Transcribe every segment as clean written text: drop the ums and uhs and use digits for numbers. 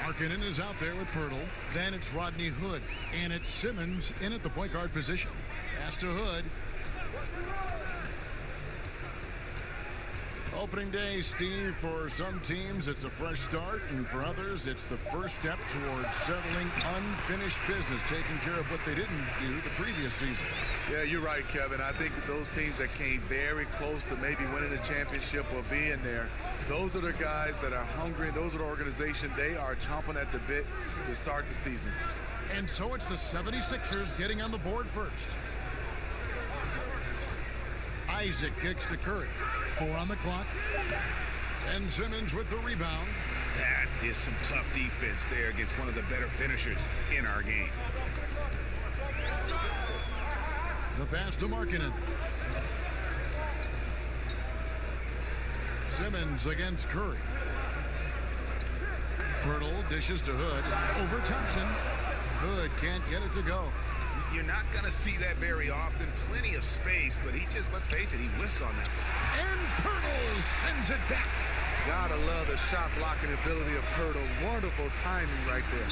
Markkanen is out there with Pirtle. Then it's Rodney Hood. And it's Simmons in at the point guard position. Pass to Hood. Opening day, Steve, for some teams it's a fresh start, and for others it's the first step towards settling unfinished business, taking care of what they didn't do the previous season. Yeah, you're right, Kevin. I think those teams that came very close to maybe winning the championship or being there, those are the guys that are hungry. Those are the organization. They are chomping at the bit to start the season. And so it's the 76ers getting on the board first. Isaac kicks to Curry. 4 on the clock. And Simmons with the rebound. That is some tough defense there against one of the better finishers in our game. The pass to Markkanen. Simmons against Curry. Pirtle dishes to Hood. Over Thompson. Hood can't get it to go. You're not going to see that very often. Plenty of space, but he just, let's face it, he whiffs on that. And Pirtle sends it back. Gotta love the shot blocking ability of Pirtle. Wonderful timing right there.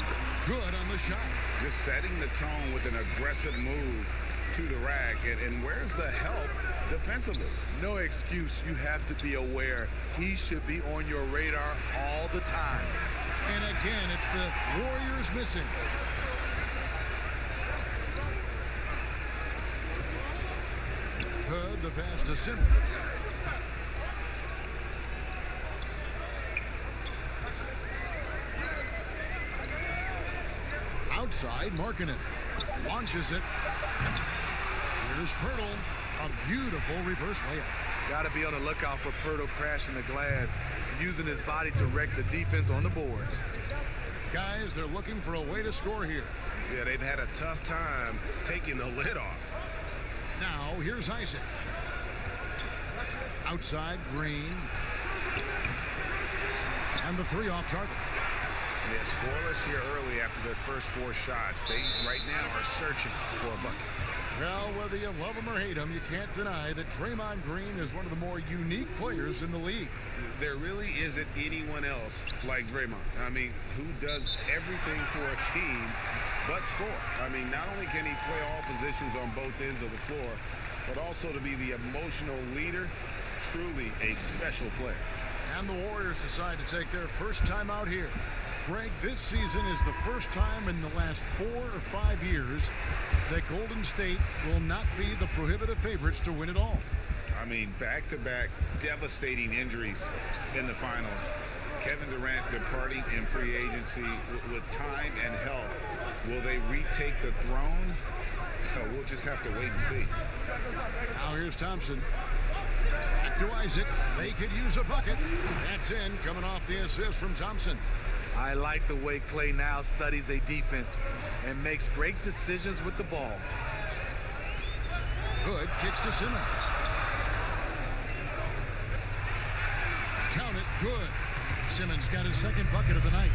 Good on the shot. Just setting the tone with an aggressive move to the rack. And where's the help defensively? No excuse. You have to be aware. He should be on your radar all the time. And again, it's the Warriors missing. Hood, the pass to Simmons. Outside, Markkanen launches it. Here's Pirtle. A beautiful reverse layup. Got to be on the lookout for Pirtle crashing the glass, using his body to wreck the defense on the boards. Guys, they're looking for a way to score here. Yeah, they've had a tough time taking the lid off. Now, here's Isaac. Outside, Green. And the 3 off target. They're scoreless here early after their first 4 shots. They, right now, are searching for a bucket. Well, whether you love him or hate him, you can't deny that Draymond Green is one of the more unique players in the league. There really isn't anyone else like Draymond. I mean, who does everything for a team but score. I mean, not only can he play all positions on both ends of the floor, but also to be the emotional leader. Truly a special player. And the Warriors decide to take their first time out here. Greg, this season is the first time in the last 4 or 5 years that Golden State will not be the prohibitive favorites to win it all. I mean, back-to-back devastating injuries in the finals. Kevin Durant departing in free agency with time and health. Will they retake the throne? So we'll just have to wait and see. Now here's Thompson. Back to Isaac. They could use a bucket. That's in, coming off the assist from Thompson. I like the way Klay now studies a defense and makes great decisions with the ball. Hood kicks to Simmons. Count it. Good. Simmons got his second bucket of the night.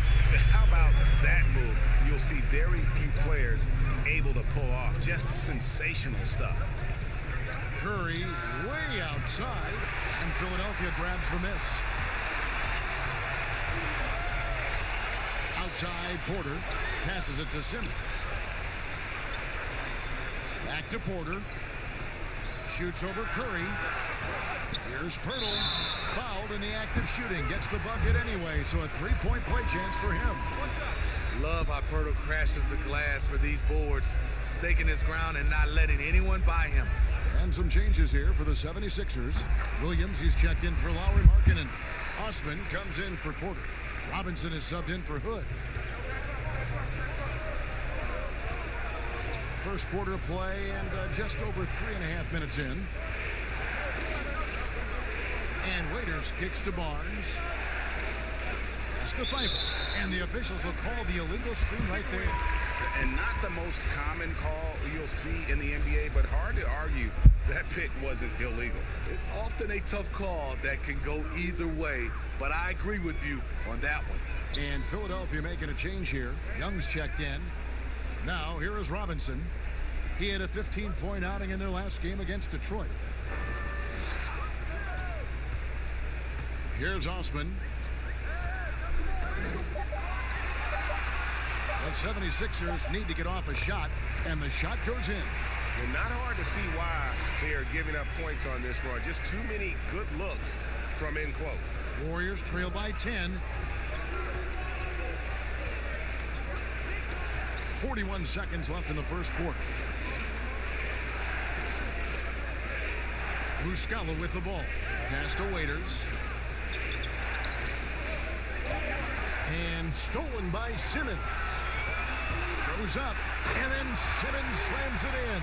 How about that move? You'll see very few players able to pull off just sensational stuff. Curry way outside, and Philadelphia grabs the miss. Outside, Porter passes it to Simmons. Back to Porter. Shoots over Curry. Here's Pirtle. Fouled in the act of shooting. Gets the bucket anyway, so a 3-point play chance for him. Love how Pirtle crashes the glass for these boards, staking his ground and not letting anyone by him. And some changes here for the 76ers. Williams, he's checked in for Lowry, Markkanen. Osman comes in for Porter. Robinson is subbed in for Hood. First quarter of play and just over 3.5 minutes in. And Waiters kicks to Barnes. That's the final. And the officials will call the illegal screen right there. And not the most common call you'll see in the NBA, but hard to argue that pick wasn't illegal. It's often a tough call that can go either way, but I agree with you on that one. And Philadelphia making a change here. Young's checked in. Now, here is Robinson. He had a 15-point outing in their last game against Detroit. Here's Osman. The 76ers need to get off a shot, and the shot goes in. Well, not hard to see why they are giving up points on this run. Just too many good looks from in close. Warriors trail by 10. 41 seconds left in the first quarter. Muscala with the ball. Pass to Waiters. And stolen by Simmons. Goes up, and then Simmons slams it in.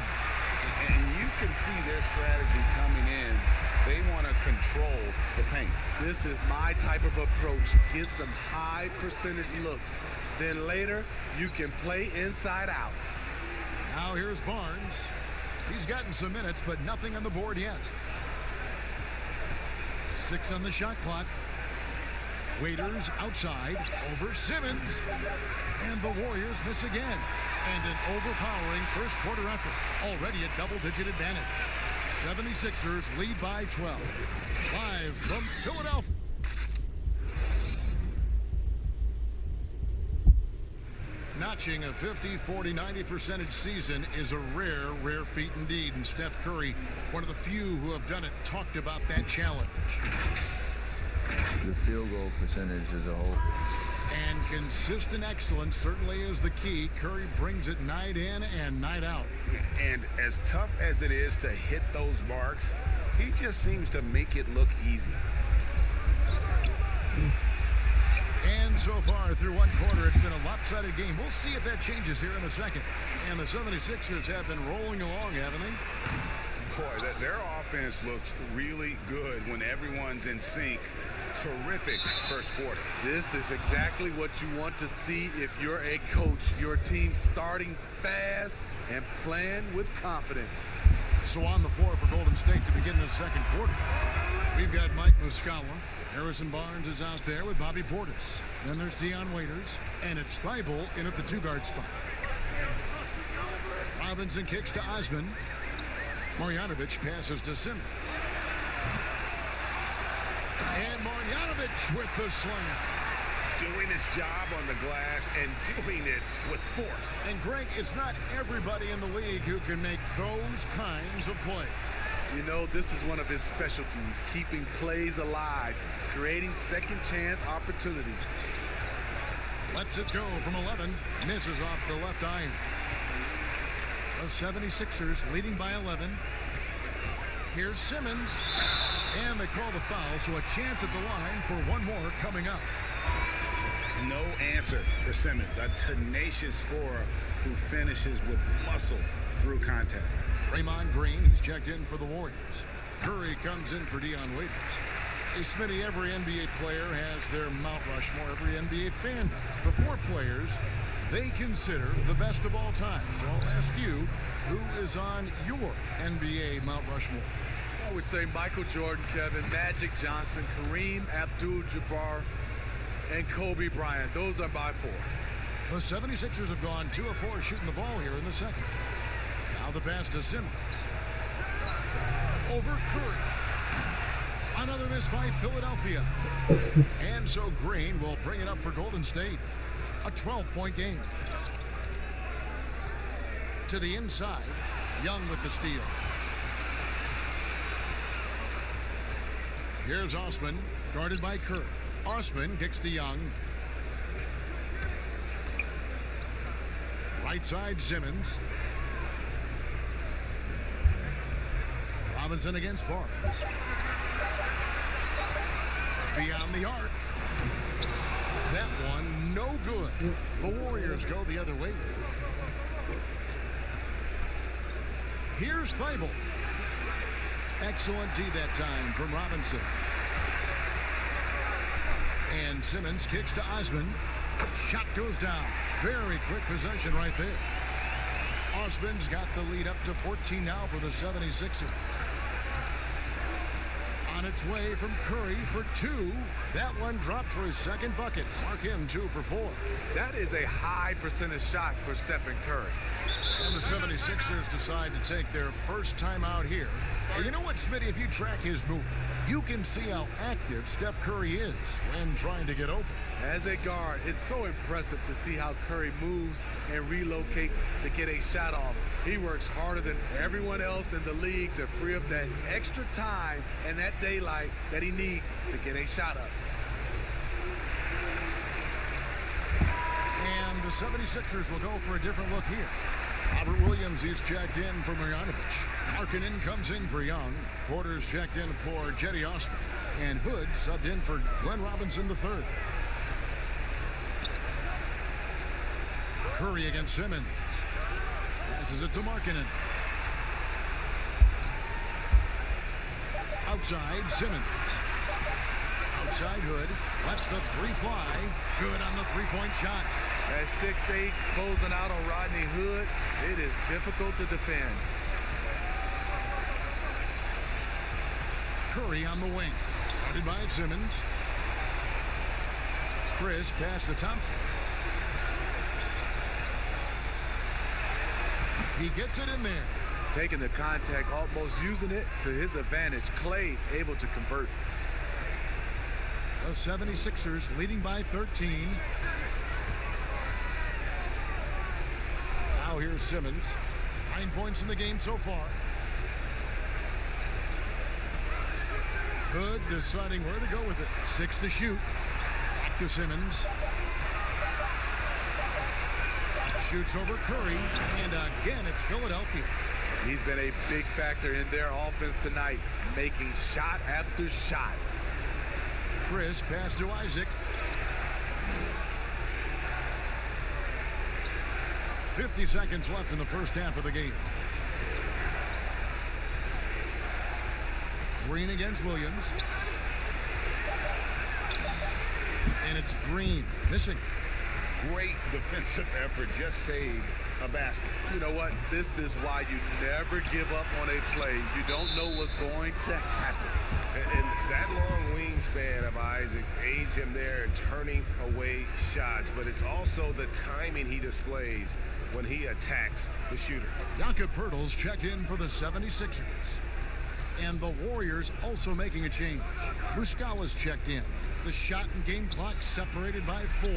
And you can see their strategy coming in. They want to control the paint. This is my type of approach. Get some high percentage looks. Then later, you can play inside out. Now here's Barnes. He's gotten some minutes, but nothing on the board yet. 6 on the shot clock. Waiters outside over Simmons. And the Warriors miss again. And an overpowering first quarter effort. Already a double-digit advantage. 76ers lead by 12. Live from Philadelphia. Notching a 50, 40, 90% season is a rare, rare feat indeed. And Steph Curry, one of the few who have done it, talked about that challenge. The field goal percentage as a whole. And consistent excellence certainly is the key. Curry brings it night in and night out. And as tough as it is to hit those marks, he just seems to make it look easy. And so far through one quarter, it's been a lopsided game. We'll see if that changes here in a second. And the 76ers have been rolling along, haven't they? Boy, their offense looks really good when everyone's in sync. Terrific first quarter. This is exactly what you want to see if you're a coach. Your team starting fast and playing with confidence. So on the floor for Golden State to begin the second quarter, we've got Mike Muscala. Harrison Barnes is out there with Bobby Portis. Then there's Dion Waiters, and it's Thibault in at the two-guard spot. Robinson kicks to Osman. Marjanovic passes to Simmons. And Marjanovic with the slam. Doing his job on the glass and doing it with force. And Greg, it's not everybody in the league who can make those kinds of plays. You know, this is one of his specialties, keeping plays alive, creating second chance opportunities. Lets it go from 11. Misses off the left iron. The 76ers leading by 11. Here's Simmons. And they call the foul, so a chance at the line for one more coming up. No answer for Simmons, a tenacious scorer who finishes with muscle through contact. Draymond Green, he's checked in for the Warriors. Curry comes in for Dion Waiters. Hey, Smitty, every NBA player has their Mount Rushmore. Every NBA fan does. The 4 players they consider the best of all time. So I'll ask you, who is on your NBA Mount Rushmore? I would say Michael Jordan, Kevin, Magic Johnson, Kareem Abdul-Jabbar, and Kobe Bryant. Those are my 4. The 76ers have gone 2 of 4 shooting the ball here in the second. Now the pass to Simmons. Over Curry. Another miss by Philadelphia. And so Green will bring it up for Golden State. A 12-point game. To the inside. Young with the steal. Here's Osman, guarded by Curry. Osman kicks to Young. Right side, Simmons. Robinson against Barnes. Beyond the arc. That one, no good. The Warriors go the other way. Here's Thibault. Excellent D that time from Robinson. And Simmons kicks to Osman. Shot goes down. Very quick possession right there. Osman's got the lead up to 14 now for the 76ers. On its way from Curry for 2. That one dropped for his second bucket. Mark him 2 for 4. That is a high percentage shot for Stephen Curry. And the 76ers decide to take their first time out here And you know what, Smitty, if you track his movement, you can see how active Steph Curry is when trying to get open. As a guard, it's so impressive to see how Curry moves and relocates to get a shot off. He works harder than everyone else in the league to free up that extra time and that daylight that he needs to get a shot up. And the 76ers will go for a different look here. Robert Williams is checked in for Marjanovic. Markkanen comes in for Young. Porter's checked in for Jetty Osman. And Hood subbed in for Glenn Robinson III. Curry against Simmons. Passes it to Markkanen. Outside, Simmons. Outside Hood. Lets the three fly. Good on the three-point shot. At 6'8", closing out on Rodney Hood, it is difficult to defend. Curry on the wing. Guarded by Simmons. Chris pass to Thompson. He gets it in there. Taking the contact, almost using it to his advantage. Clay able to convert. The 76ers leading by 13. Now here's Simmons. 9 points in the game so far. Hood deciding where to go with it. 6 to shoot. Back to Simmons. Shoots over Curry. And again, it's Philadelphia. He's been a big factor in their offense tonight, making shot after shot. Chris pass to Isaac. 50 seconds left in the first half of the game. Green against Williams. And it's Green missing. Great defensive effort, just saved a basket. You know what? This is why you never give up on a play. You don't know what's going to happen. And that long wingspan of Isaac aids him there in turning away shots, but it's also the timing he displays when he attacks the shooter. Jakob Poeltl's checked in for the 76ers. And the Warriors also making a change. Muscala's checked in. The shot and game clock separated by 4,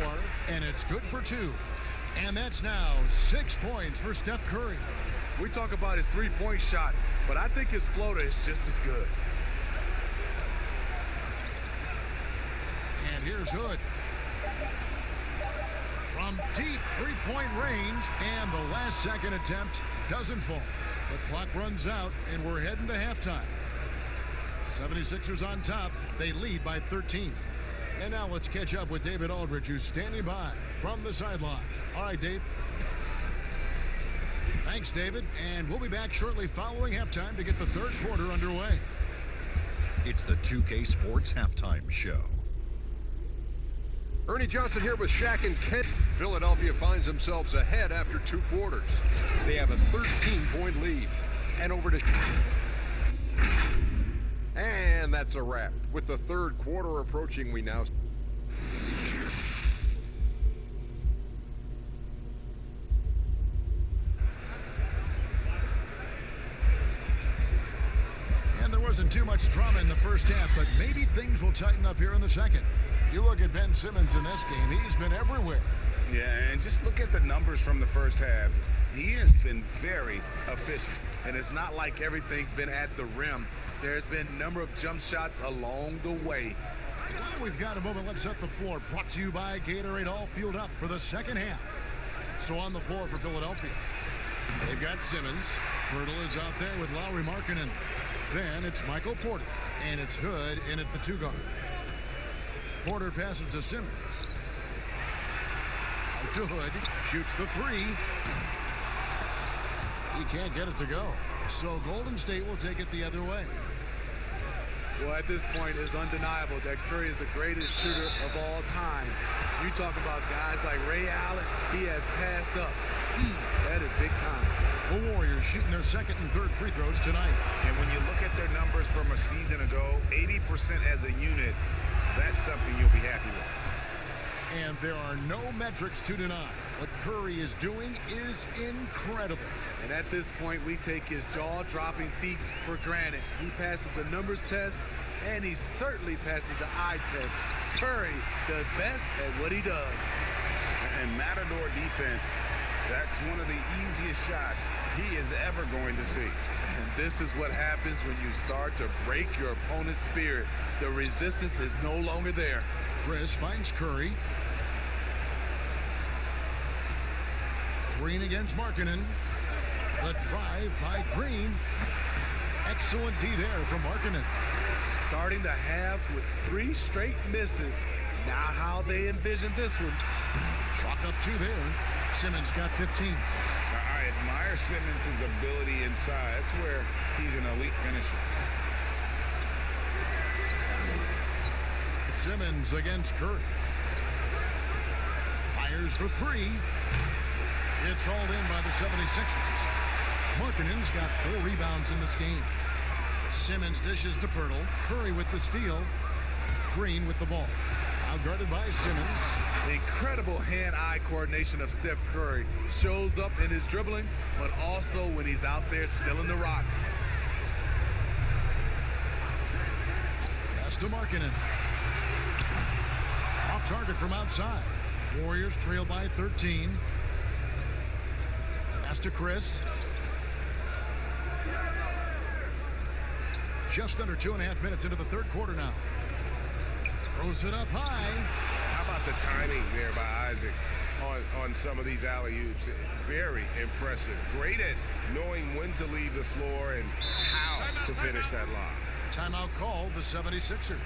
and it's good for 2. And that's now 6 points for Steph Curry. We talk about his three-point shot, but I think his floater is just as good. And here's Hood. From deep three-point range, and the last second attempt doesn't fall. The clock runs out, and we're heading to halftime. 76ers on top. They lead by 13. And now let's catch up with David Aldridge, who's standing by from the sideline. All right, Dave. Thanks, David. And we'll be back shortly following halftime to get the third quarter underway. It's the 2K Sports Halftime Show. Ernie Johnson here with Shaq and Ken. Philadelphia finds themselves ahead after 2 quarters. They have a 13-point lead. And over to... And that's a wrap. With the third quarter approaching, we now... And there wasn't too much drama in the first half, but maybe things will tighten up here in the second. You look at Ben Simmons in this game, he's been everywhere. Yeah, and just look at the numbers from the first half. He has been very efficient. And it's not like everything's been at the rim. There's been a number of jump shots along the way. Well, we've got a moment. Let's set the floor. Brought to you by Gatorade, all fueled up for the second half. So on the floor for Philadelphia, they've got Simmons. Poeltl is out there with Lauri Markkanen. Then it's Michael Porter, and it's Hood in at the 2 guard. Porter passes to Simmons. Out to Hood, shoots the 3. He can't get it to go. So Golden State will take it the other way. Well, at this point, it's undeniable that Curry is the greatest shooter of all time. You talk about guys like Ray Allen, he has passed up. That is big time. The Warriors shooting their second and third free throws tonight. And when you look at their numbers from a season ago, 80% as a unit, that's something you'll be happy with. And there are no metrics to deny. What Curry is doing is incredible. And at this point, we take his jaw-dropping feats for granted. He passes the numbers test, and he certainly passes the eye test. Curry, the best at what he does. And Matador defense, that's one of the easiest shots he is ever going to see. And this is what happens when you start to break your opponent's spirit. The resistance is no longer there. Chris finds Curry. Green against Markkanen. The drive by Green. Excellent D there from Markkanen. Starting the half with 3 straight misses. Not how they envisioned this one. Chalk up 2 there. Simmons got 15. I admire Simmons' ability inside. That's where he's an elite finisher. Simmons against Curry. Fires for 3. It's hauled in by the 76ers. Markkanen's got 4 rebounds in this game. Simmons dishes to Pirtle. Curry with the steal. Green with the ball. Outguarded by Simmons. The incredible hand-eye coordination of Steph Curry shows up in his dribbling, but also when he's out there stealing the rock. Pass to Markkanen. Off target from outside. Warriors trail by 13. Pass to Chris. Just under 2.5 minutes into the third quarter now. Throws it up high. How about the timing there by Isaac on some of these alley-oops? Very impressive. Great at knowing when to leave the floor and how to finish that lob. Timeout called the 76ers.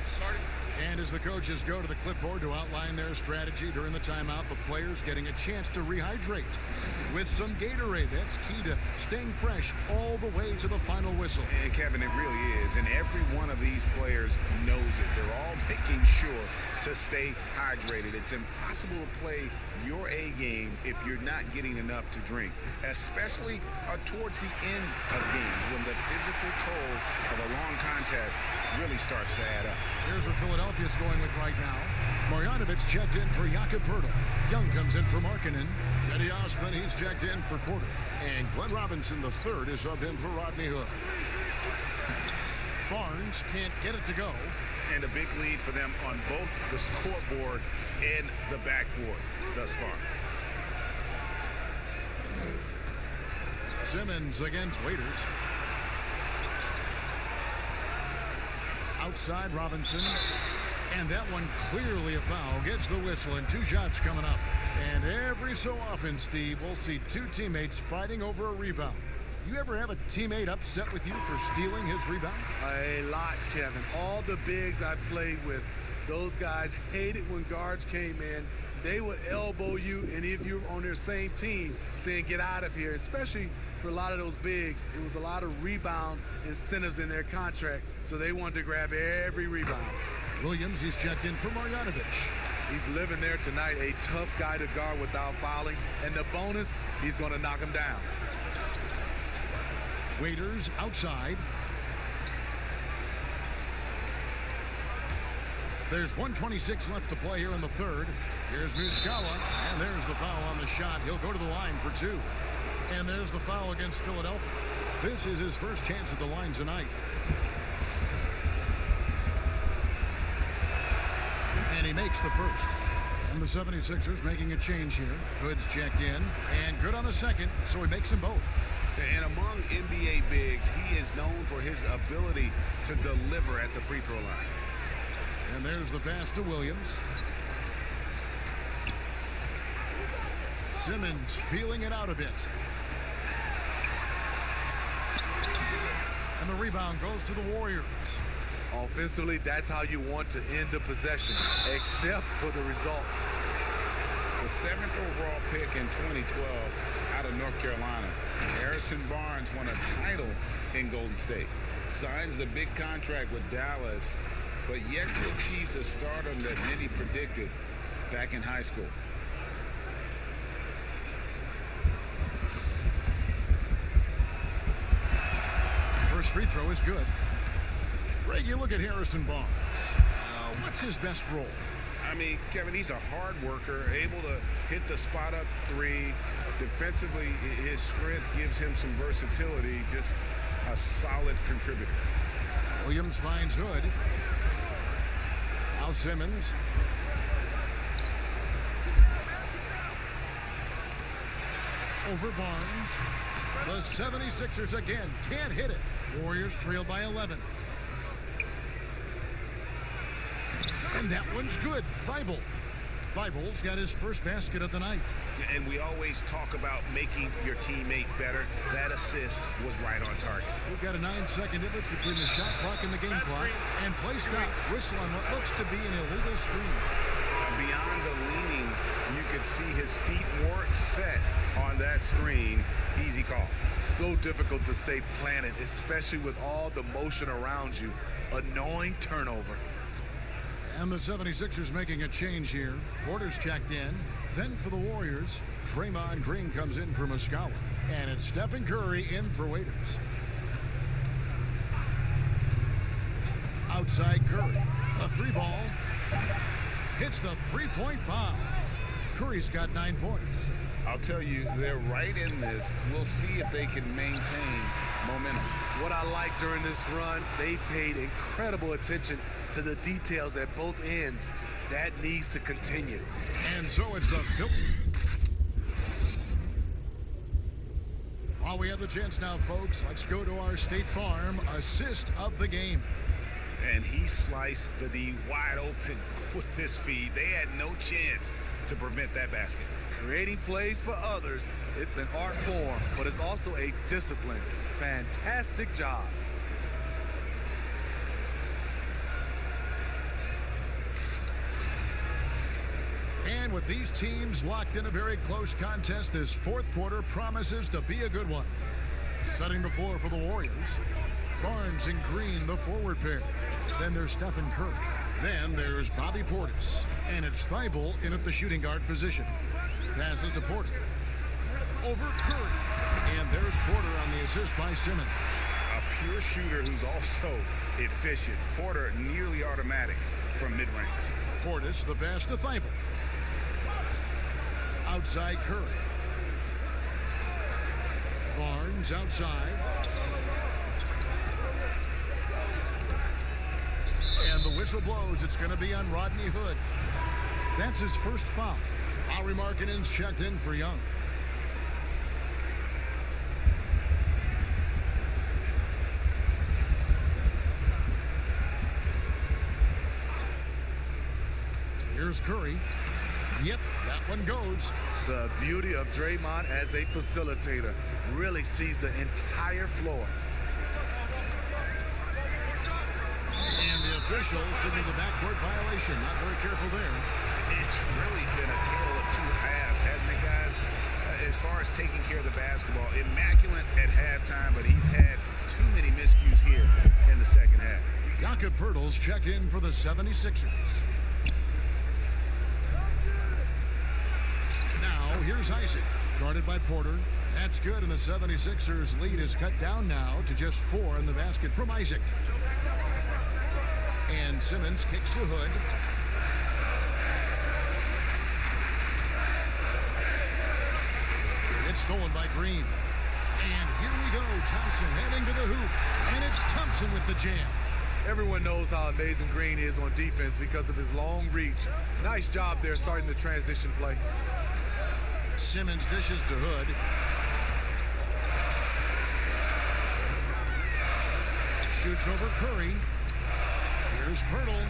And as the coaches go to the clipboard to outline their strategy during the timeout, the players getting a chance to rehydrate with some Gatorade. That's key to staying fresh all the way to the final whistle. And Kevin, it really is. And every one of these players knows it. They're all making sure to stay hydrated. It's impossible to play your A game if you're not getting enough to drink, especially towards the end of games when the physical toll of a long contest really starts to add up. Here's what Philadelphia's going with right now. Marjanovic checked in for Jakob Pirtle. Young comes in for Markkanen. Cedi Osman, he's checked in for Porter. And Glenn Robinson III is subbed in for Rodney Hood. Barnes can't get it to go. And a big lead for them on both the scoreboard and the backboard thus far. Simmons against Waiters. Outside Robinson. And that one clearly a foul. Gets the whistle and 2 shots coming up. And every so often, Steve, we'll see 2 teammates fighting over a rebound. You ever have a teammate upset with you for stealing his rebound? A lot, Kevin. All the bigs I played with, those guys hated when guards came in. They would elbow you, and if you're on their same team, saying get out of here, especially for a lot of those bigs, it was a lot of rebound incentives in their contract, so they wanted to grab every rebound. Williams, he's checked in for Marjanovic. He's living there tonight, a tough guy to guard without fouling, and the bonus, he's going to knock him down. Waiters outside. There's 1:26 left to play here in the third. Here's Muscala, and there's the foul on the shot. He'll go to the line for 2. And there's the foul against Philadelphia. This is his first chance at the line tonight. And he makes the first. And the 76ers making a change here. Hood's checked in, and good on the second, so he makes them both. And among NBA bigs, he is known for his ability to deliver at the free throw line. And there's the pass to Williams. Simmons feeling it out a bit. And the rebound goes to the Warriors. Offensively, that's how you want to end the possession, except for the result. The 7th overall pick in 2012 out of North Carolina. Harrison Barnes won a title in Golden State. Signs the big contract with Dallas, but yet to achieve the stardom that many predicted back in high school. First free throw is good. Greg, you look at Harrison Barnes. What's his best role? I mean, Kevin, he's a hard worker, able to hit the spot-up three. Defensively, his strength gives him some versatility, just a solid contributor. Williams finds Hood. Now Simmons. Over Barnes. The 76ers again can't hit it. Warriors trail by 11. And that one's good. Thibault's got his first basket of the night. And we always talk about making your teammate better. That assist was right on target. We've got a 9-second difference between the shot clock and the game clock. And play stops. Whistle on what looks to be an illegal screen. Beyond the leaning, you could see his feet weren't set on that screen. Easy call. So difficult to stay planted, especially with all the motion around you. Annoying turnover. And the 76ers making a change here. Porter's checked in. Then for the Warriors, Draymond Green comes in for Muscala. And it's Stephen Curry in for Waiters. Outside Curry. A three ball. Hits the three-point bomb. Curry's got 9 points. I'll tell you, they're right in this. We'll see if they can maintain momentum. What I like during this run, they paid incredible attention to the details at both ends. That needs to continue. And so it's the While we have the chance now, folks, let's go to our State Farm assist of the game. And he sliced the D wide open with his feed. They had no chance to prevent that basket. Creating plays for others, it's an art form, but it's also a discipline. Fantastic job. And with these teams locked in a very close contest, this fourth quarter promises to be a good one. Setting the floor for the Warriors, Barnes and Green, the forward pair. Then there's Stephen Curry. Then there's Bobby Portis. And it's Thibault in at the shooting guard position. Passes to Porter. Over Curry. And there's Porter on the assist by Simmons. A pure shooter who's also efficient. Porter nearly automatic from mid-range. Portis, the pass to Thibault. Outside Curry. Barnes outside. And the whistle blows. It's going to be on Rodney Hood. That's his first foul. Lauri Markkanen's checked in for Young. Here's Curry. Yep, that one goes. The beauty of Draymond as a facilitator. Really sees the entire floor. And the official signaled the backcourt violation. Not very careful there. It's really been a tale of two halves, hasn't it, guys? As far as taking care of the basketball, immaculate at halftime, but he's had too many miscues here in the second half. Jakob Poeltl's checked in for the 76ers. Now, here's Isaac, guarded by Porter. That's good, and the 76ers lead is cut down now to just 4 in the basket from Isaac. And Simmons kicks to Hood. It's stolen by Green. And here we go, Thompson heading to the hoop. And it's Thompson with the jam. Everyone knows how amazing Green is on defense because of his long reach. Nice job there starting the transition play. Simmons dishes to Hood. Shoots over Curry. Here's Poeltl.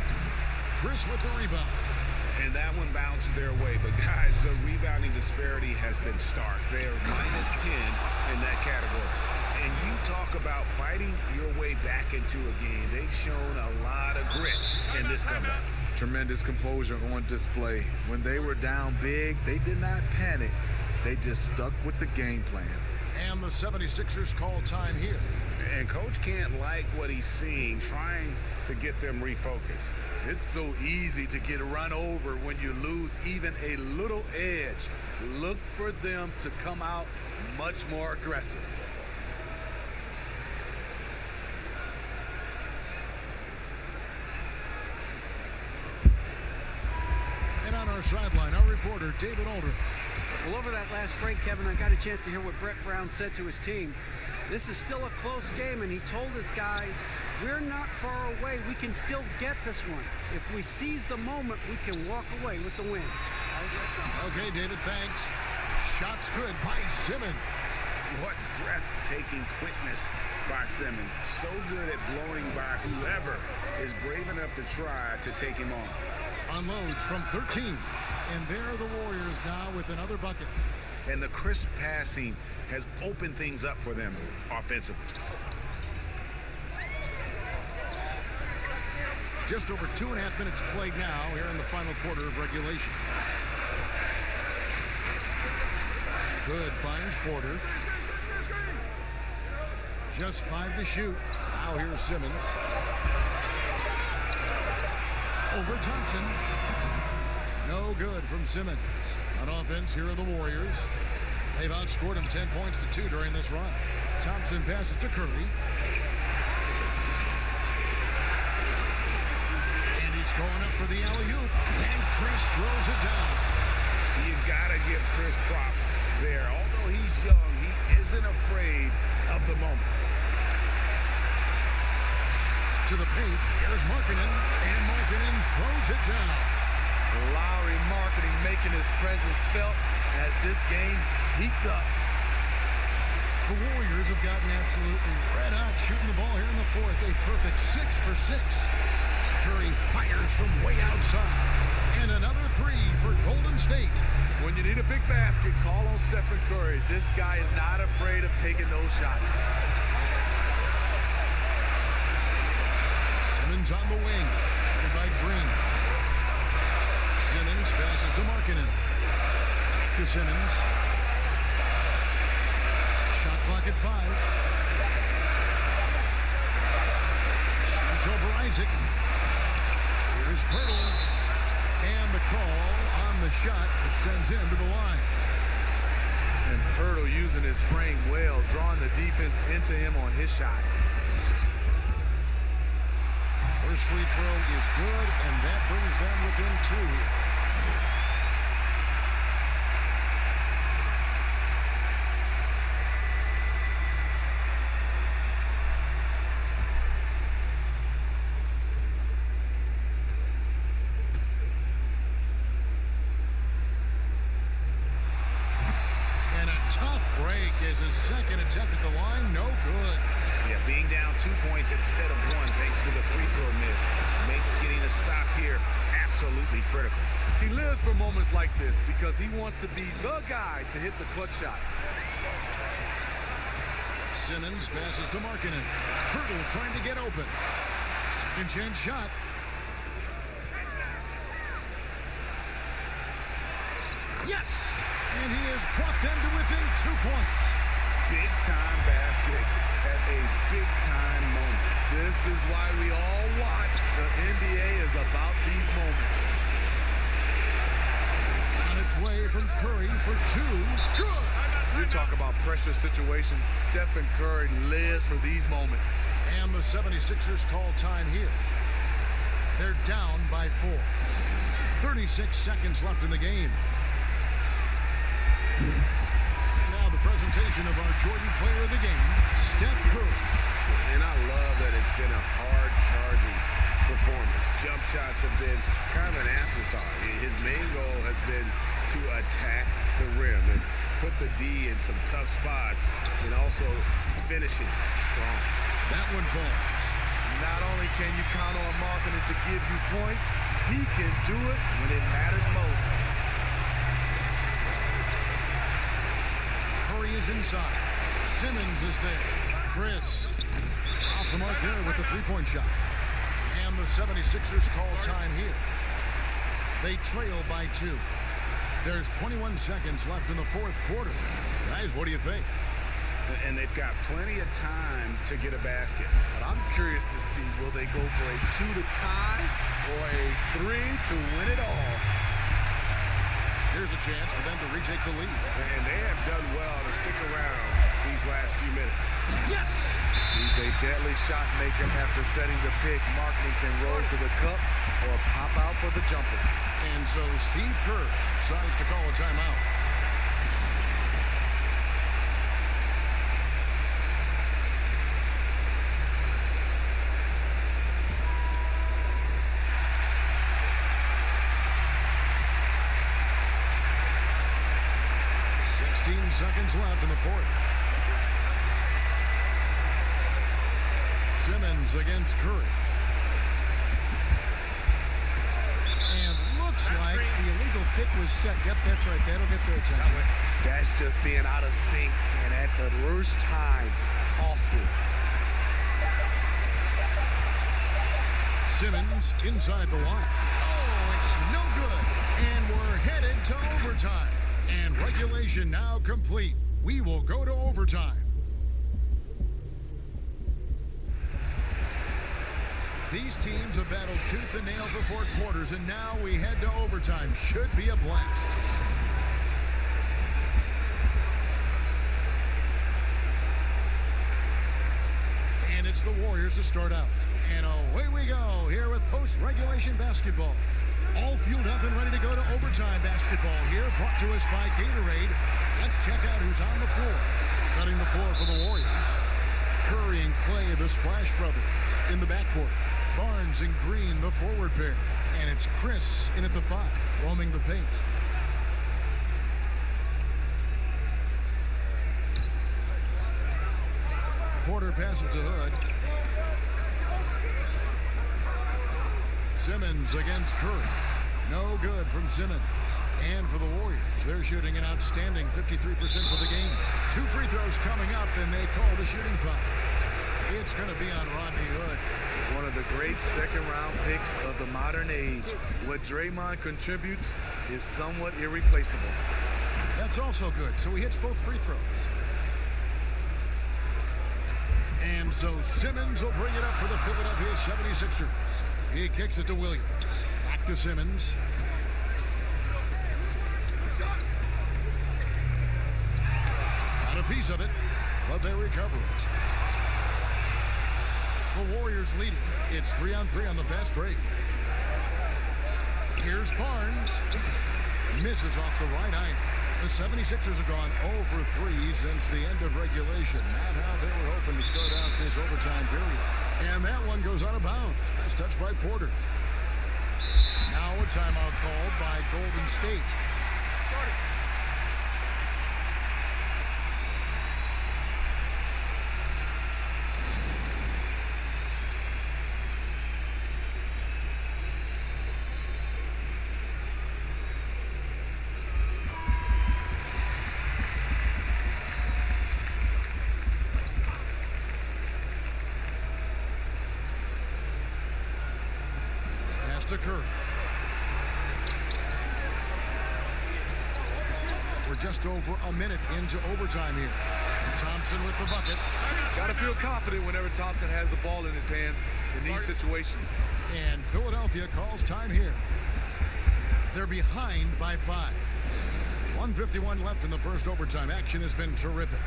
Chris with the rebound. And that one bounced their way. But, guys, the rebounding disparity has been stark. They are minus 10 in that category. And you talk about fighting your way back into a game. They've shown a lot of grit in this comeback. Tremendous composure on display. When they were down big, they did not panic. They just stuck with the game plan. And the 76ers call time here. And Coach can't like what he's seeing, trying to get them refocused. It's so easy to get run over when you lose even a little edge. Look for them to come out much more aggressive. far sideline, our reporter, David Aldridge. Well, over that last break, Kevin, I got a chance to hear what Brett Brown said to his team. This is still a close game, and he told his guys, we're not far away. We can still get this one. If we seize the moment, we can walk away with the win. Okay, David, thanks. Shot's good by Simmons. What breathtaking quickness by Simmons. So good at blowing by whoever is brave enough to try to take him on. Unloads from 13. And there are the Warriors now with another bucket. And the crisp passing has opened things up for them offensively. Just over 2.5 minutes played now here in the final quarter of regulation. Good, finds Porter. Just 5 to shoot. Now here's Simmons. Over Thompson. No good from Simmons. On offense, here are the Warriors. They've outscored him 10 points to 2 during this run. Thompson passes to Curry. And he's going up for the alley-oop. And Chris throws it down. You gotta give Chris props there. Although he's young, he isn't afraid of the moment. To the paint, here's Markkanen, and Markkanen throws it down. Lowry Markkanen making his presence felt as this game heats up. The Warriors have gotten absolutely red hot shooting the ball here in the fourth. A perfect 6 for 6. Curry fires from way outside. And another 3 for Golden State. When you need a big basket, call on Stephen Curry. This guy is not afraid of taking those shots. Simmons on the wing. Headed by Green. Simmons passes to Markkanen. To Simmons. Shot clock at 5. Shoots over Isaac. Here's Pirtle. And the call on the shot that sends him to the line. And Pirtle using his frame well, drawing the defense into him on his shot. First free throw is good, and that brings them within 2. And a tough break is his second attempt at the line. No good. Yeah, being down 2 points instead of 1 thanks to the free throw miss makes getting a stop here absolutely critical. He lives for moments like this because he wants to be the guy to hit the clutch shot. Simmons passes to Markkanen. Pirtle trying to get open. Second chance shot. Yes! And he has brought them to within 2 points. Big time basket at a big time moment. This is why we all watch. The NBA is about these moments. On its way from Curry for 2. Good! You talk about pressure situation. Stephen Curry lives for these moments. And the 76ers call time here. They're down by 4. 36 seconds left in the game. Now the presentation of our Jordan player of the game, Steph Curry. And I love that it's been a hard-charging performance. Jump shots have been kind of an afterthought. His main goal has been to attack the rim and put the D in some tough spots and also finishing strong. That one falls. Not only can you count on Markkanen to give you points, he can do it when it matters most. Curry is inside. Simmons is there. Chris off the mark there with the three-point shot. And the 76ers call time here. They trail by 2. There's 21 seconds left in the fourth quarter. Guys, what do you think? And they've got plenty of time to get a basket. But I'm curious to see, will they go for a 2 to tie or a 3 to win it all? Here's a chance for them to retake the lead. And they have done well to stick around these last few minutes. Yes! He's a deadly shot maker after setting the pick. Marketing can roll to the cup or pop out for the jumper. And so Steve Kerr decides to call a timeout. Seconds left in the fourth. Simmons against Curry. And looks like the illegal kick was set. Yep, that's right. That'll get their attention. That's just being out of sync and at the worst time. Costly. Simmons inside the line. Oh, it's no good. And we're headed to overtime. And regulation now complete. We will go to overtime. These teams have battled tooth and nail for 4 quarters, and now we head to overtime. Should be a blast. And it's the Warriors to start out. And away we go here with post-regulation basketball. All fueled up and ready to go to overtime basketball here, brought to us by Gatorade. Let's check out who's on the floor. Setting the floor for the Warriors. Curry and Clay, the Splash Brothers, in the backcourt. Barnes and Green, the forward pair. And it's Chris in at the 5, roaming the paint. Porter passes to Hood. Simmons against Curry. No good from Simmons. And for the Warriors, they're shooting an outstanding 53% for the game. 2 free throws coming up, and they call the shooting foul. It's going to be on Rodney Hood. One of the great second-round picks of the modern age. What Draymond contributes is somewhat irreplaceable. That's also good. So he hits both free throws. And so Simmons will bring it up for the Philadelphia 76ers. He kicks it to Williams. Back to Simmons. Got a piece of it, but they recover it. The Warriors leading. It's 3-on-3 on the fast break. Here's Barnes. Misses off the right eye. The 76ers have gone 0 for 3 since the end of regulation. Not how they were hoping to start out this overtime period. And that one goes out of bounds. Nice touch by Porter. Now a timeout called by Golden State. To Curry. We're just over a minute into overtime here. Thompson with the bucket. Got to feel confident whenever Thompson has the ball in his hands in these situations. And Philadelphia calls time here. They're behind by 5. 1:51 left in the first overtime. Action has been terrific.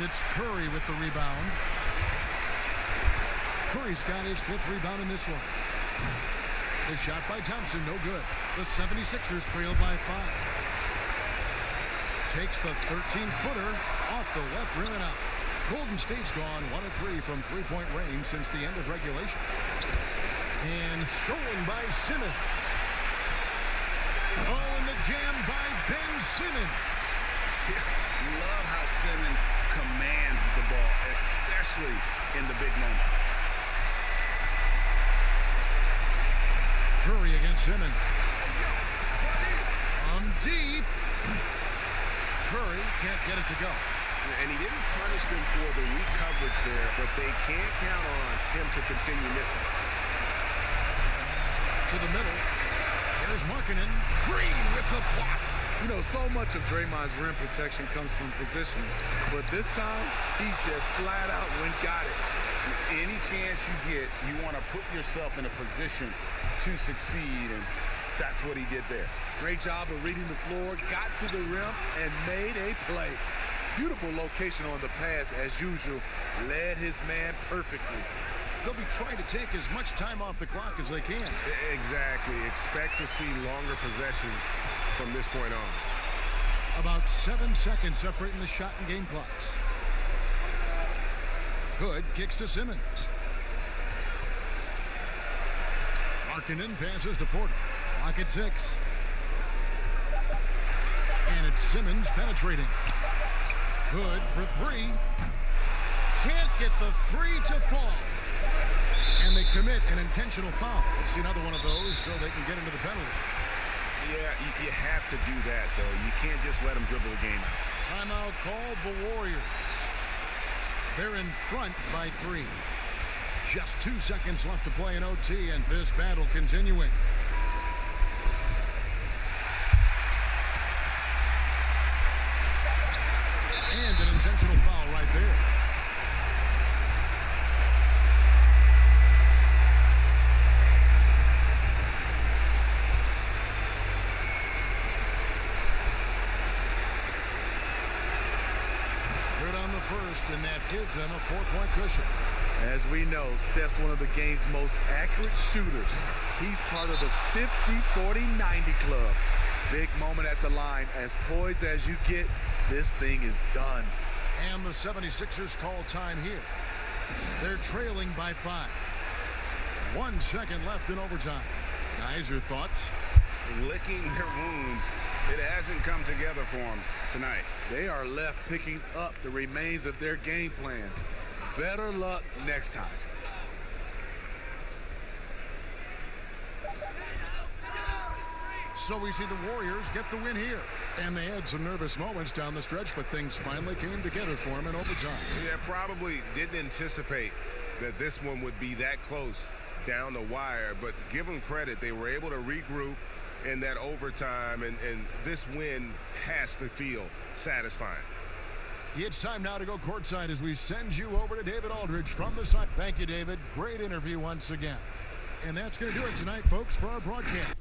It's Curry with the rebound. Curry's got his 5th rebound in this one. The shot by Thompson, no good. The 76ers trail by 5. Takes the 13-footer off the left rim and out. Golden State's gone 1 of 3 from 3-point range since the end of regulation. And stolen by Simmons. Oh, and the jam by Ben Simmons. Love how Simmons commands the ball, especially in the big moment. Curry against Simmons. From deep. Curry can't get it to go. And he didn't punish them for the weak coverage there, but they can't count on him to continue missing. To the middle. Here's Markkanen. Green with the block. You know, so much of Draymond's rim protection comes from positioning, but this time he just flat out went got it. Any chance you get, you want to put yourself in a position to succeed, and that's what he did there. Great job of reading the floor, got to the rim, and made a play. Beautiful location on the pass, as usual. Led his man perfectly. They'll be trying to take as much time off the clock as they can. Exactly. Expect to see longer possessions from this point on. About 7 seconds separating the shot and game clocks. Hood kicks to Simmons. Markkanen passes to Porter. Clock at 6. And it's Simmons penetrating. Hood for 3. Can't get the 3 to fall. And they commit an intentional foul. Let's see another one of those so they can get into the penalty. Yeah, you have to do that, though. You can't just let them dribble the game out. Timeout called the Warriors. They're in front by 3. Just 2 seconds left to play in OT, and this battle continuing. And an intentional foul right there. Good on the first, and that gives them a 4-point cushion. As we know, Steph's one of the game's most accurate shooters. He's part of the 50-40-90 club. Big moment at the line. As poised as you get, this thing is done. And the 76ers call time here. They're trailing by 5. 1 second left in overtime. Guys, your thoughts? Licking their wounds. It hasn't come together for them tonight. They are left picking up the remains of their game plan. Better luck next time. So we see the Warriors get the win here. And they had some nervous moments down the stretch, but things finally came together for them in overtime. Yeah, probably didn't anticipate that this one would be that close down the wire, but give them credit. They were able to regroup in that overtime, and this win has to feel satisfying. It's time now to go courtside as we send you over to David Aldridge from the side. Thank you, David. Great interview once again. And that's going to do it tonight, folks, for our broadcast.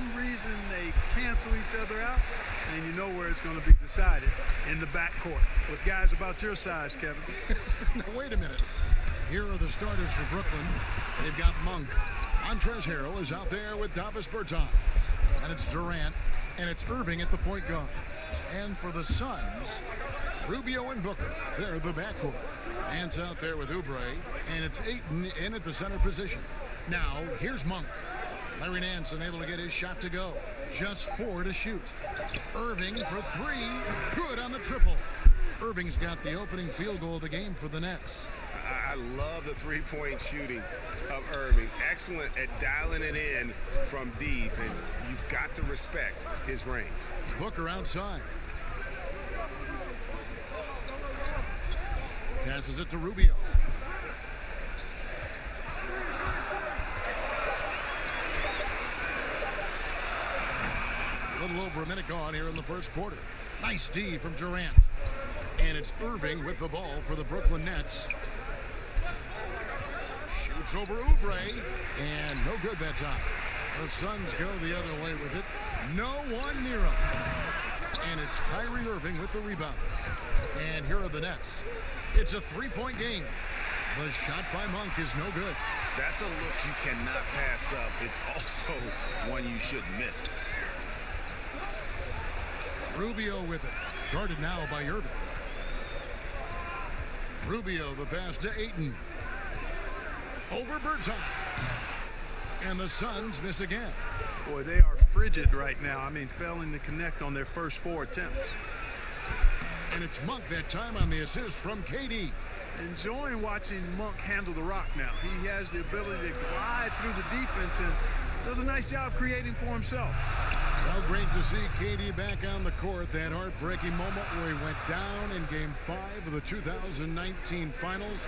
some reason they cancel each other out, and you know where it's going to be decided, in the backcourt with guys about your size, Kevin. Now, wait a minute. Here are the starters for Brooklyn. They've got Monk. Montrezl Harrell is out there with Davis Bertans. And it's Durant. And it's Irving at the point guard. And for the Suns, Rubio and Booker. They're the backcourt. Ant's out there with Oubre. And it's Ayton in at the center position. Now, here's Monk. Larry Nance unable to get his shot to go. Just 4 to shoot. Irving for 3. Good on the triple. Irving's got the opening field goal of the game for the Nets. I love the three-point shooting of Irving. Excellent at dialing it in from deep, and you've got to respect his range. Booker outside. Passes it to Rubio. A little over a minute gone here in the first quarter. Nice D from Durant. And it's Irving with the ball for the Brooklyn Nets. Shoots over Oubre, and no good that time. The Suns go the other way with it. No one near him. And it's Kyrie Irving with the rebound. And here are the Nets. It's a three-point game. The shot by Monk is no good. That's a look you cannot pass up. It's also one you shouldn't miss. Rubio with it. Guarded now by Irving. Rubio the pass to Ayton. Over Bertans. And the Suns miss again. Boy, they are frigid right now. I mean, failing to connect on their first 4 attempts. And it's Monk that time on the assist from KD. Enjoying watching Monk handle the rock now. He has the ability to glide through the defense and does a nice job creating for himself. Well, great to see KD back on the court. That heartbreaking moment where he went down in Game 5 of the 2019 Finals.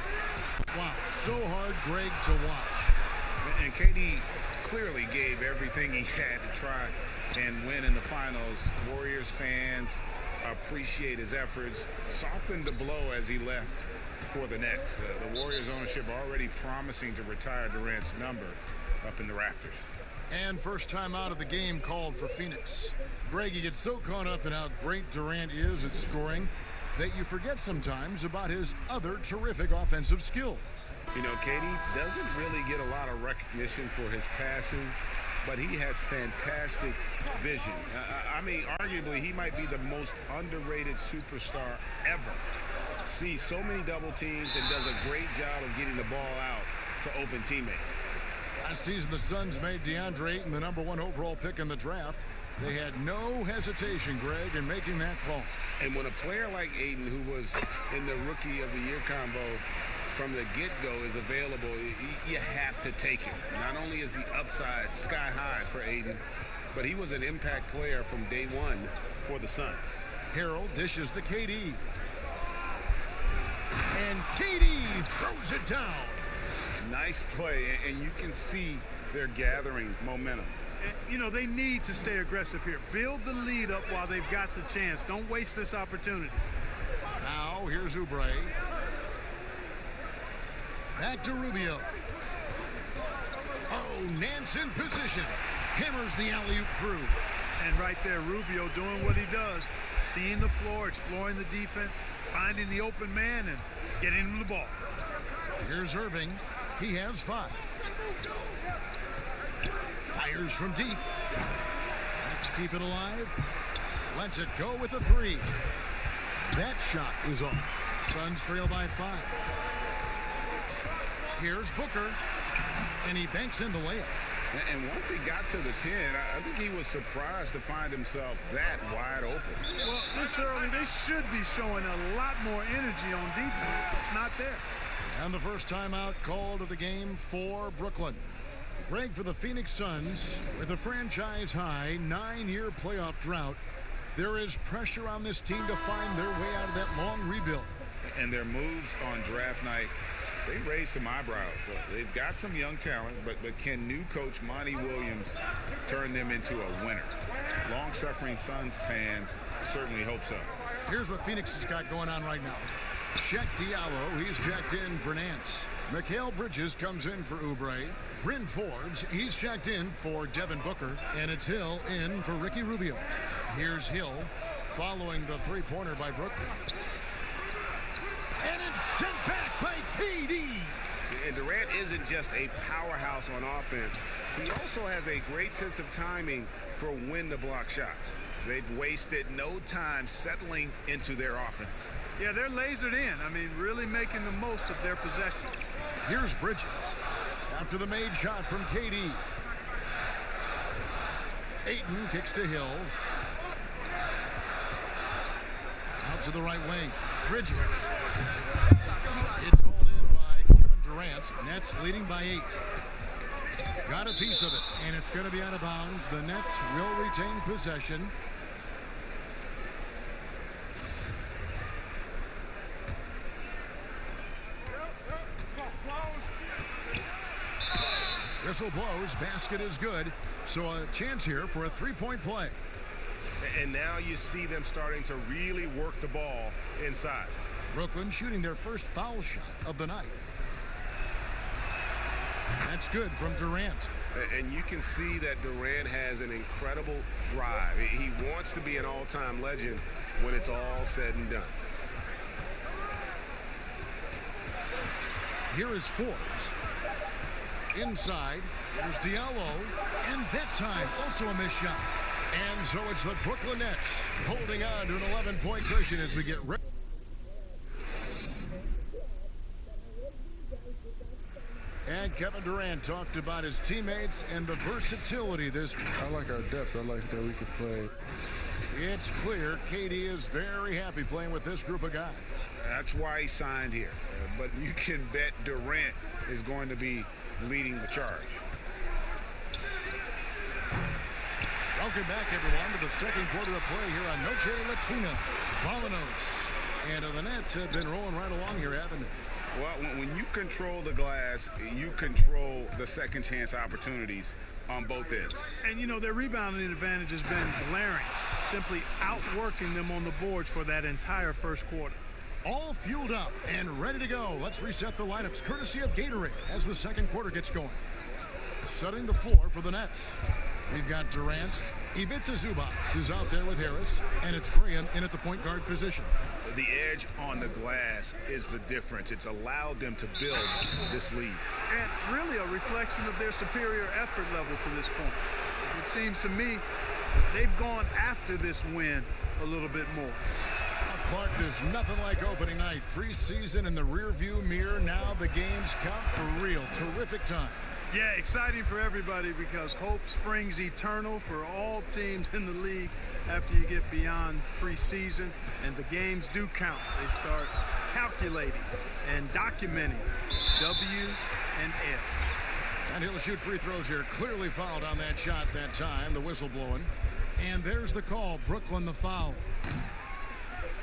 Wow, so hard, Greg, to watch. And KD clearly gave everything he had to try and win in the finals. Warriors fans appreciate his efforts. Softened the blow as he left for the Nets. The Warriors ownership already promising to retire Durant's number up in the rafters. And first time out of the game called for Phoenix. Greg, you get so caught up in how great Durant is at scoring that you forget sometimes about his other terrific offensive skills. You know, KD doesn't really get a lot of recognition for his passing, but he has fantastic vision. I mean, arguably, he might be the most underrated superstar ever. Sees so many double teams and does a great job of getting the ball out to open teammates. Last season, the Suns made DeAndre Ayton the #1 overall pick in the draft. They had no hesitation, Greg, in making that call. And when a player like Ayton, who was in the Rookie of the Year combo from the get-go, is available, you have to take him. Not only is the upside sky high for Ayton, but he was an impact player from day one for the Suns. Harrell dishes to KD. And KD throws it down. Nice play, and you can see they're gathering momentum. You know, they need to stay aggressive here. Build the lead up while they've got the chance. Don't waste this opportunity. Now, here's Oubre. Back to Rubio. Oh, Nance in position. Hammers the alley-oop through. And right there, Rubio doing what he does. Seeing the floor, exploring the defense, finding the open man, and getting him the ball. Here's Irving. He has 5. Fires from deep. Let's keep it alive. Lets it go with a 3. That shot is off. Suns trail by 5. Here's Booker. And he banks in the layup. And once he got to the 10, I think he was surprised to find himself that wide open. Well, this early, they should be showing a lot more energy on defense. It's not there. And the first timeout called of the game for Brooklyn. Greg, for the Phoenix Suns, with a franchise-high 9-year playoff drought, there is pressure on this team to find their way out of that long rebuild. And their moves on draft night, they raised some eyebrows. They've got some young talent, but can new coach Monty Williams turn them into a winner? Long-suffering Suns fans certainly hope so. Here's what Phoenix has got going on right now. Check Diallo. He's checked in for Nance. Mikal Bridges comes in for Oubre. Bryn Forbes, he's checked in for Devin Booker. And it's Hill in for Ricky Rubio. Here's Hill following the three-pointer by Brooklyn. And it's sent back by KD. And Durant isn't just a powerhouse on offense. He also has a great sense of timing for when to block shots. They've wasted no time settling into their offense. Yeah, they're lasered in. I mean, really making the most of their possession. Here's Bridges after the made shot from KD. Ayton kicks to Hill. Out to the right wing. Bridges. It's hauled in by Kevin Durant. Nets leading by 8. Got a piece of it, and it's going to be out of bounds. The Nets will retain possession. Whistle blows, basket is good. So a chance here for a three-point play. And now you see them starting to really work the ball inside. Brooklyn shooting their first foul shot of the night. That's good from Durant. And you can see that Durant has an incredible drive. He wants to be an all-time legend when it's all said and done. Here is Forbes. Inside, there's Diallo, and that time also a missed shot. And so it's the Brooklyn Nets holding on to an 11-point cushion as we get ready. And Kevin Durant talked about his teammates and the versatility this week. I like our depth. I like that we could play. It's clear KD is very happy playing with this group of guys. That's why he signed here. But you can bet Durant is going to be leading the charge. Welcome back, everyone, to the second quarter of play here on Noche Latina. Vamonos. And the Nets have been rolling right along here, haven't they? Well, when you control the glass, you control the second chance opportunities on both ends. And, you know, their rebounding advantage has been glaring, simply outworking them on the boards for that entire first quarter. All fueled up and ready to go. Let's reset the lineups courtesy of Gatorade as the second quarter gets going. Setting the floor for the Nets. We've got Durant. Ivica Zubac is out there with Harris, and it's Graham in at the point guard position. The edge on the glass is the difference. It's allowed them to build this lead. And really a reflection of their superior effort level to this point. It seems to me they've gone after this win a little bit more. Clark, there's nothing like opening night. Preseason in the rearview mirror. Now the games count for real. Terrific time. Yeah, exciting for everybody because hope springs eternal for all teams in the league after you get beyond preseason, and the games do count. They start calculating and documenting W's and F's. And he'll shoot free throws here. Clearly fouled on that shot that time. The whistle blowing. And there's the call. Brooklyn the foul.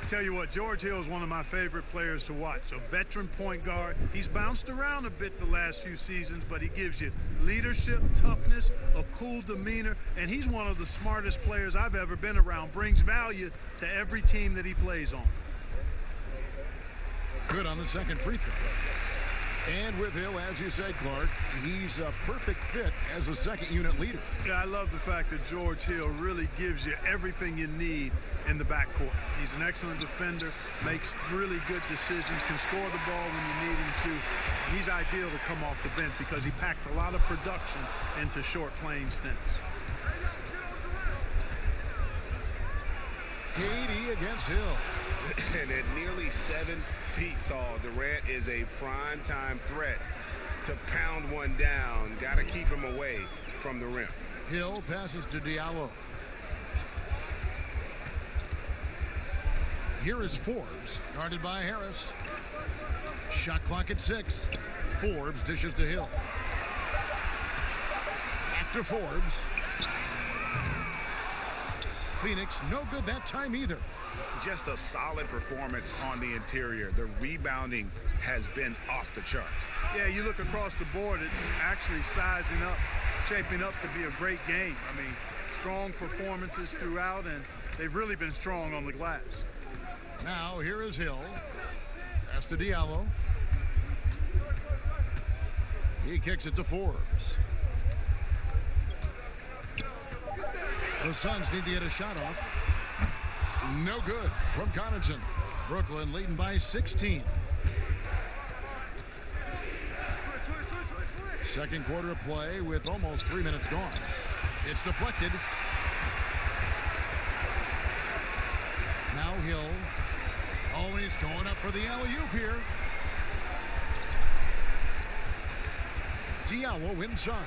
Tell you what, George Hill is one of my favorite players to watch. A veteran point guard. He's bounced around a bit the last few seasons, but he gives you leadership, toughness, a cool demeanor, and he's one of the smartest players I've ever been around. Brings value to every team that he plays on. Good on the second free throw. And with Hill, as you said, Clark, he's a perfect fit as a second unit leader. Yeah, I love the fact that George Hill really gives you everything you need in the backcourt. He's an excellent defender, makes really good decisions, can score the ball when you need him to. And he's ideal to come off the bench because he packed a lot of production into short playing stints. KD against Hill. And at nearly 7 feet tall, Durant is a prime-time threat to pound one down. Got to keep him away from the rim. Hill passes to Diallo. Here is Forbes, guarded by Harris. Shot clock at 6. Forbes dishes to Hill. Back to Forbes. Phoenix, no good that time either. Just a solid performance on the interior. The rebounding has been off the charts. Yeah, you look across the board, it's actually sizing up, shaping up to be a great game. I mean, strong performances throughout, and they've really been strong on the glass. Now, here is Hill. Pass to Diallo. He kicks it to Forbes. The Suns need to get a shot off. No good from Connaughton. Brooklyn leading by 16. Second quarter of play with almost 3 minutes gone. It's deflected. Now Hill. Always going up for the alley-oop here. Diallo inside.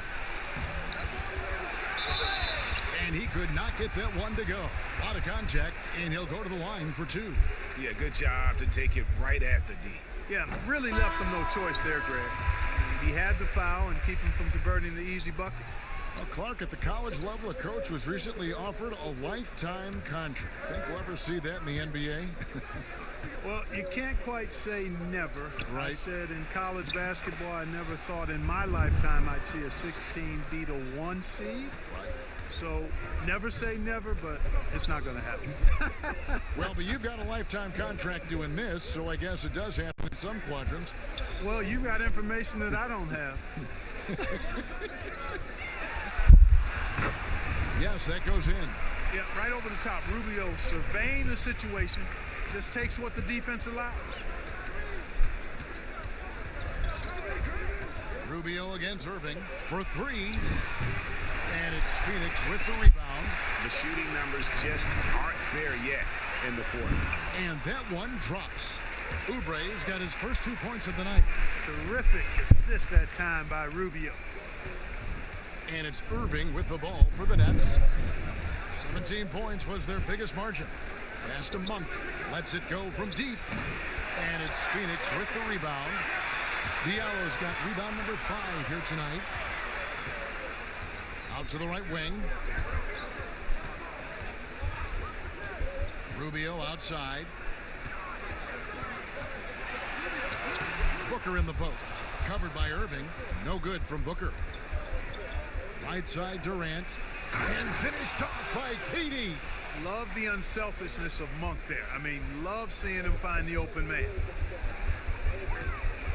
And he could not get that one to go. A lot of contact, and he'll go to the line for two. Yeah, good job to take it right at the D. Yeah, really left him no choice there, Greg. He had to foul and keep him from converting the easy bucket. Well, Clark, at the college level, a coach was recently offered a lifetime contract. Think we'll ever see that in the NBA? Well, you can't quite say never. Right. I said in college basketball, I never thought in my lifetime I'd see a 16 beat a 1 seed. Right. So never say never, but it's not going to happen. Well, but you've got a lifetime contract doing this, so I guess it does happen in some quadrants. Well, you got information that I don't have. Yes, that goes in. Yeah, right over the top. Rubio surveying the situation. Just takes what the defense allows. Rubio against Irving for three. And it's Phoenix with the rebound. The shooting numbers just aren't there yet in the quarter. And that one drops. Oubre's got his first 2 points of the night. Terrific assist that time by Rubio. And it's Irving with the ball for the Nets. 17 points was their biggest margin. Pass to Monk. Lets it go from deep. And it's Phoenix with the rebound. Diallo's got rebound number 5 here tonight. Out to the right wing. Rubio outside. Booker in the post. Covered by Irving. No good from Booker. Right side Durant. And finished off by KD. Love the unselfishness of Monk there. I mean, love seeing him find the open man.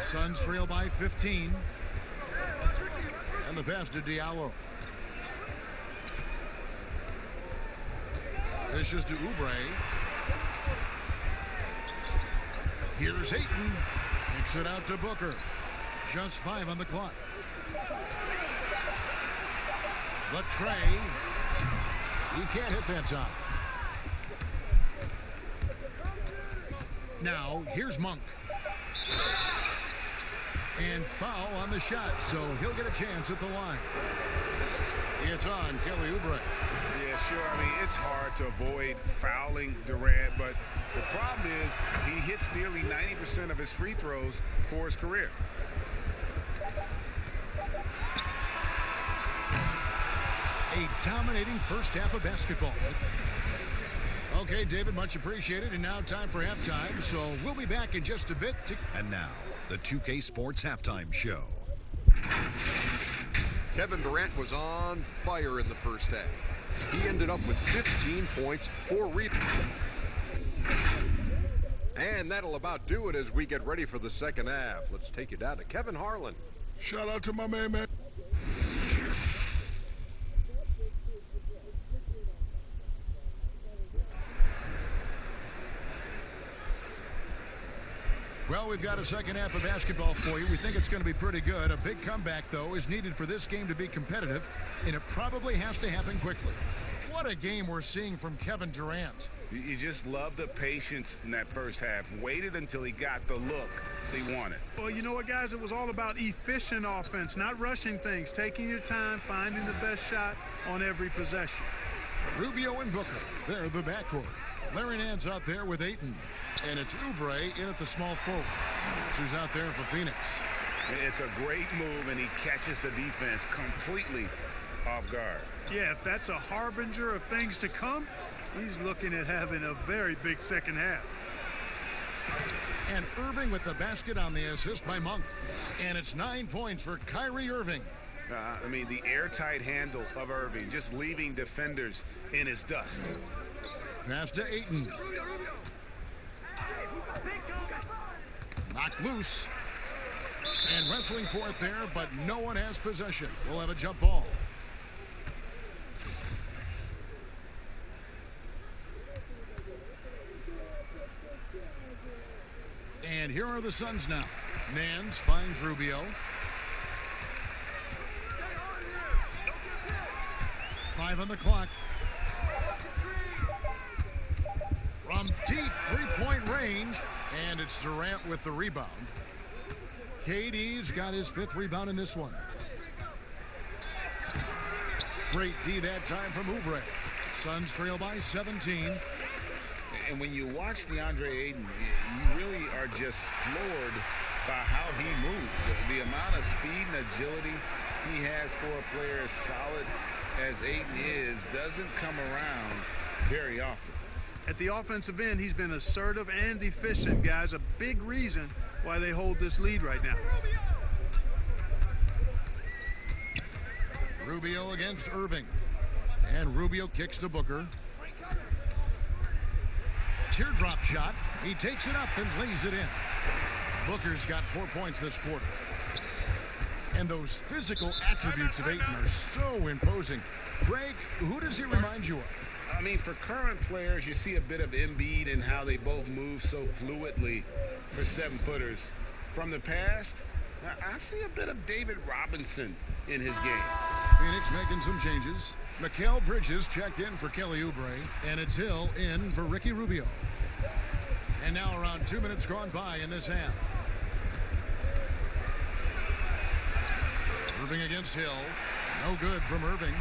Suns trail by 15. And the pass to Diallo. Dishes to Oubre. Here's Hayton. Kicks it out to Booker. Just 5 on the clock. The tray. He can't hit that time. Now, here's Monk. And foul on the shot, so he'll get a chance at the line. It's on Kelly Oubre. Yeah, sure. I mean, it's hard to avoid fouling Durant, but the problem is he hits nearly 90% of his free throws for his career. A dominating first half of basketball. Okay, David, much appreciated. And now time for halftime, so we'll be back in just a bit. And now, the 2K Sports Halftime Show. Kevin Durant was on fire in the first half. He ended up with 15 points, 4 rebounds. And that'll about do it as we get ready for the second half. Let's take you down to Kevin Harlan. Shout out to my man. Well, we've got a second half of basketball for you. We think it's going to be pretty good. A big comeback, though, is needed for this game to be competitive, and it probably has to happen quickly. What a game we're seeing from Kevin Durant. You just love the patience in that first half. Waited until he got the look he wanted. Well, you know what, guys? It was all about efficient offense, not rushing things, taking your time, finding the best shot on every possession. Rubio and Booker, they're the backcourt. Larry Nance out there with Ayton. And it's Oubre in at the small forward. Who's out there for Phoenix. It's a great move, and he catches the defense completely off guard. Yeah, if that's a harbinger of things to come, he's looking at having a very big second half. And Irving with the basket on the assist by Monk. And it's 9 points for Kyrie Irving. I mean, the airtight handle of Irving, just leaving defenders in his dust. Pass to Ayton. Knocked loose. And wrestling for it there, but no one has possession. We'll have a jump ball. And here are the Suns now. Nance finds Rubio. 5 on the clock. From deep three-point range, and it's Durant with the rebound. KD's got his 5th rebound in this one. Great D that time from Oubre. Suns trail by 17. And when you watch DeAndre Ayton, you really are just floored by how he moves. The amount of speed and agility he has for a player as solid as Ayton is doesn't come around very often. At the offensive end, he's been assertive and efficient, guys. A big reason why they hold this lead right now. Rubio against Irving. And Rubio kicks to Booker. Teardrop shot. He takes it up and lays it in. Booker's got 4 points this quarter. And those physical attributes of Ayton are so imposing. Greg, who does he remind you of? I mean, for current players, you see a bit of Embiid and how they both move so fluidly for 7-footers. From the past, I see a bit of David Robinson in his game. Phoenix making some changes. Mikal Bridges checked in for Kelly Oubre, and it's Hill in for Ricky Rubio. And now around 2 minutes gone by in this half. Irving against Hill. No good from Irving.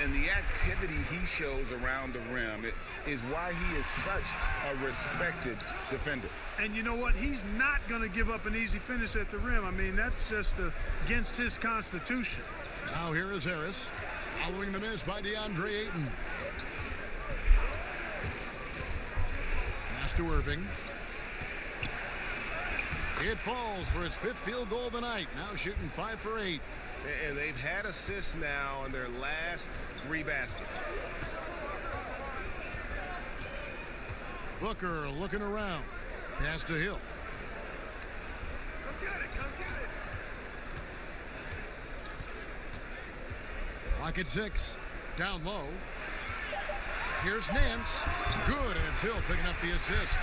And the activity he shows around the rim is why he is such a respected defender. And you know what? He's not going to give up an easy finish at the rim. I mean, that's just against his constitution. Now here is Harris. Following the miss by DeAndre Ayton. Pass to Irving. It falls for his 5th field goal of the night. Now shooting 5 for 8. And they've had assists now on their last 3 baskets. Booker looking around. Pass to Hill. Come get it. Come get it. Clock at 6. Down low. Here's Nance. Good, and it's Hill picking up the assist.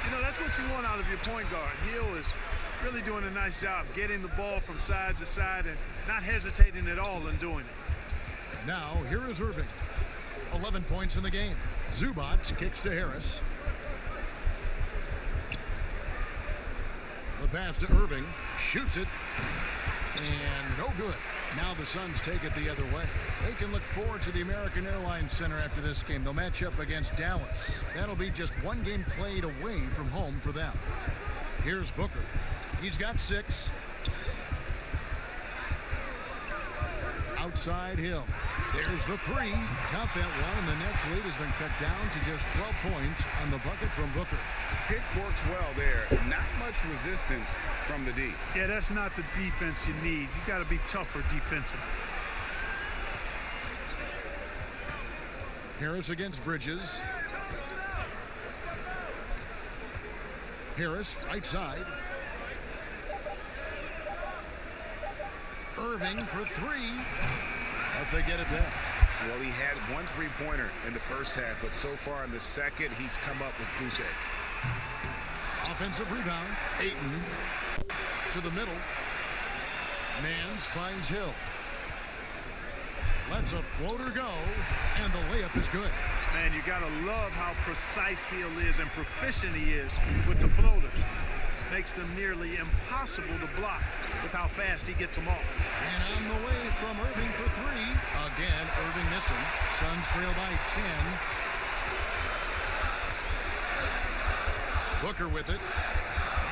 You know, that's what you want out of your point guard. Hill is really doing a nice job getting the ball from side to side and not hesitating at all in doing it. Now, here is Irving. 11 points in the game. Zubac kicks to Harris. The pass to Irving. Shoots it. And no good. Now the Suns take it the other way. They can look forward to the American Airlines Center after this game. They'll match up against Dallas. That'll be just 1 game played away from home for them. Here's Booker. He's got 6. Outside Hill. There's the 3. Count that one, and the Nets lead has been cut down to just 12 points on the bucket from Booker. Pick works well there. Not much resistance from the D. Yeah, that's not the defense you need. You got to be tougher defensively. Harris against Bridges. Harris, right side. Irving for 3. But they get it back. Well, he had 1 3-pointer in the first half, but so far in the second, he's come up with goose eggs. Offensive rebound. Ayton to the middle. Nance finds Hill. Lets a floater go, and the layup is good. Man, you got to love how precise Hill is and proficient he is with the floaters. Makes them nearly impossible to block with how fast he gets them off. And on the way from Irving for 3. Again, Irving missing. Suns trail by 10. Booker with it.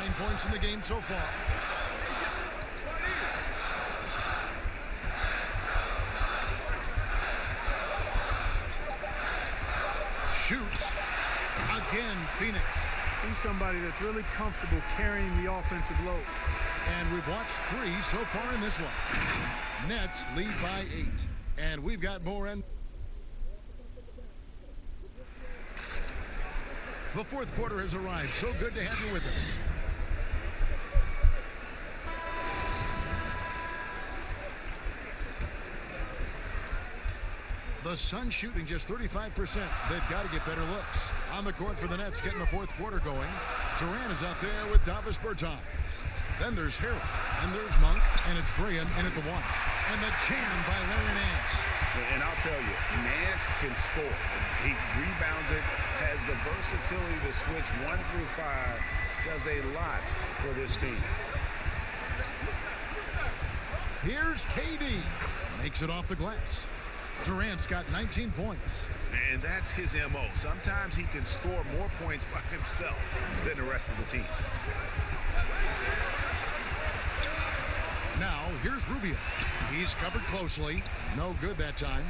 9 points in the game so far. Shoots. Again, Phoenix. He's somebody that's really comfortable carrying the offensive load. And we've watched 3 so far in this one. Nets lead by 8. And we've got more in. The 4th quarter has arrived. So good to have you with us. The Suns shooting just 35%. They've got to get better looks. On the court for the Nets, getting the fourth quarter going. Durant is out there with Davis Bertans. Then there's Harrell, and there's Monk, and it's Graham in at the one. And the jam by Larry Nance. And I'll tell you, Nance can score. He rebounds it, has the versatility to switch 1 through 5, does a lot for this team. Here's KD. Makes it off the glass. Durant's got 19 points. And that's his MO. Sometimes he can score more points by himself than the rest of the team. Now, here's Rubio. He's covered closely. No good that time.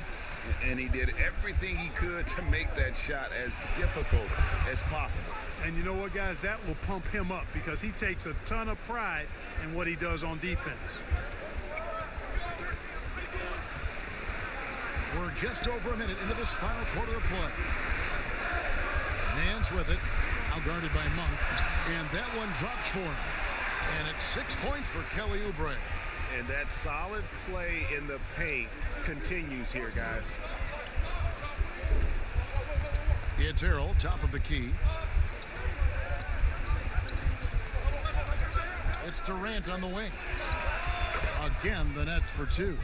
And he did everything he could to make that shot as difficult as possible. And you know what, guys? That will pump him up because he takes a ton of pride in what he does on defense. We're just over a minute into this final quarter of play. Nance with it. Now guarded by Monk. And that one drops for him. And it's 6 points for Kelly Oubre. And that solid play in the paint continues here, guys. It's Harrell, top of the key. It's Durant on the wing. Again, the Nets for 2.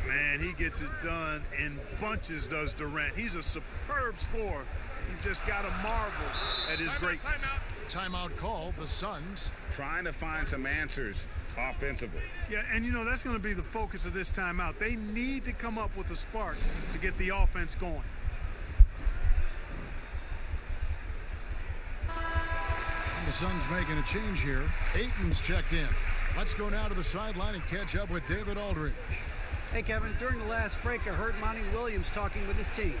Man, he gets it done in bunches, does Durant. He's a superb scorer. You've just got to marvel at his greatness. Timeout called. The Suns trying to find some answers offensively. Yeah, and you know, that's going to be the focus of this timeout. They need to come up with a spark to get the offense going. And the Suns making a change here. Ayton's checked in. Let's go now to the sideline and catch up with David Aldridge. Hey, Kevin, during the last break, I heard Monty Williams talking with his team.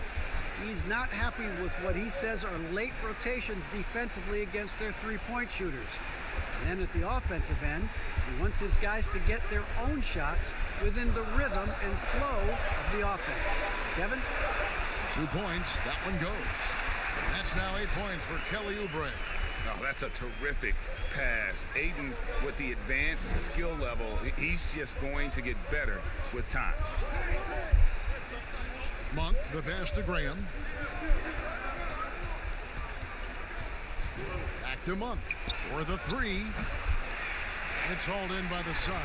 He's not happy with what he says are late rotations defensively against their three-point shooters. And then at the offensive end, he wants his guys to get their own shots within the rhythm and flow of the offense. Kevin? 2 points. That one goes. And that's now 8 points for Kelly Oubre. Oh, that's a terrific pass. Ayton, with the advanced skill level, he's just going to get better with time. Monk, the pass to Graham. Back to Monk for the 3. It's hauled in by the Suns.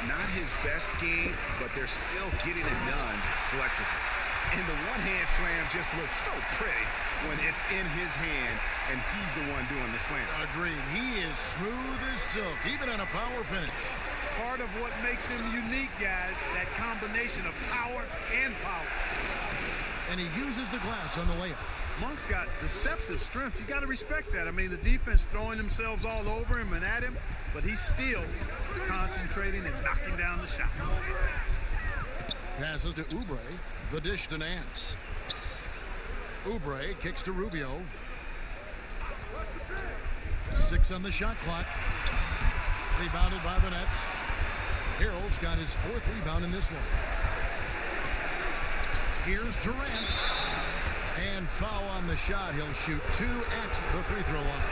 Not his best game, but they're still getting it done collectively. And the one-hand slam just looks so pretty when it's in his hand and he's the one doing the slam. Agreed. He is smooth as silk, even on a power finish. Part of what makes him unique, guys, that combination of power and power. And he uses the glass on the layup. Monk's got deceptive strength. You got to respect that. I mean, the defense throwing themselves all over him and at him, but he's still concentrating and knocking down the shot. Passes to Oubre. The dish to Nance. Oubre kicks to Rubio. 6 on the shot clock. Rebounded by the Nets. Harrell's got his 4th rebound in this one. Here's Durant. And foul on the shot. He'll shoot 2 at the free throw line.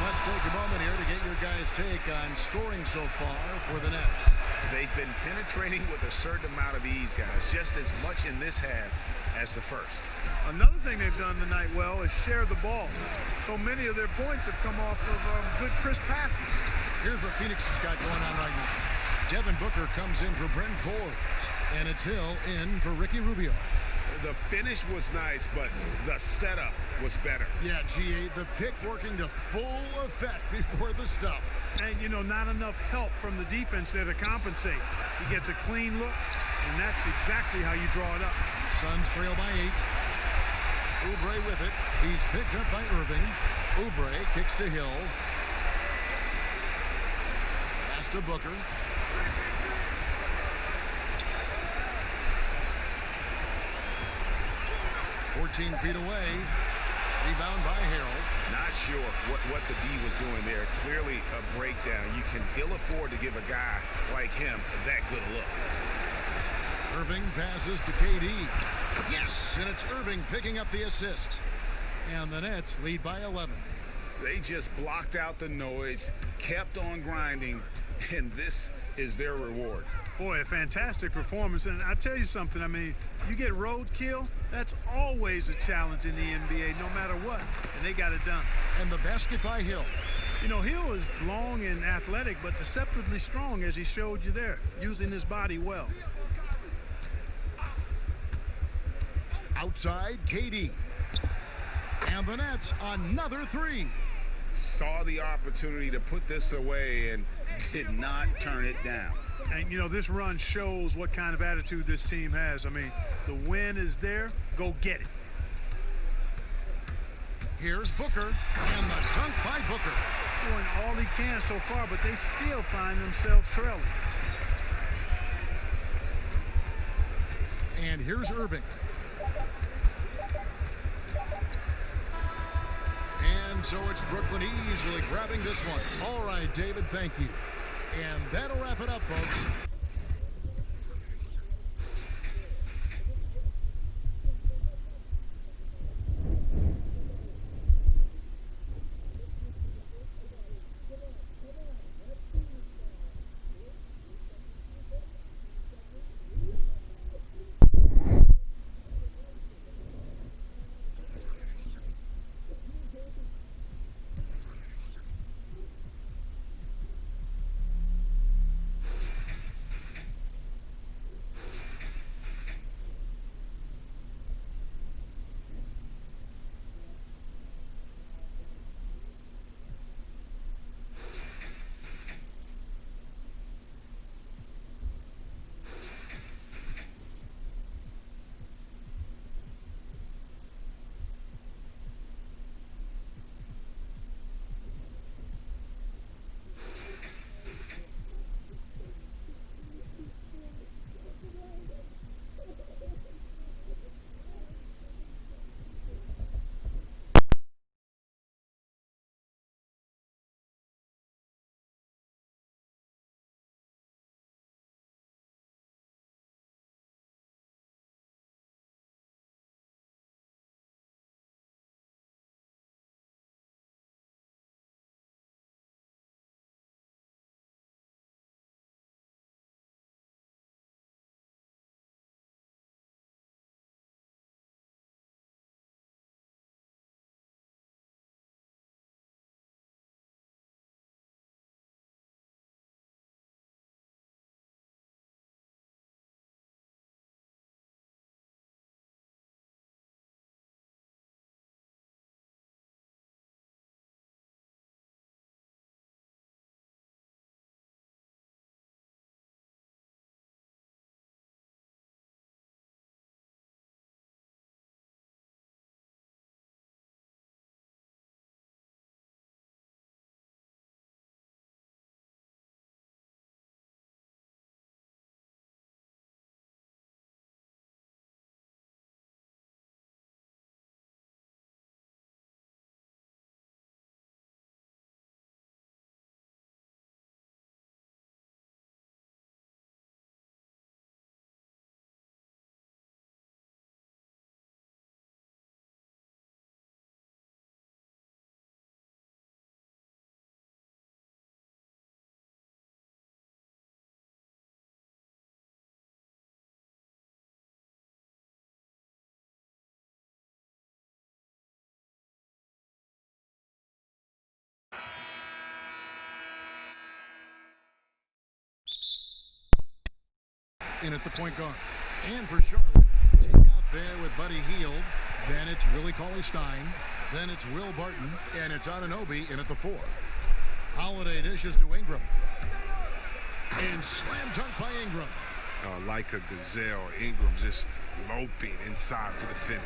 Let's take a moment here to get your guys' take on scoring so far for the Nets. They've been penetrating with a certain amount of ease, guys, just as much in this half as the first. Another thing they've done tonight well is share the ball. So many of their points have come off of good crisp passes. Here's what Phoenix has got going on right now. Devin Booker comes in for Brent Forbes, and it's Hill in for Ricky Rubio. The finish was nice, but the setup was better. Yeah, GA, the pick working to full effect before the stuff. And, you know, not enough help from the defense there to compensate. He gets a clean look, and that's exactly how you draw it up. Suns trail by 8. Oubre with it. He's picked up by Irving. Oubre kicks to Hill. Pass to Booker. "14 feet away." Rebound by Harrell. Not sure what the D was doing there. Clearly a breakdown. You can ill afford to give a guy like him that good a look. Irving passes to KD. Yes, and it's Irving picking up the assist. And the Nets lead by 11. They just blocked out the noise, kept on grinding, and this is their reward. Boy, a fantastic performance. And I tell you something, I mean, you get roadkill, that's always a challenge in the NBA, no matter what. And they got it done. And the basket by Hill. You know, Hill is long and athletic, but deceptively strong, as he showed you there, using his body well. Outside, KD. And the Nets, another three. Saw the opportunity to put this away and did not turn it down. And, you know, this run shows what kind of attitude this team has. I mean, the win is there. Go get it. Here's Booker, and the dunk by Booker. Doing all he can so far, but they still find themselves trailing. And here's Irving. And so it's Brooklyn easily grabbing this one. All right, David, thank you. And that'll wrap it up, folks. In at the point guard. And for Charlotte, take out there with Buddy Hield. Then it's Willie Cauley-Stein. Then it's Will Barton. And it's Anunoby in at the 4. Holiday dishes to Ingram. And slam dunk by Ingram. Like a gazelle, Ingram just loping inside for the finish.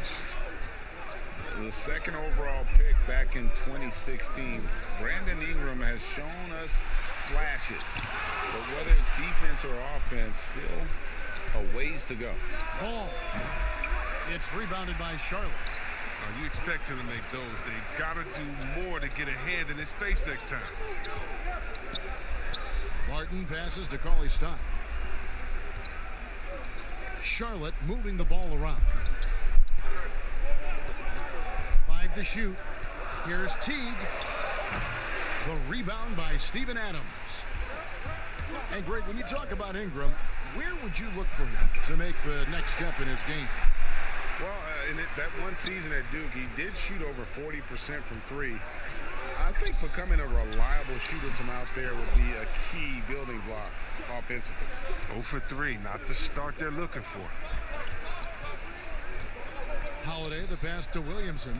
The second overall pick back in 2016. Brandon Ingram has shown us flashes. But whether it's defense or offense, still a ways to go. Ball. It's rebounded by Charlotte. You expect him to make those. They've got to do more to get a hand in his face next time. Barton passes to Cauley-Stein. Charlotte moving the ball around. 5 to shoot. Here's Teague. The rebound by Steven Adams. And Greg, when you talk about Ingram, where would you look for him to make the next step in his game? Well, in that one season at Duke, he did shoot over 40% from three. I think becoming a reliable shooter from out there would be a key building block offensively. 0 for 3, not the start they're looking for. Holiday, the pass to Williamson.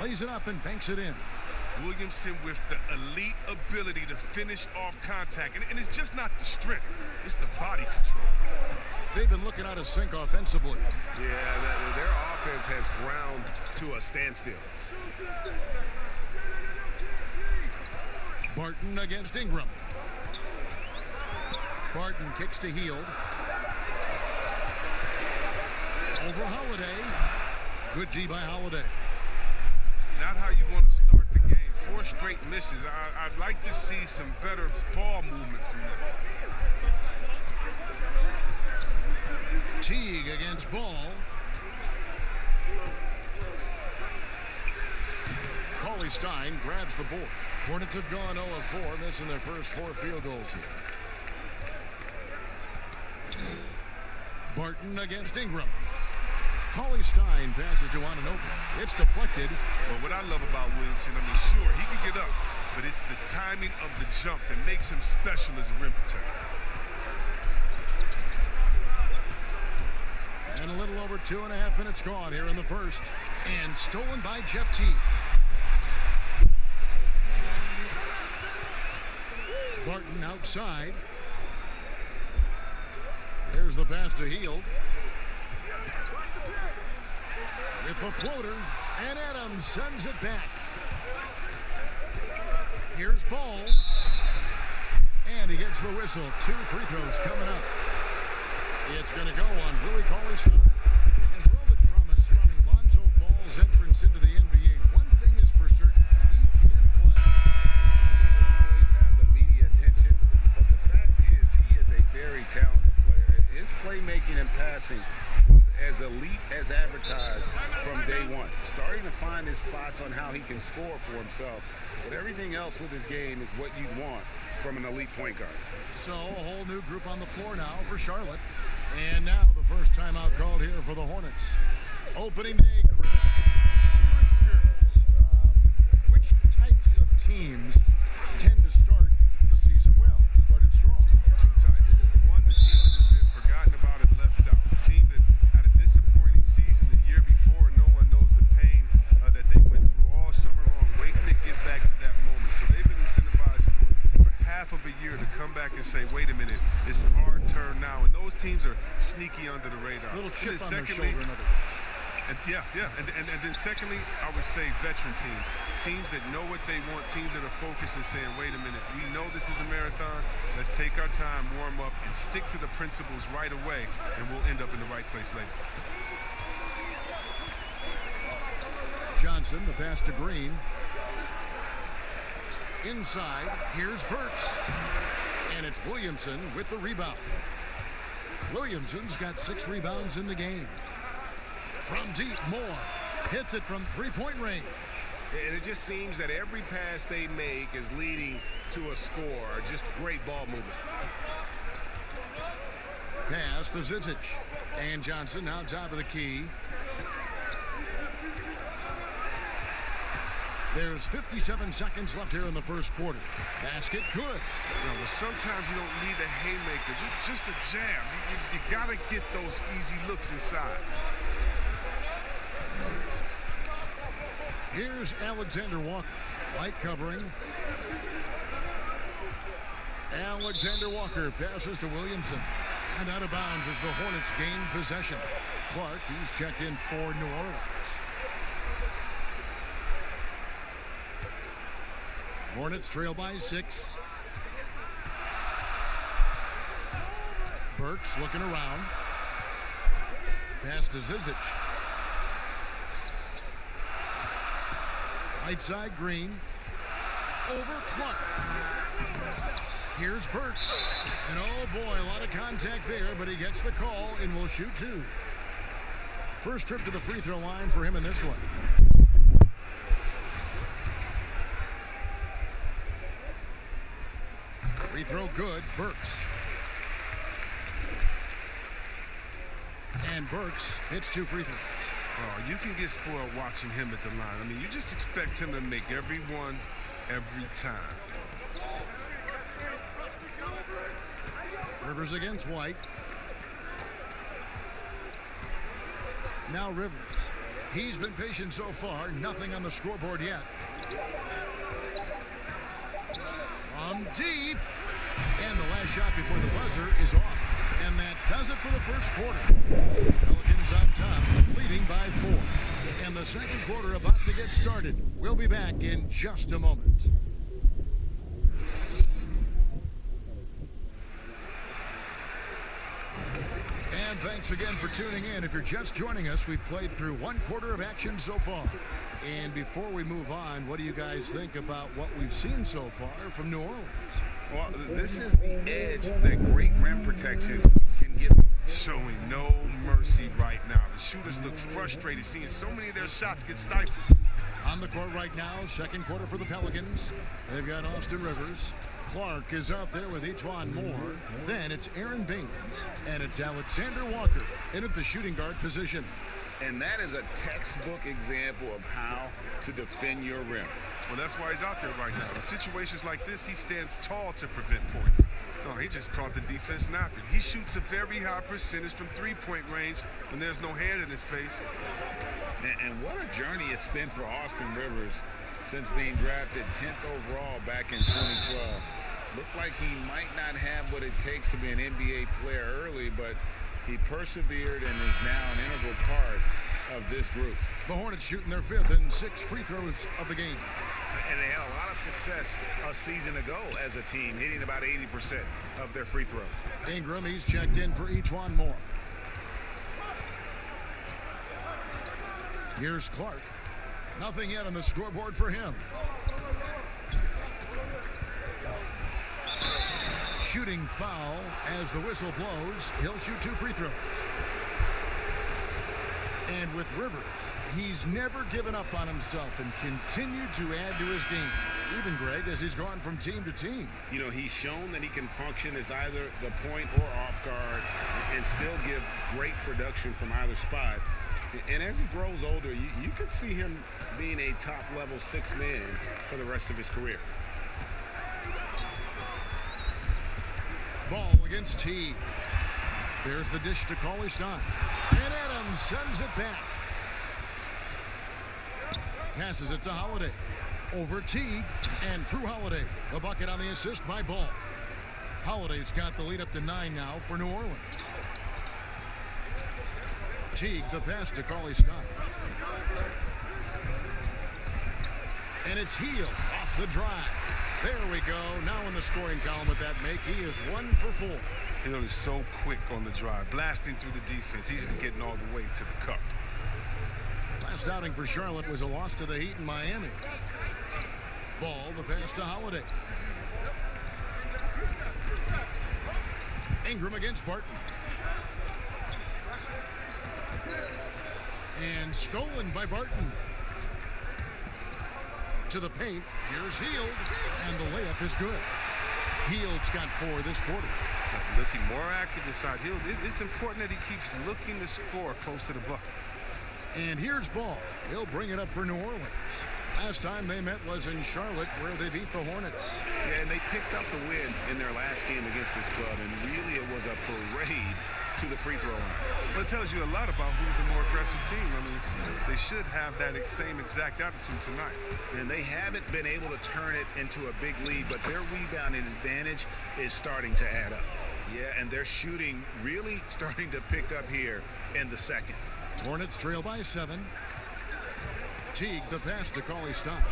Lays it up and banks it in. Williamson with the elite ability to finish off contact. And it's just not the strength, it's the body control. They've been looking out of sync offensively. Yeah, their offense has ground to a standstill. Barton against Ingram. Barton kicks to Hield. Over Holiday. Good D by Holiday. Not how you want to start the game. 4 straight misses. I'd like to see some better ball movement from them. Teague against Ball. Cauley Stein grabs the board. Hornets have gone 0 of 4, missing their first 4 field goals here. Barton against Ingram. Cauley Stein passes to Anunoby. It's deflected. Well, what I love about Williamson, I mean, sure, he can get up, but it's the timing of the jump that makes him special as a rim protector. And a little over 2.5 minutes gone here in the first. And stolen by Jeff Teague. Barton outside. There's the pass to Hield. With the floater, and Adams sends it back. Here's Ball. And he gets the whistle. 2 free throws coming up. It's going to go on Willie Cauley-Stein. And for all the drama surrounding Lonzo Ball's entrance into the NBA, one thing is for certain, he can play. He will always have the media attention, but the fact is he is a very talented player. His playmaking and passing was as elite as advertised from day one. Starting to find his spots on how he can score for himself. But everything else with his game is what you'd want from an elite point guard. So a whole new group on the floor now for Charlotte. And now the first timeout called here for the Hornets. Opening day, Chris. Your experience. Which types of teams tend to start the season well? Started strong. 2 types. One, the team that has been forgotten about and left out. The team that had a disappointing season the year before, and no one knows the pain that they went through all summer long, waiting to get back to that moment. So they've been incentivized for half of a year to come back and say, wait a minute, it's our turn now. And those teams are sneaky under the radar. Little chip on their secondly, shoulder, in other words. And then secondly, I would say veteran teams. Teams that know what they want, teams that are focused and saying, wait a minute, we know this is a marathon. Let's take our time, warm up, and stick to the principles right away, and we'll end up in the right place later. Johnson, the pass to Green. Inside, here's Burks. And it's Williamson with the rebound. Williamson's got 6 rebounds in the game. From deep, Moore hits it from 3-point range. And it just seems that every pass they make is leading to a score. Just great ball movement. Pass to Zizic. And Johnson now top of the key. There's 57 seconds left here in the first quarter. Basket good. Well, sometimes you don't need a haymaker, just a jam. You got to get those easy looks inside. Here's Alexander Walker. Light covering. Alexander Walker passes to Williamson. And out of bounds as the Hornets gain possession. Clark, he's checked in for New Orleans. Hornets trail by 6. Burks looking around. Pass to Zizic. Right side, Green. Over Clark. Here's Burks. And oh boy, a lot of contact there, but he gets the call and will shoot 2. First trip to the free throw line for him in this one. Free throw good. Burks. And Burks hits 2 free throws. Oh, you can get spoiled watching him at the line. I mean, you just expect him to make every one every time. Rivers against White. Now Rivers. He's been patient so far. Nothing on the scoreboard yet. From deep. And the last shot before the buzzer is off. And that does it for the first quarter. Pelicans on top, leading by 4. And the second quarter about to get started. We'll be back in just a moment. And thanks again for tuning in. If you're just joining us, we've played through 1 quarter of action so far. And before we move on, what do you guys think about what we've seen so far from New Orleans? Well, this is the edge that great rim protection can give you. Showing no mercy right now. The shooters look frustrated seeing so many of their shots get stifled. On the court right now, second quarter for the Pelicans. They've got Austin Rivers. Clark is out there with Etuan Moore. Then it's Aaron Baines. And it's Alexander Walker in at the shooting guard position. And that is a textbook example of how to defend your rim. Well, that's why he's out there right now. In situations like this, he stands tall to prevent points. No, he just caught the defense napping. He shoots a very high percentage from three-point range when there's no hand in his face. And what a journey it's been for Austin Rivers since being drafted 10th overall back in 2012. Looked like he might not have what it takes to be an NBA player early, but he persevered and is now an integral part of this group. The Hornets shooting their 5th and 6th free throws of the game. And they had a lot of success a season ago as a team, hitting about 80% of their free throws. Ingram, he's checked in for Etuan Moore. Here's Clark. Nothing yet on the scoreboard for him. Shooting foul as the whistle blows. He'll shoot 2 free throws. And with Rivers, he's never given up on himself and continued to add to his game. Even, Greg, as he's gone from team to team. You know, he's shown that he can function as either the point or off guard and still give great production from either spot. And as he grows older, you could see him being a top-level 6th man for the rest of his career. Ball against T. There's the dish to Cauley Stein. And Adams sends it back. Passes it to Holiday. Over T and through Holiday. The bucket on the assist by Ball. Holiday's got the lead up to 9 now for New Orleans. Teague, the pass to Cauley Stein. And it's Heel off the drive. There we go. Now in the scoring column with that make, he is 1 for 4. You know, he's so quick on the drive, blasting through the defense. He's just getting all the way to the cup. Last outing for Charlotte was a loss to the Heat in Miami. Ball, the pass to Holiday. Ingram against Barton. And stolen by Barton. To the paint. Here's Hield. And the layup is good. Hield's got 4 this quarter. Looking more active inside Hield. It's important that he keeps looking to score close to the bucket. And here's Ball. He'll bring it up for New Orleans. Last time they met was in Charlotte, where they beat the Hornets. Yeah, and they picked up the win in their last game against this club, and really it was a parade to the free throw line. Well, it tells you a lot about who's the more aggressive team. I mean, they should have that same exact attitude tonight. And they haven't been able to turn it into a big lead, but their rebounding advantage is starting to add up. Yeah, and their shooting really starting to pick up here in the second. Hornets trail by 7. Teague, the pass to Cauley Stein.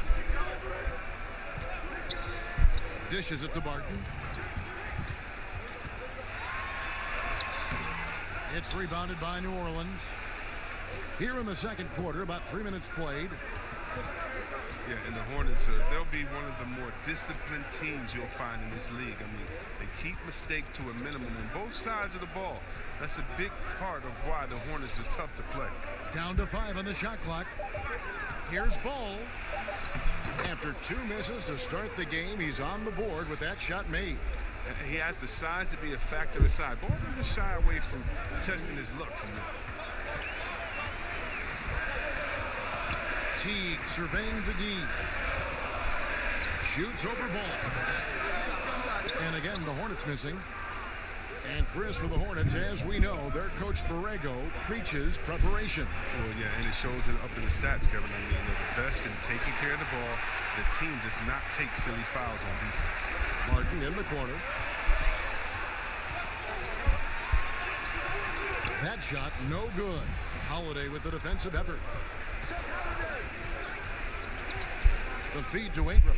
Dishes it to Barton. It's rebounded by New Orleans. Here in the second quarter, about 3 minutes played. Yeah, and the Hornets, they'll be one of the more disciplined teams you'll find in this league. I mean, they keep mistakes to a minimum on both sides of the ball. That's a big part of why the Hornets are tough to play. Down to 5 on the shot clock. Here's Ball. After 2 misses to start the game, he's on the board with that shot made. He has the size to be a factor inside. Ball doesn't shy away from testing his luck from that. Teague surveying the D. Shoots over ball. And again, the Hornets missing. And Chris, for the Hornets, as we know, their coach Borrego preaches preparation. Well, yeah, and it shows it up in the stats, Kevin. I mean, they're the best in taking care of the ball. The team does not take silly fouls on defense. Martin in the corner. That shot, no good. Holiday with the defensive effort. The feed to Ingram.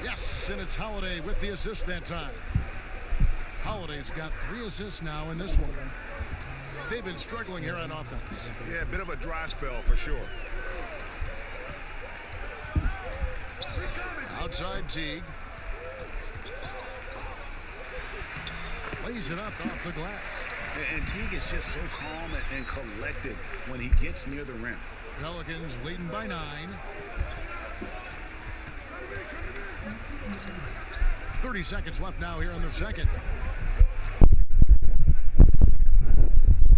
Yes, and it's Holiday with the assist that time. Holiday's got 3 assists now in this one. They've been struggling here on offense. Yeah, a bit of a dry spell for sure. Outside Teague. Lays it up off the glass. And Teague is just so calm and collected when he gets near the rim. Pelicans leading by 9. 30 seconds left now here in the second.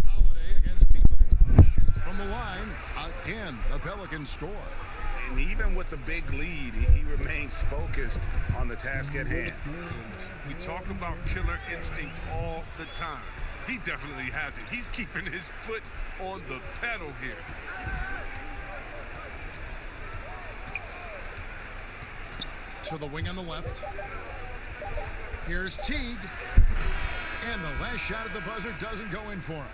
Holiday against people. Shoots from the line. Again, the Pelicans score. And even with the big lead, he remains focused on the task at hand. We talk about killer instinct all the time. He definitely has it. He's keeping his foot on the pedal here. To the wing on the left. Here's Teague. And the last shot at the buzzer doesn't go in for him.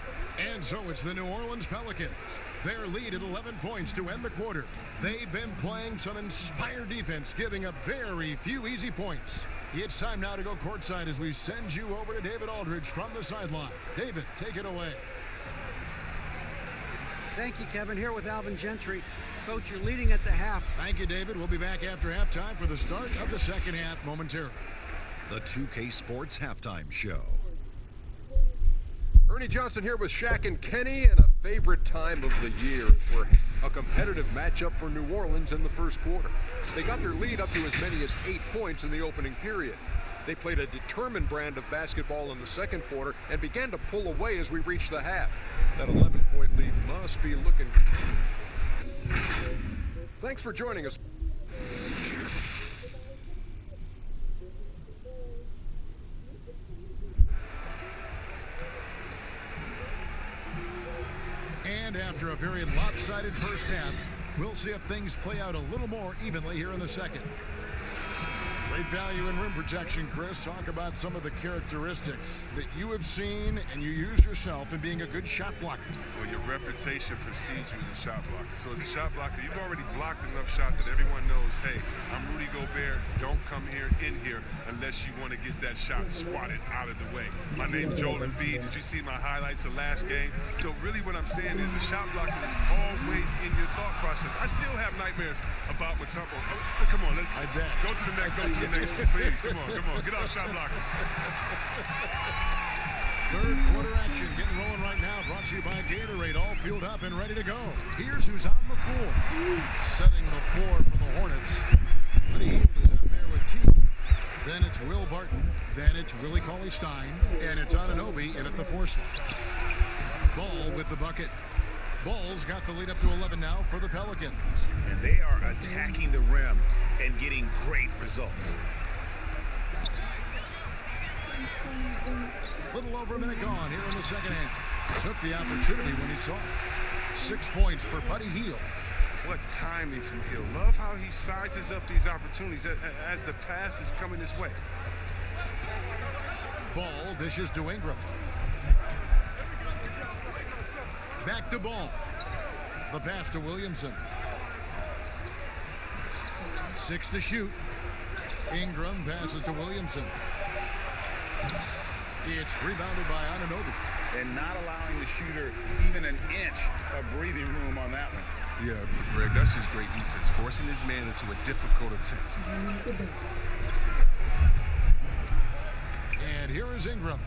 And so it's the New Orleans Pelicans. Their lead at 11 points to end the quarter. They've been playing some inspired defense, giving up very few easy points. It's time now to go courtside as we send you over to David Aldridge from the sideline. David, take it away. Thank you, Kevin. Here with Alvin Gentry. Coach, you're leading at the half. Thank you, David. We'll be back after halftime for the start of the second half momentarily. The 2K Sports Halftime Show. Ernie Johnson here with Shaq and Kenny, and a favorite time of the year for a competitive matchup for New Orleans in the first quarter. They got their lead up to as many as 8 points in the opening period. They played a determined brand of basketball in the second quarter and began to pull away as we reached the half. That 11-point lead must be looking. Thanks for joining us. And after a very lopsided first half, we'll see if things play out a little more evenly here in the second. Great value in rim protection, Chris. Talk about some of the characteristics that you have seen and you use yourself in being a good shot blocker. Well, your reputation precedes you as a shot blocker. So as a shot blocker, you've already blocked enough shots that everyone knows, hey, I'm Rudy Gobert. Don't come in here unless you want to get that shot swatted out of the way. My name's Joel Embiid. Did you see my highlights of last game? So really what I'm saying is a shot blocker is always in your thought process. I still have nightmares about Matumbo. Oh, come on, I bet. Go to the next. Go to the next one, please. Come on. Get off shot blockers. Third quarter action getting rolling right now. Brought to you by Gatorade. All fueled up and ready to go. Here's who's on the floor. Setting the floor for the Hornets. Buddy Hield is up there with Teague. Then it's Will Barton. Then it's Willie Cauley-Stein. And it's Anunoby in at the 4 slot. Ball with the bucket. Ball's got the lead up to 11 now for the Pelicans. And they are attacking the rim and getting great results. Little over a minute gone here in the second half. Took the opportunity when he saw it. 6 points for Buddy Hield. What timing from Hill. Love how he sizes up these opportunities as the pass is coming his way. Ball dishes to Ingram. Back to Ball. The pass to Williamson. 6 to shoot. Ingram passes to Williamson. It's rebounded by Anunoby. And not allowing the shooter even an inch of breathing room on that one. Yeah, Greg, that's just great defense. Forcing his man into a difficult attempt. And here is Ingram.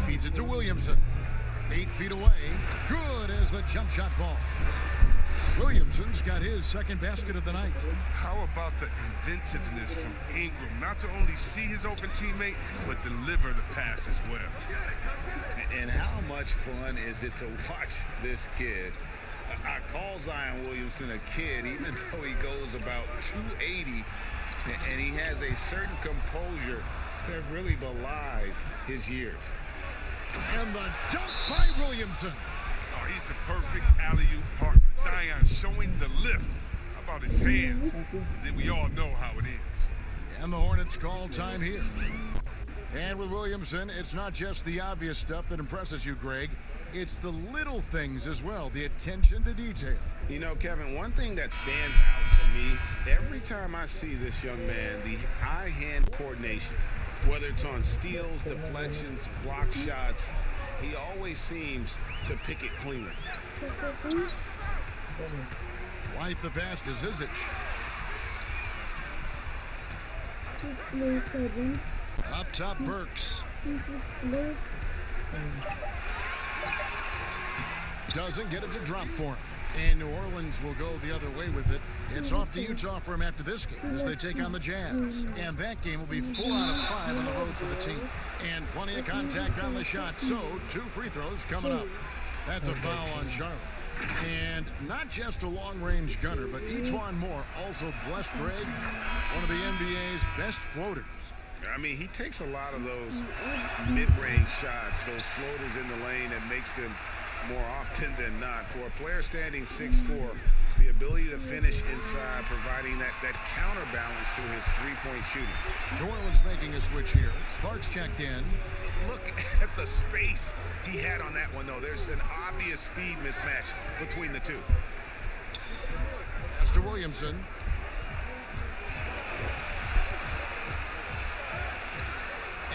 Feeds it to Williamson. 8 feet away. Good as the jump shot falls. Williamson's got his second basket of the night. How about the inventiveness from Ingram? Not to only see his open teammate, but deliver the pass as well. And how much fun is it to watch this kid? I call Zion Williamson a kid, even though he goes about 280, and he has a certain composure that really belies his years. And the dunk by Williamson. Oh, he's the perfect alley-oop partner. Zion showing the lift. How about his hands? And then we all know how it ends. And the Hornets call time here. And with Williamson, it's not just the obvious stuff that impresses you, Greg. It's the little things as well, the attention to detail. You know, Kevin, one thing that stands out to me, every time I see this young man, the eye-hand coordination, whether it's on steals, deflections, block shots, he always seems to pick it cleanly. White the pass to Zizic. Up top, Burks. Doesn't get it to drop for him. And New Orleans will go the other way with it. It's off to Utah for him after this game as they take on the Jazz. And that game will be 4 out of 5 on the road for the team. And plenty of contact on the shot. So 2 free throws coming up. That's a foul on Charlotte. And not just a long-range gunner, but Etuan Moore also blessed Greg, one of the NBA's best floaters. I mean, he takes a lot of those mid-range shots, those floaters in the lane that makes them more often than not. For a player standing 6'4", the ability to finish inside, providing that counterbalance to his three-point shooting. New Orleans making a switch here. Clark's checked in. Look at the space he had on that one, though. There's an obvious speed mismatch between the two. Pass to Williamson.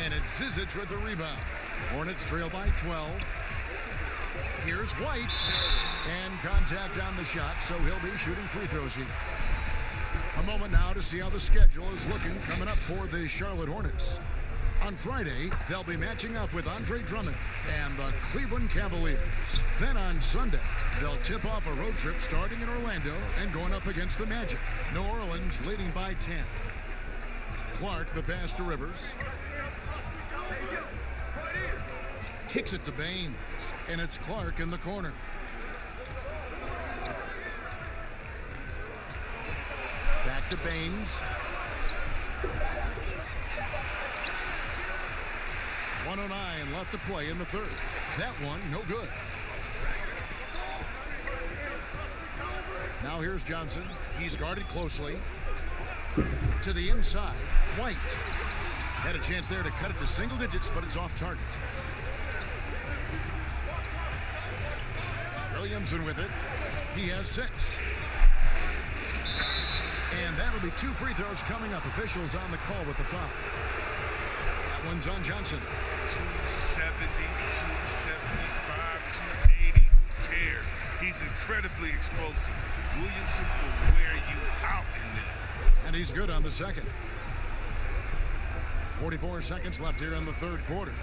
And it's Zizic with the rebound. Hornets trail by 12. Here's White. And contact on the shot, so he'll be shooting free throws here. A moment now to see how the schedule is looking coming up for the Charlotte Hornets. On Friday, they'll be matching up with Andre Drummond and the Cleveland Cavaliers. Then on Sunday, they'll tip off a road trip starting in Orlando and going up against the Magic. New Orleans leading by 10. Clark, the pass to Rivers. Kicks it to Baines, and it's Clark in the corner. Back to Baines. 1:09 left to play in the third. That one, no good. Now here's Johnson. He's guarded closely. To the inside, White. Had a chance there to cut it to single digits, but it's off target. Williamson with it. He has 6. And that'll be 2 free throws coming up. Officials on the call with the foul. That one's on Johnson. 270, 275, 280. Who cares? He's incredibly explosive. Williamson will wear you out in there. And he's good on the second. 44 seconds left here in the third quarter.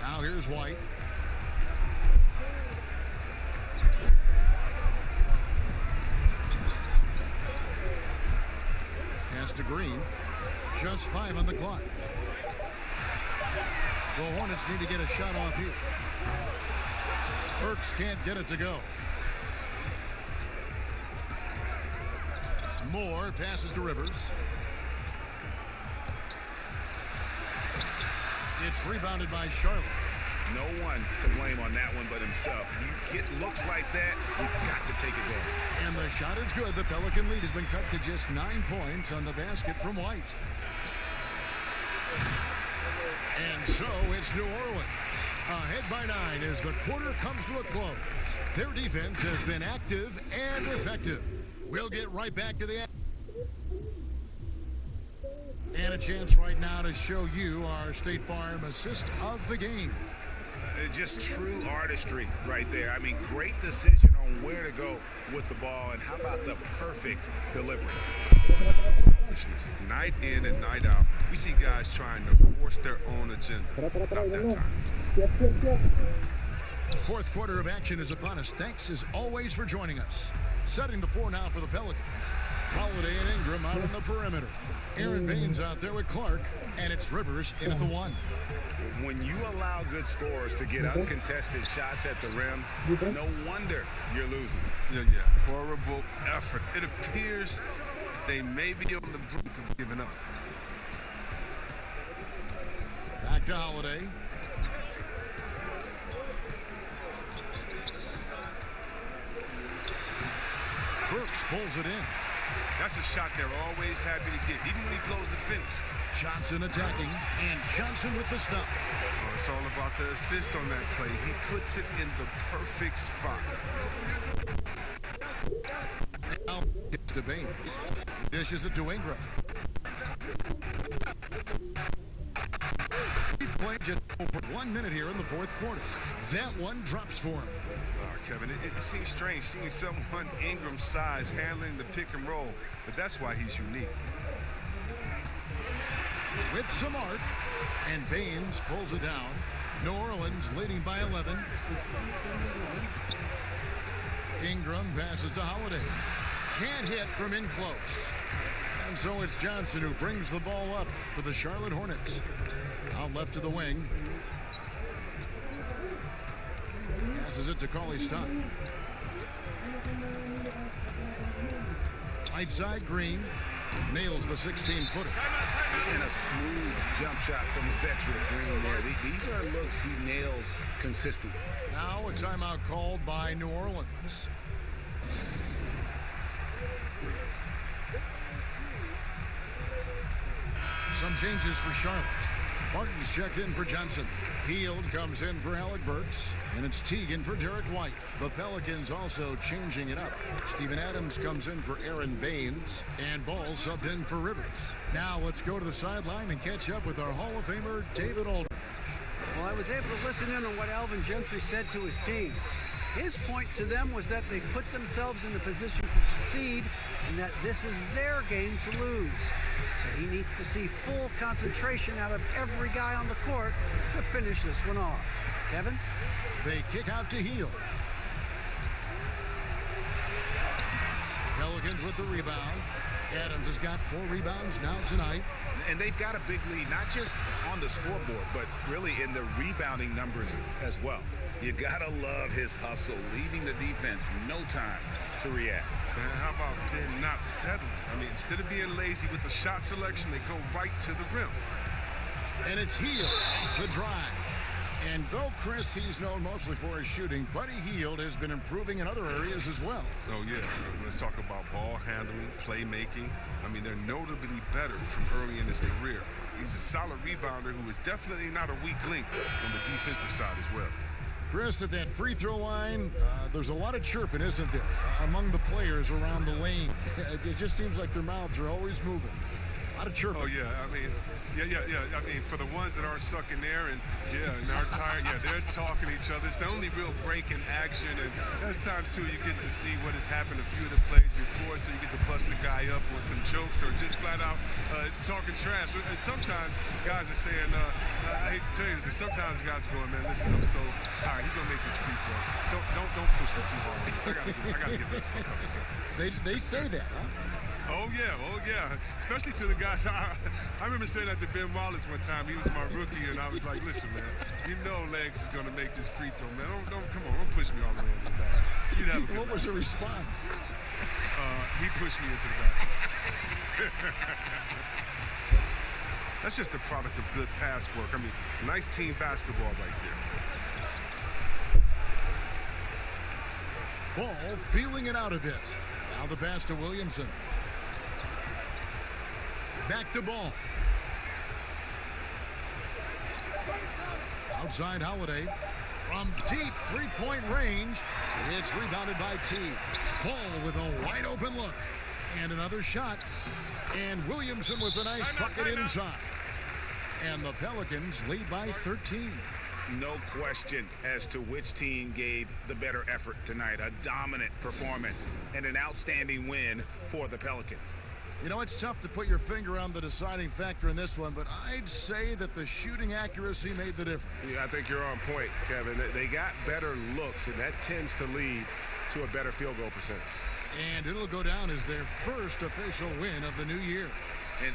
Now here's White. Pass to Green. Just 5 on the clock. The Hornets need to get a shot off here. Burks can't get it to go. Moore passes to Rivers. It's rebounded by Charlotte. No one to blame on that one but himself. You get looks like that, you've got to take it down. And the shot is good. The Pelican lead has been cut to just 9 points on the basket from White. And so it's New Orleans ahead by 9 as the quarter comes to a close. Their defense has been active and effective. We'll get right back to the action. And a chance right now to show you our State Farm assist of the game. Just true artistry right there. I mean, great decision on where to go with the ball, and how about the perfect delivery? Selfishness. Night in and night out, we see guys trying to force their own agenda. Not that time. Fourth quarter of action is upon us. Thanks as always for joining us. Setting the floor now for the Pelicans. Holiday and Ingram out on the perimeter. Aaron Baines out there with Clark, and it's Rivers in at the 1. When you allow good scorers to get uncontested shots at the rim, no wonder you're losing. Yeah. Horrible effort. It appears they may be on the brink of giving up. Back to Holiday. Burks pulls it in. That's a shot they're always happy to get, even when he blows the finish. Johnson attacking, and Johnson with the stop. Oh, it's all about the assist on that play. He puts it in the perfect spot. Now gets to Baines. Dishes it to Ingram. He played just over 1 minute here in the fourth quarter. That one drops for him. Kevin, it seems strange seeing someone Ingram's size handling the pick and roll, but that's why he's unique. With some arc, and Baines pulls it down. New Orleans leading by 11. Ingram passes to Holiday. Can't hit from in close. And so it's Johnson who brings the ball up for the Charlotte Hornets. Out left to the wing. Passes it to Cauley-Stein. Right side, Green nails the 16-footer. And a smooth jump shot from the veteran Green there. These are looks he nails consistently. Now a timeout called by New Orleans. Some changes for Charlotte. Martin's checked in for Johnson. Hield comes in for Alec Burks. And it's Teagan for Derek White. The Pelicans also changing it up. Steven Adams comes in for Aaron Baines. And Ball subbed in for Rivers. Now let's go to the sideline and catch up with our Hall of Famer, David Aldridge. Well, I was able to listen in on what Alvin Gentry said to his team. His point to them was that they put themselves in a position to succeed and that this is their game to lose. So he needs to see full concentration out of every guy on the court to finish this one off. Kevin? They kick out to Hield. Pelicans with the rebound. Adams has got 4 rebounds now tonight. And they've got a big lead, not just on the scoreboard, but really in the rebounding numbers as well. You gotta love his hustle, leaving the defense no time to react. Man, how about then not settling? I mean, instead of being lazy with the shot selection, they go right to the rim. And it's Hield off the drive. And though Chris, he's known mostly for his shooting, Buddy Hield has been improving in other areas as well. Oh, yeah. Let's talk about ball handling, playmaking. I mean, they're notably better from early in his career. He's a solid rebounder who is definitely not a weak link on the defensive side as well. Chris, at that free throw line, there's a lot of chirping, isn't there, among the players around the lane. It just seems like their mouths are always moving. A lot of chirping. Oh, yeah. I mean, yeah. I mean, for the ones that aren't sucking there and aren't tired, they're talking to each other. It's the only real break in action. And there's times, too, you get to see what has happened a few of the plays before, so you get to bust the guy up with some jokes or just flat out talking trash. And sometimes guys are saying, I hate to tell you this, but sometimes guys are going, man, listen, I'm so tired. He's going to make this free throw. Don't push me too hard on this. I got to get back to my conversation. They say that, huh? Oh, yeah. Especially to the guys. I remember saying that to Ben Wallace one time. He was my rookie, and I was like, listen, man, you know Legs is going to make this free throw, man. Come on, don't push me all the way into the basket. You'd have a good What was your response? He pushed me into the basket. That's just a product of good pass work. I mean, nice team basketball right there. Ball feeling it out a bit. Now the pass to Williamson. Back to Ball. Outside Holiday. From deep three-point range. It's rebounded by T. Ball with a wide open look. And another shot. And Williamson with a nice bucket inside. And the Pelicans lead by 13. No question as to which team gave the better effort tonight. A dominant performance and an outstanding win for the Pelicans. You know, it's tough to put your finger on the deciding factor in this one, but I'd say that the shooting accuracy made the difference. Yeah, I think you're on point, Kevin. They got better looks, and that tends to lead to a better field goal percentage. And it'll go down as their first official win of the new year.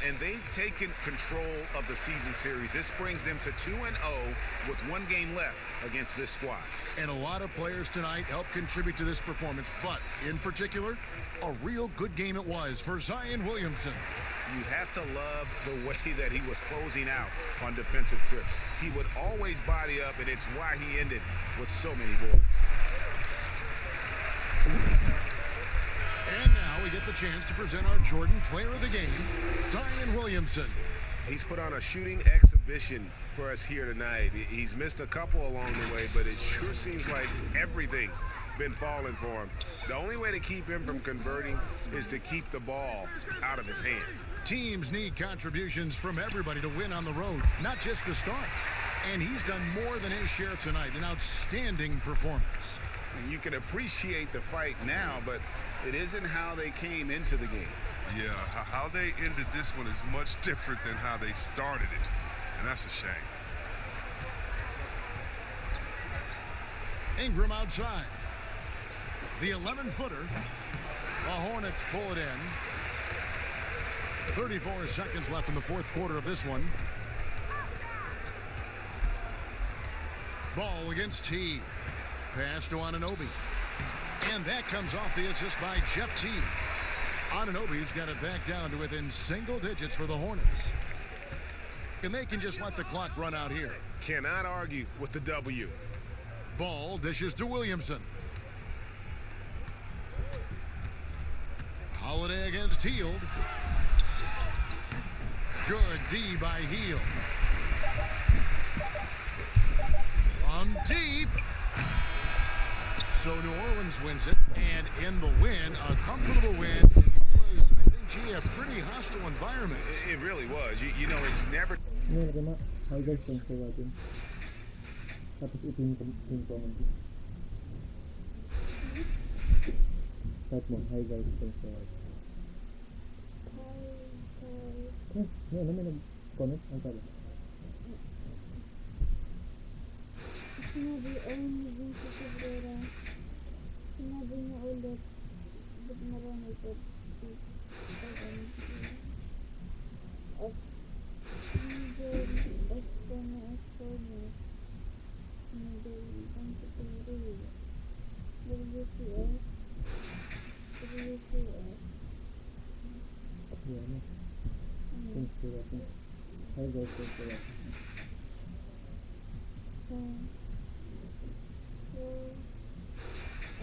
And they've taken control of the season series. This brings them to 2-0 with 1 game left against this squad. And a lot of players tonight helped contribute to this performance, but in particular, a real good game it was for Zion Williamson. You have to love the way that he was closing out on defensive trips. He would always body up, and it's why he ended with so many boards. And now we get the chance to present our Jordan Player of the Game, Zion Williamson. He's put on a shooting exhibition for us here tonight. He's missed a couple along the way, but it sure seems like everything's been falling for him. The only way to keep him from converting is to keep the ball out of his hands. Teams need contributions from everybody to win on the road, not just the stars. And he's done more than his share tonight, an outstanding performance. And you can appreciate the fight now, but it isn't how they came into the game. Yeah, how they ended this one is much different than how they started it, and that's a shame. Ingram outside. The 11-footer. The Hornets pull it in. 34 seconds left in the fourth quarter of this one. Ball against T. Pass to Anunoby. And that comes off the assist by Jeff T. Anunoby's got it back down to within single digits for the Hornets. And they can just let the clock run out here. Cannot argue with the W. Ball dishes to Williamson. Holiday against Hield. Good D by Hield. From deep. So New Orleans wins it, and in the win, a comfortable win. It was, I think, gee, a pretty hostile environment. It really was. You know, it's never... Ini kena high guys transfer lagi. Tapos ipin-ping-pong lagi. Type mo, high guys transfer lagi. Ano may nag-connect? Ang sabi? Sinabi only sa Cabrera. Sinabi niya ulit. Ba't marami ito? High guys transfer lagi.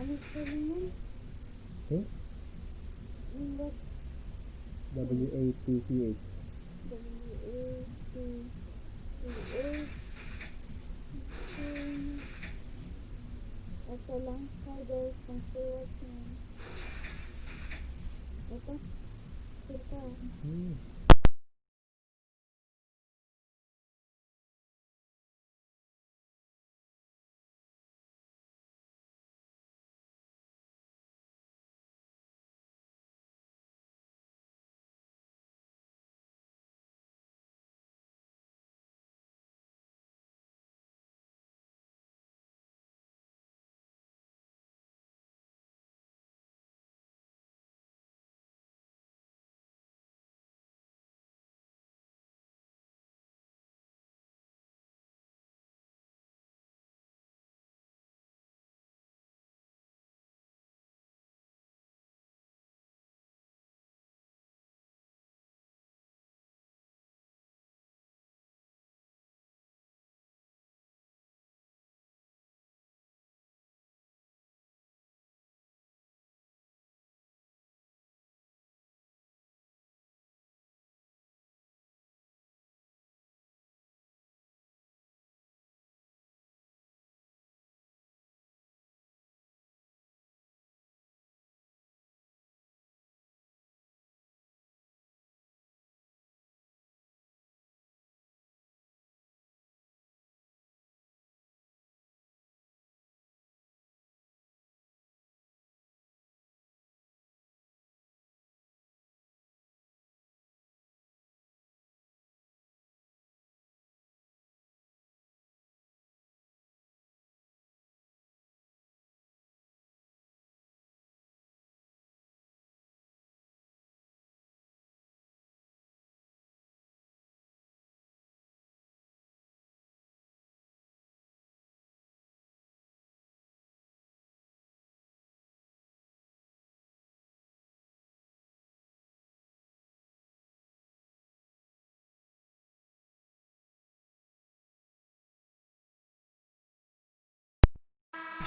Ano spelling mo? Okay? What? W-A-T-C-H. W-A-T-C-H. Ito lang. Hi guys, thanks for watching. Ito. Ito.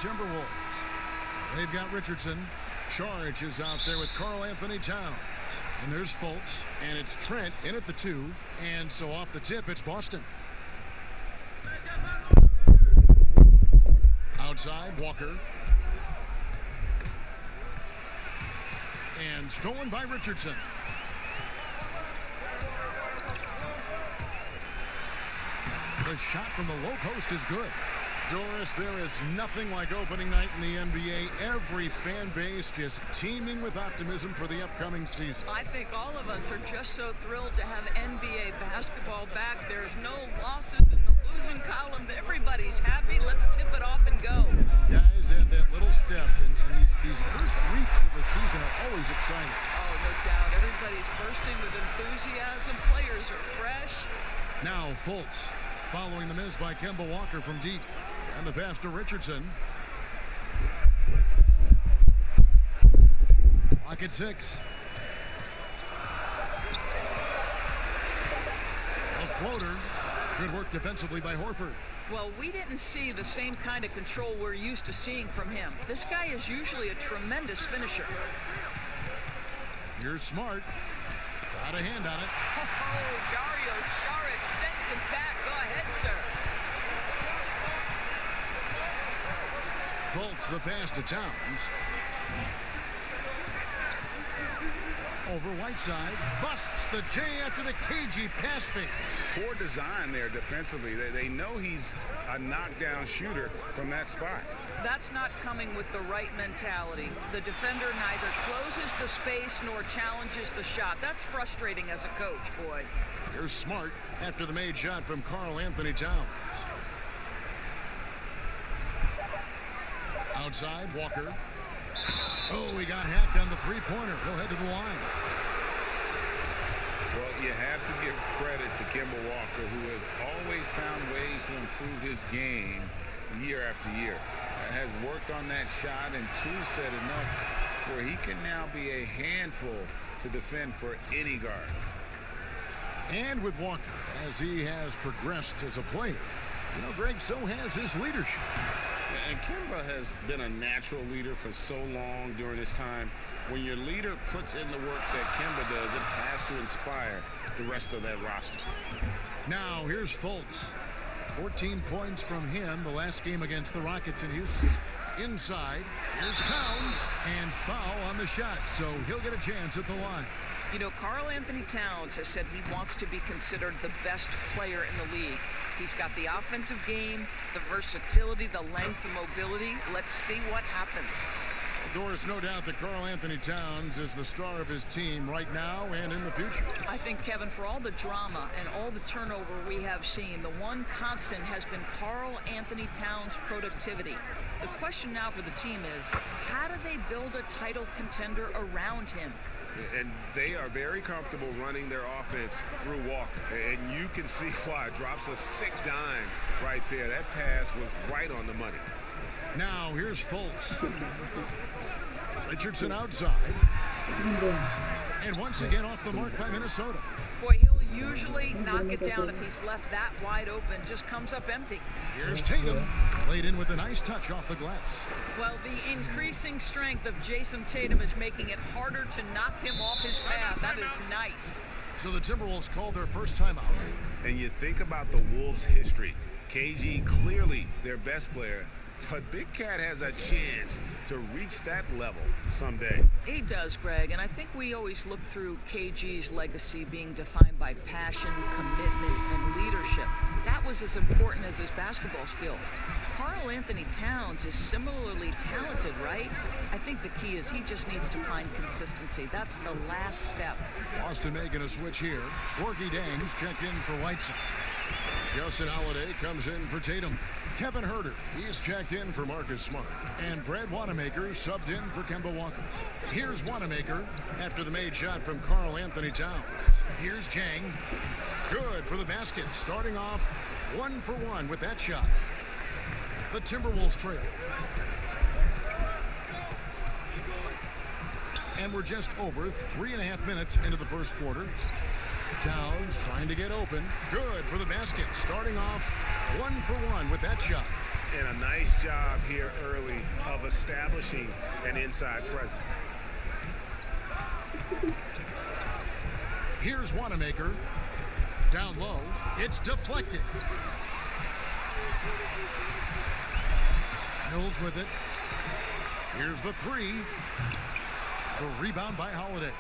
Timberwolves. They've got Richardson. Charge is out there with Karl Anthony Towns. And there's Fultz. And it's Trent in at the 2. And so off the tip, it's Boston. Outside, Walker. And stolen by Richardson. The shot from the low post is good. Doris, there is nothing like opening night in the NBA. Every fan base just teeming with optimism for the upcoming season. I think all of us are just so thrilled to have NBA basketball back. There's no losses in the losing column. Everybody's happy. Let's tip it off and go. Guys at that little step, and these first weeks of the season are always exciting. Oh, no doubt. Everybody's bursting with enthusiasm. Players are fresh. Now Fultz following the miss by Kemba Walker from deep. And the pass to Richardson. Clock at 6. A floater. Good work defensively by Horford. Well, we didn't see the same kind of control we're used to seeing from him. This guy is usually a tremendous finisher. You're smart. Got a hand on it. Oh, Dario Saric sends it back. Go ahead, sir. Fultz the pass to Towns. Over Whiteside. Busts the J after the cagey pass fake. Poor design there defensively. They know he's a knockdown shooter from that spot. That's not coming with the right mentality. The defender neither closes the space nor challenges the shot. That's frustrating as a coach, boy. Here's Smart after the made shot from Karl Anthony Towns. Outside, Walker. Oh, he got hacked on the three-pointer. He'll head to the line. Well, you have to give credit to Kemba Walker, who has always found ways to improve his game year after year. Has worked on that shot and set enough where he can now be a handful to defend for any guard. And with Walker, as he has progressed as a player, you know, Greg, so has his leadership. And Kemba has been a natural leader for so long during his time. When your leader puts in the work that Kemba does, it has to inspire the rest of that roster. Now, here's Fultz. 14 points from him the last game against the Rockets in Houston. Inside, here's Towns, and foul on the shot, so he'll get a chance at the line. You know, Karl Anthony Towns has said he wants to be considered the best player in the league. He's got the offensive game, the versatility, the length, the mobility. Let's see what happens. Doris, no doubt that Karl Anthony Towns is the star of his team right now and in the future. I think, Kevin, for all the drama and all the turnover we have seen, the one constant has been Karl Anthony Towns' productivity. The question now for the team is, how do they build a title contender around him? And they are very comfortable running their offense through Walker. And you can see why. Drops a sick dime right there. That pass was right on the money. Now, here's Fultz. Richardson outside. And once again off the mark by Minnesota. Boy, he'll usually knock it down if he's left that wide open. Just comes up empty. Here's Tatum. Laid in with a nice touch off the glass. Well, the increasing strength of Jason Tatum is making it harder to knock him off his path. That is nice. So the Timberwolves called their first timeout. And you think about the Wolves' history. KG clearly their best player. But Big Cat has a chance to reach that level someday. He does, Greg, and I think we always look through KG's legacy being defined by passion, commitment, and leadership. That was as important as his basketball skill. Karl Anthony Towns is similarly talented, right? I think the key is he just needs to find consistency. That's the last step. Boston making a switch here. Gorgie Dangs checked in for Whiteside. Justin Holiday comes in for Tatum. Kevin Huerter, he's checked in for Marcus Smart. And Brad Wanamaker subbed in for Kemba Walker. Here's Wanamaker after the made shot from Karl Anthony Towns. Here's Jang. Good for the basket. Starting off 1 for 1 with that shot. The Timberwolves trail. And we're just over 3.5 minutes into the first quarter. Towns trying to get open. Good for the basket. Starting off 1 for 1 with that shot. And a nice job here early of establishing an inside presence. Here's Wanamaker. Down low. It's deflected. Mills with it. Here's the three. The rebound by Holiday.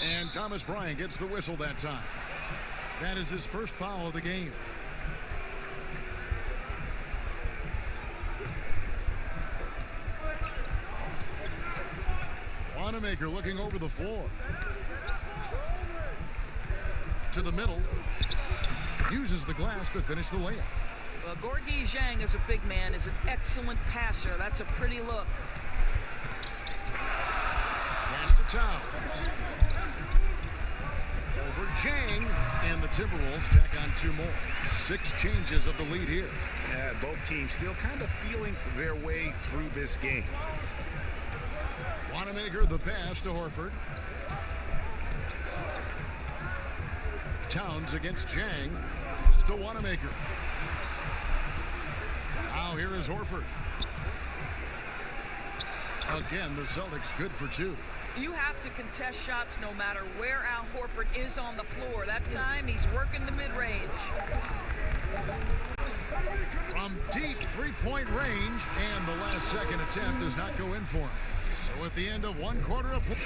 And Thomas Bryant gets the whistle that time. That is his first foul of the game. Wanamaker looking over the floor. To the middle. Uses the glass to finish the layup. Well, Gorgui Zhang, as a big man, is an excellent passer. That's a pretty look. Pass to Towns. Over Zhang, and the Timberwolves tack on 2 more. 6 changes of the lead here. Yeah, both teams still kind of feeling their way through this game. Wanamaker the pass to Horford. Towns against Zhang. Pass to Wanamaker. Now here is Horford. Again, the Celtics good for 2. You have to contest shots no matter where Al Horford is on the floor. That time, he's working the mid-range. From deep three-point range, and the last second attempt does not go in for him. So at the end of 1 quarter of play.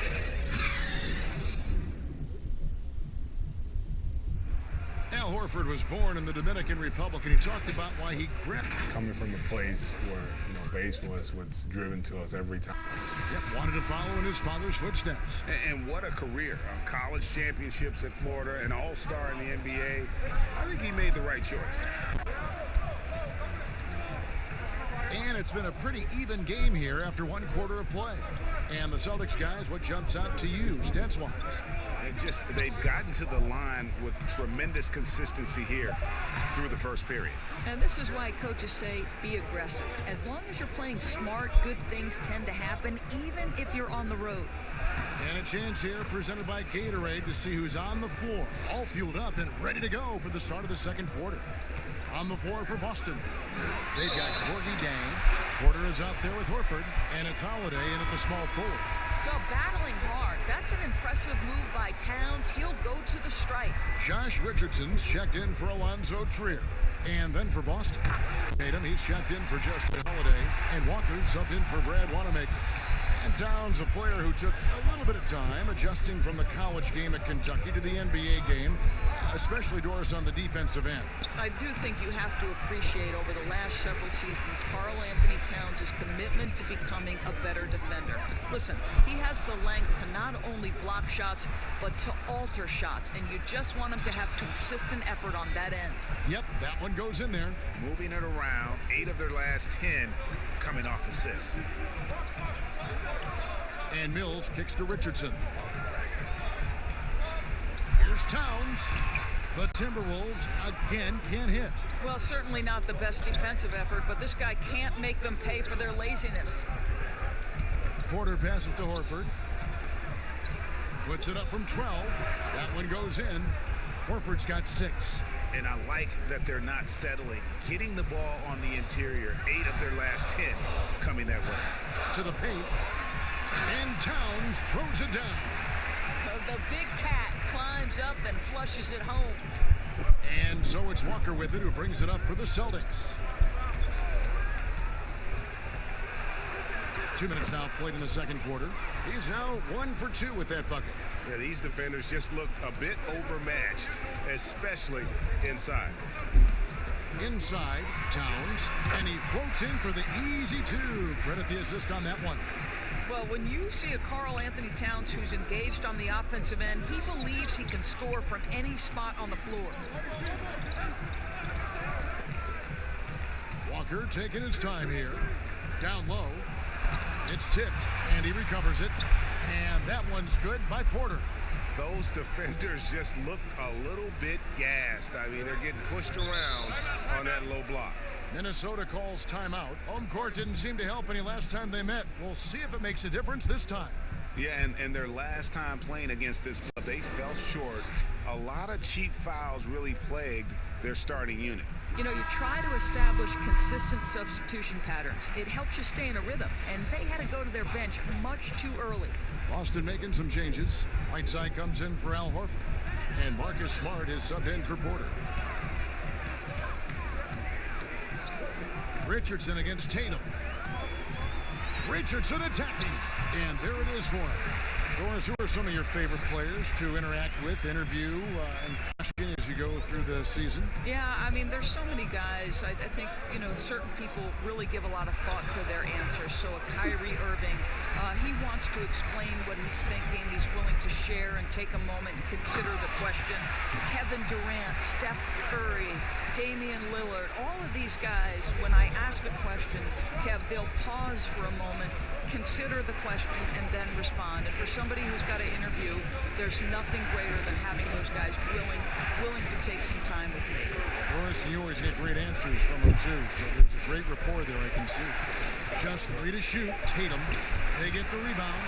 Al Horford was born in the Dominican Republic, and he talked about why he gripped. Coming from a place where, base was what's driven to us every time. Yep, wanted to follow in his father's footsteps. And what a career. College championships at Florida, an all-star in the NBA. I think he made the right choice. And it's been a pretty even game here after 1 quarter of play. And the Celtics guys, what jumps out to you, stats-wise? And just they've gotten to the line with tremendous consistency here through the first period. And this is why coaches say be aggressive. As long as you're playing smart, good things tend to happen, even if you're on the road. And a chance here presented by Gatorade to see who's on the floor, all fueled up and ready to go for the start of the second quarter. On the floor for Boston, they've got Gorgui Zhang. Porter is out there with Horford, and it's Holiday in at the small forward. So battling hard. That's an impressive move by Towns. He'll go to the strike. Josh Richardson's checked in for Alonzo Trier. And then for Boston, Tatum, he's checked in for Justin Holiday. And Walker subbed in for Brad Wanamaker. And Towns, a player who took a little bit of time adjusting from the college game at Kentucky to the NBA game, especially Doris on the defensive end. I do think you have to appreciate over the last several seasons Karl Anthony Towns' commitment to becoming a better defender. Listen, he has the length to not only block shots, but to alter shots, and you just want him to have consistent effort on that end. Yep, that one goes in there. Moving it around, 8 of their last 10 coming off assists. And Mills kicks to Richardson. Here's Towns. The Timberwolves again can't hit. Well, certainly not the best defensive effort, but this guy can't make them pay for their laziness. Porter passes to Horford. Puts it up from 12. That one goes in. Horford's got 6. And I like that they're not settling. Getting the ball on the interior, 8 of their last 10 coming that way. To the paint. And Towns throws it down. The big cat climbs up and flushes it home. And so it's Walker with it who brings it up for the Celtics. 2 minutes now played in the second quarter. He's now 1 for 2 with that bucket. Yeah, these defenders just looked a bit overmatched, especially inside. Inside, Towns, and he floats in for the easy 2. Credit the assist on that one. Well, when you see a Karl Anthony Towns who's engaged on the offensive end, he believes he can score from any spot on the floor. Walker taking his time here. Down low. It's tipped, and he recovers it. And that one's good by Porter. Those defenders just look a little bit gassed. I mean, they're getting pushed around on that low block. Minnesota calls timeout. Home court didn't seem to help any last time they met. We'll see if it makes a difference this time. Yeah, and their last time playing against this club, they fell short. A lot of cheap fouls really plagued their starting unit. You know, you try to establish consistent substitution patterns. It helps you stay in a rhythm, and they had to go to their bench much too early. Boston making some changes. Whiteside comes in for Al Horford, and Marcus Smart is subbed in for Porter. Richardson against Tatum. Richardson attacking, and there it is for him. Doris, who are some of your favorite players to interact with, interview, and question as you go through the season? Yeah, I mean, there's so many guys. I think, you know, certain people really give a lot of thought to their answers. So a Kyrie Irving, he wants to explain what he's thinking. He's willing to share and take a moment and consider the question. Kevin Durant, Steph Curry, Damian Lillard, all of these guys, when I ask a question, Kev, they'll pause for a moment, consider the question, and then respond. And for somebody who's got to interview, there's nothing greater than having those guys willing to take some time with me. Boris, you always get great answers from them too, so there's a great rapport there, I can see. Just 3 to shoot. Tatum, they get the rebound.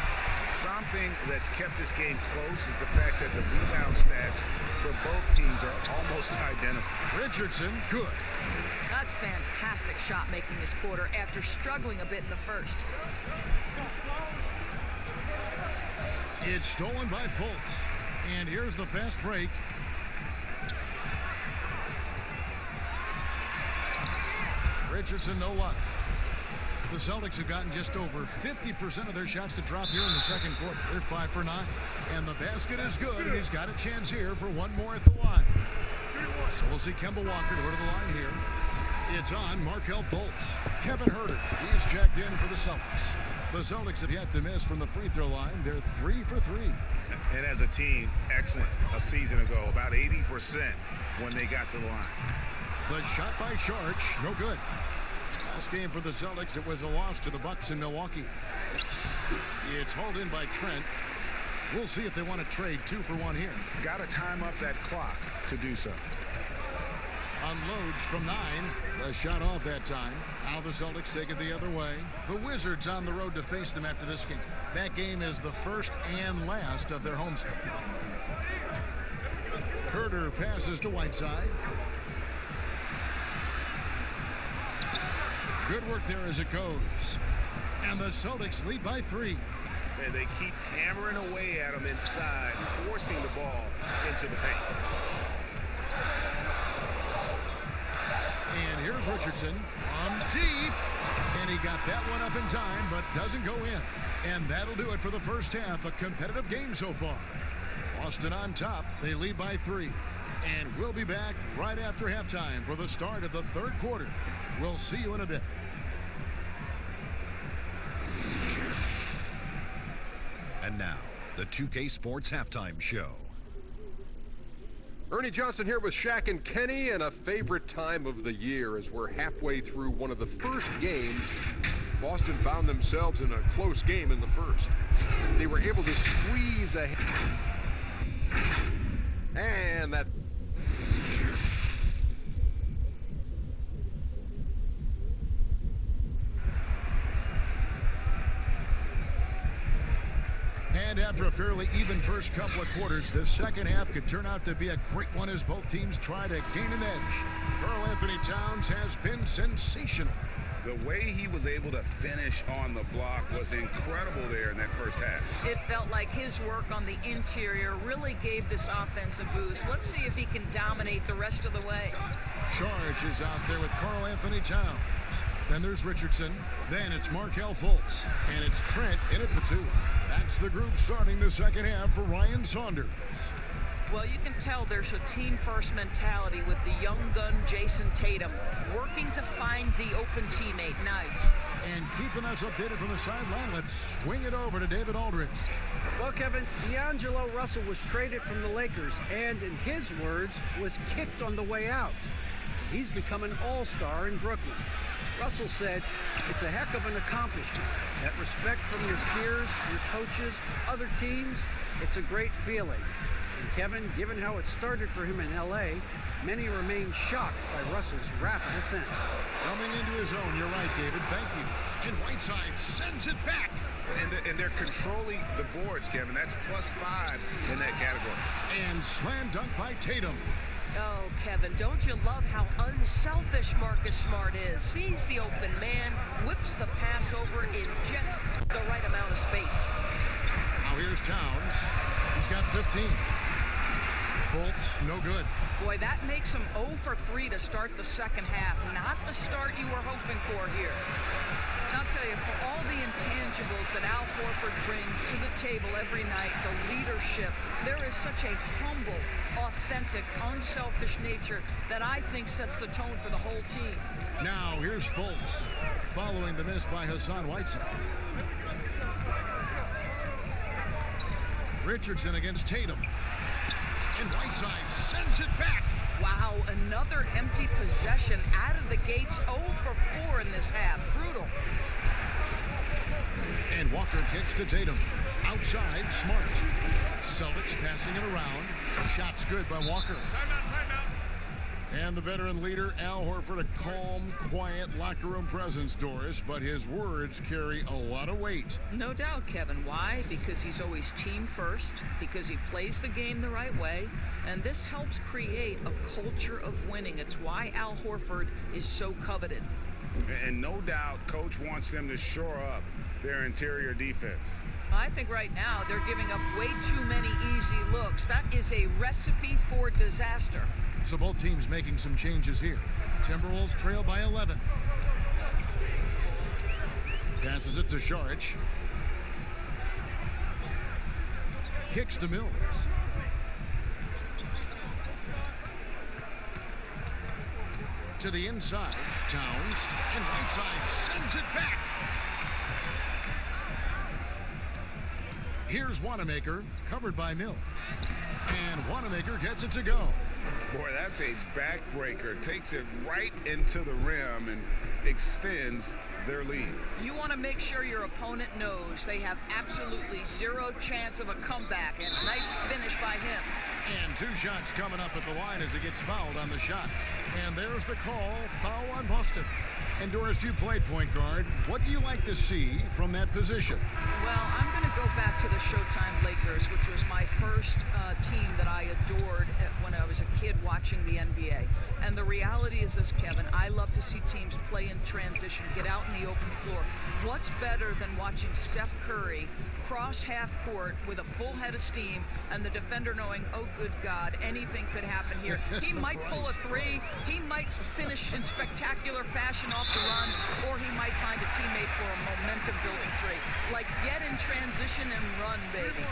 Something that's kept this game close is the fact that the rebound stats for both teams are almost identical. Richardson, good. That's fantastic shot making this quarter after struggling a bit in the first. It's stolen by Fultz. And here's the fast break. Richardson, no luck. The Celtics have gotten just over 50% of their shots to drop here in the second quarter. They're 5 for 9. And the basket is good, and he's got a chance here for one more at the line. So we'll see Kemba Walker go to the line here. It's on Markelle Fultz. Kevin Huerter, he's checked in for the Celtics. The Celtics have yet to miss from the free throw line. They're 3 for 3. And as a team, excellent. A season ago, about 80% when they got to the line. The shot by Saric, no good. Last game for the Celtics, it was a loss to the Bucks in Milwaukee. It's hauled in by Trent. We'll see if they want to trade 2 for 1 here. Got to time up that clock to do so. Unloads from 9. The shot off that time. Now the Celtics take it the other way. The Wizards on the road to face them after this game. That game is the first and last of their homestand. Huerter passes to Whiteside. Good work there as it goes. And the Celtics lead by 3. And they keep hammering away at them inside, forcing the ball into the paint. And here's Richardson on deep. And he got that one up in time, but doesn't go in. And that'll do it for the first half. A competitive game so far. Boston on top. They lead by 3. And we'll be back right after halftime for the start of the third quarter. We'll see you in a bit. And now, the 2K Sports Halftime Show. Ernie Johnson here with Shaq and Kenny, and a favorite time of the year as we're halfway through one of the first games. Boston found themselves in a close game in the first. They were able to squeeze ahead. And that... And after a fairly even first couple of quarters, the second half could turn out to be a great one as both teams try to gain an edge. Karl Anthony Towns has been sensational. The way he was able to finish on the block was incredible there in that first half. It felt like his work on the interior really gave this offense a boost. Let's see if he can dominate the rest of the way. Charge is out there with Karl Anthony Towns. Then there's Richardson. Then it's Markelle Fultz. And it's Trent in at the 2. That's the group starting the second half for Ryan Saunders. Well, you can tell there's a team-first mentality with the young gun Jason Tatum working to find the open teammate. Nice. And keeping us updated from the sideline, let's swing it over to David Aldridge. Well, Kevin, D'Angelo Russell was traded from the Lakers and, in his words, was kicked on the way out. He's become an all-star in Brooklyn. Russell said, it's a heck of an accomplishment. That respect from your peers, your coaches, other teams, it's a great feeling. And Kevin, given how it started for him in L.A., many remain shocked by Russell's rapid ascent. Coming into his own, you're right, David, thank you. And Whiteside sends it back. And they're controlling the boards, Kevin. That's +5 in that category. And slam dunk by Tatum. Oh, Kevin, don't you love how unselfish Marcus Smart is? Sees the open man, whips the pass over in just the right amount of space. Now here's Towns. He's got 15. Fultz, no good. Boy, that makes him 0 for 3 to start the second half. Not the start you were hoping for here. And I'll tell you, for all the intangibles that Al Horford brings to the table every night, the leadership, there is such a humble, authentic, unselfish nature that I think sets the tone for the whole team. Now here's Fultz, following the miss by Hassan Whiteside. Richardson against Tatum. And Whiteside sends it back. Wow, another empty possession out of the gates. 0 for 4 in this half. Brutal. And Walker kicks to Tatum. Outside, Smart. Celtics passing it around. Shots good by Walker. And the veteran leader, Al Horford, a calm, quiet locker room presence, Doris, but his words carry a lot of weight. No doubt, Kevin. Why? Because he's always team first, because he plays the game the right way, and this helps create a culture of winning. It's why Al Horford is so coveted. And no doubt, Coach wants them to shore up their interior defense. I think right now they're giving up way too many easy looks. That is a recipe for disaster. So both teams making some changes here. Timberwolves trail by 11. Passes it to Šarić. Kicks to Mills. To the inside. Towns. And Whiteside sends it back. Here's Wanamaker, covered by Mills. And Wanamaker gets it to go. Boy, that's a backbreaker. Takes it right into the rim and extends their lead. You want to make sure your opponent knows they have absolutely zero chance of a comeback. And nice finish by him. And 2 shots coming up at the line as he gets fouled on the shot. And there's the call, foul on Boston. And Doris, you played point guard. What do you like to see from that position? Well, I'm going to go back to the Showtime Lakers, which was my first team that I adored when I was a kid watching the NBA. And the reality is this, Kevin, I love to see teams play in transition, get out in the open floor. What's better than watching Steph Curry cross half court with a full head of steam and the defender knowing, oh, good God, anything could happen here. He might pull a 3, he might finish in spectacular fashion off the run, or he might find a teammate for a momentum-building 3. Like, get in transition and run, baby.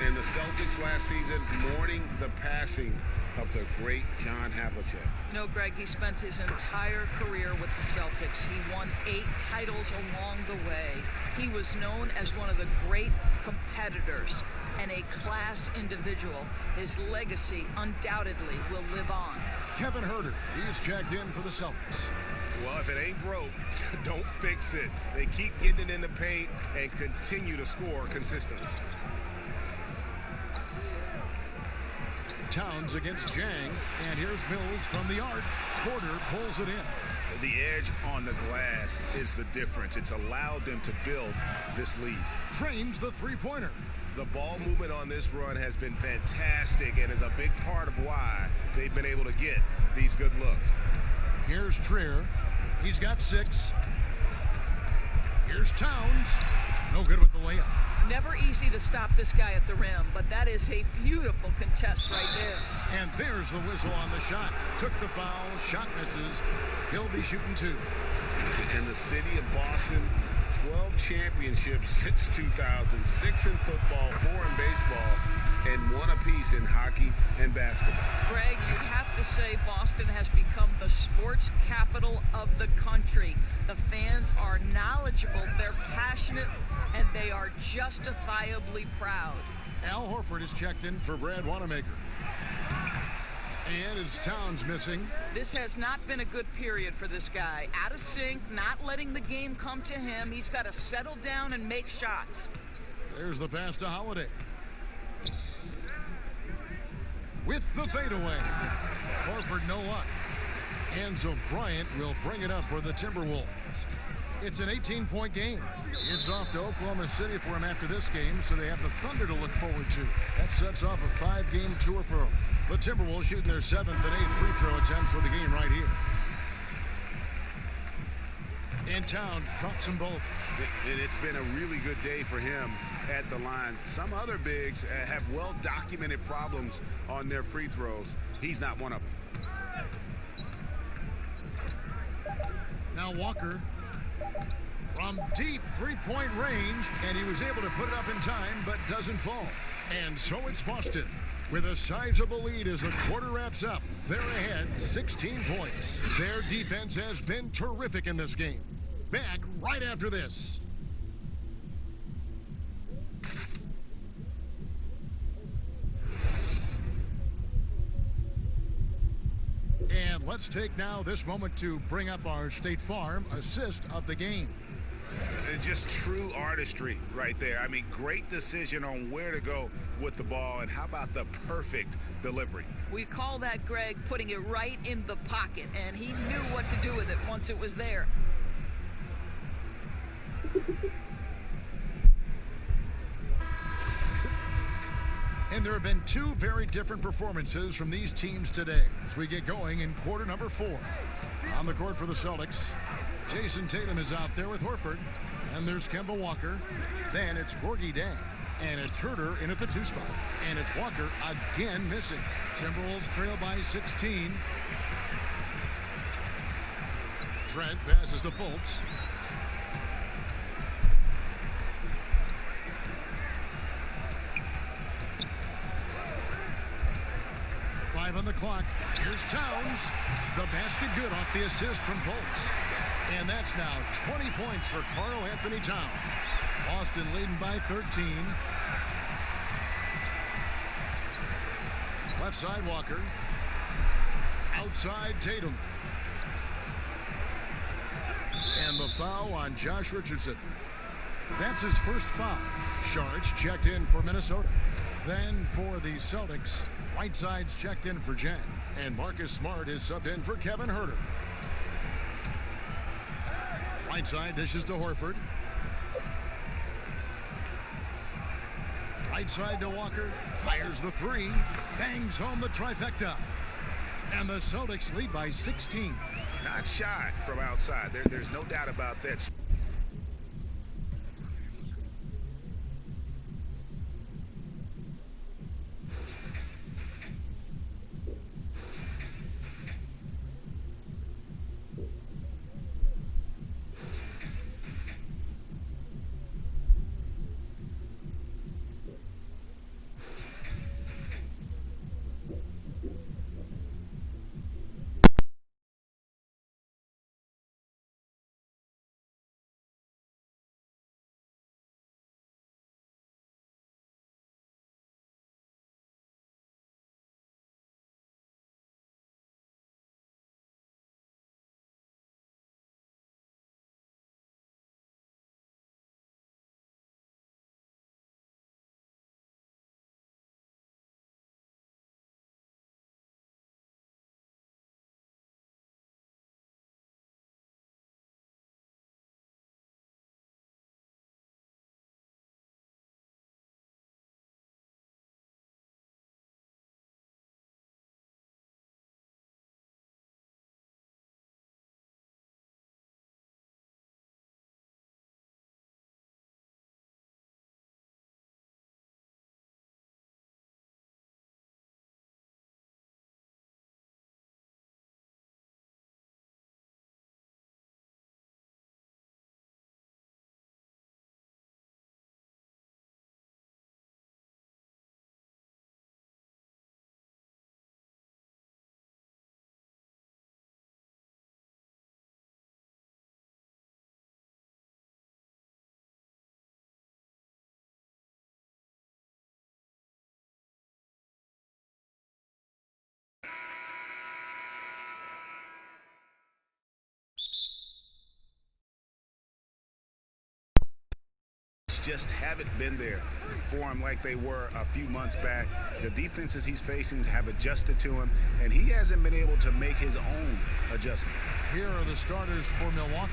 And the Celtics last season mourning the passing of the great John Havlicek. You know, Greg, he spent his entire career with the Celtics. He won 8 titles along the way. He was known as one of the great competitors and a class individual. His legacy undoubtedly will live on. Kevin Huerter, he's checked in for the Celtics. Well, if it ain't broke, don't fix it. They keep getting it in the paint and continue to score consistently. Towns against Jang, and here's Mills from the arc. Porter pulls it in. The edge on the glass is the difference. It's allowed them to build this lead. Trains the three-pointer. The ball movement on this run has been fantastic and is a big part of why they've been able to get these good looks. Here's Trier. He's got 6. Here's Towns. No good with the layup. Never easy to stop this guy at the rim, but that is a beautiful contest right there. And there's the whistle on the shot. Took the foul, shot misses. He'll be shooting 2. In the city of Boston, 12 championships since 2000, 6 in football, 4 in baseball, and 1 apiece in hockey and basketball. Greg, you'd have to say Boston has become the sports capital of the country. The fans are knowledgeable, they're passionate, and they are justifiably proud. Al Horford is checked in for Brad Wanamaker. And it's Towns missing. This has not been a good period for this guy. Out of sync, not letting the game come to him. He's got to settle down and make shots. There's the pass to Holiday. With the fadeaway. Horford, no luck. And so Bryant will bring it up for the Timberwolves. It's an 18-point game. It's off to Oklahoma City for him after this game, so they have the Thunder to look forward to. That sets off a 5-game tour for them. The Timberwolves shooting their 7th and 8th free throw attempts for the game right here. In town, drops them both. And it's been a really good day for him at the line. Some other bigs have well-documented problems on their free throws. He's not one of them. Now Walker from deep three-point range, and he was able to put it up in time, but doesn't fall. And so it's Boston with a sizable lead as the quarter wraps up. They're ahead 16 points. Their defense has been terrific in this game. Back right after this. And let's take now this moment to bring up our State Farm assist of the game. Just true artistry right there. I mean, great decision on where to go with the ball, and how about the perfect delivery? We call that, Greg, putting it right in the pocket, and he knew what to do with it once it was there. And there have been two very different performances from these teams today as we get going in quarter number 4. On the court for the Celtics, Jason Tatum is out there with Horford. And there's Kemba Walker. Then it's Gorgie Dang. And it's Herter in at the 2 spot. And it's Walker again missing. Timberwolves trail by 16. Trent passes to Fultz. Five on the clock. Here's Towns. The basket good off the assist from Fultz. And that's now 20 points for Karl Anthony Towns. Boston leading by 13. Left side Walker. Outside Tatum. And the foul on Josh Richardson. That's his first foul. Sharge checked in for Minnesota. Then for the Celtics, Whiteside's checked in for Jen. And Marcus Smart is subbed in for Kevin Herter. Whiteside dishes to Horford. Right side to Walker. Fires the 3. Bangs home the trifecta. And the Celtics lead by 16. Not shy from outside. There's no doubt about that. numbers just haven't been there for him like they were a few months back. The defenses he's facing have adjusted to him, and he hasn't been able to make his own adjustment. Here are the starters for Milwaukee.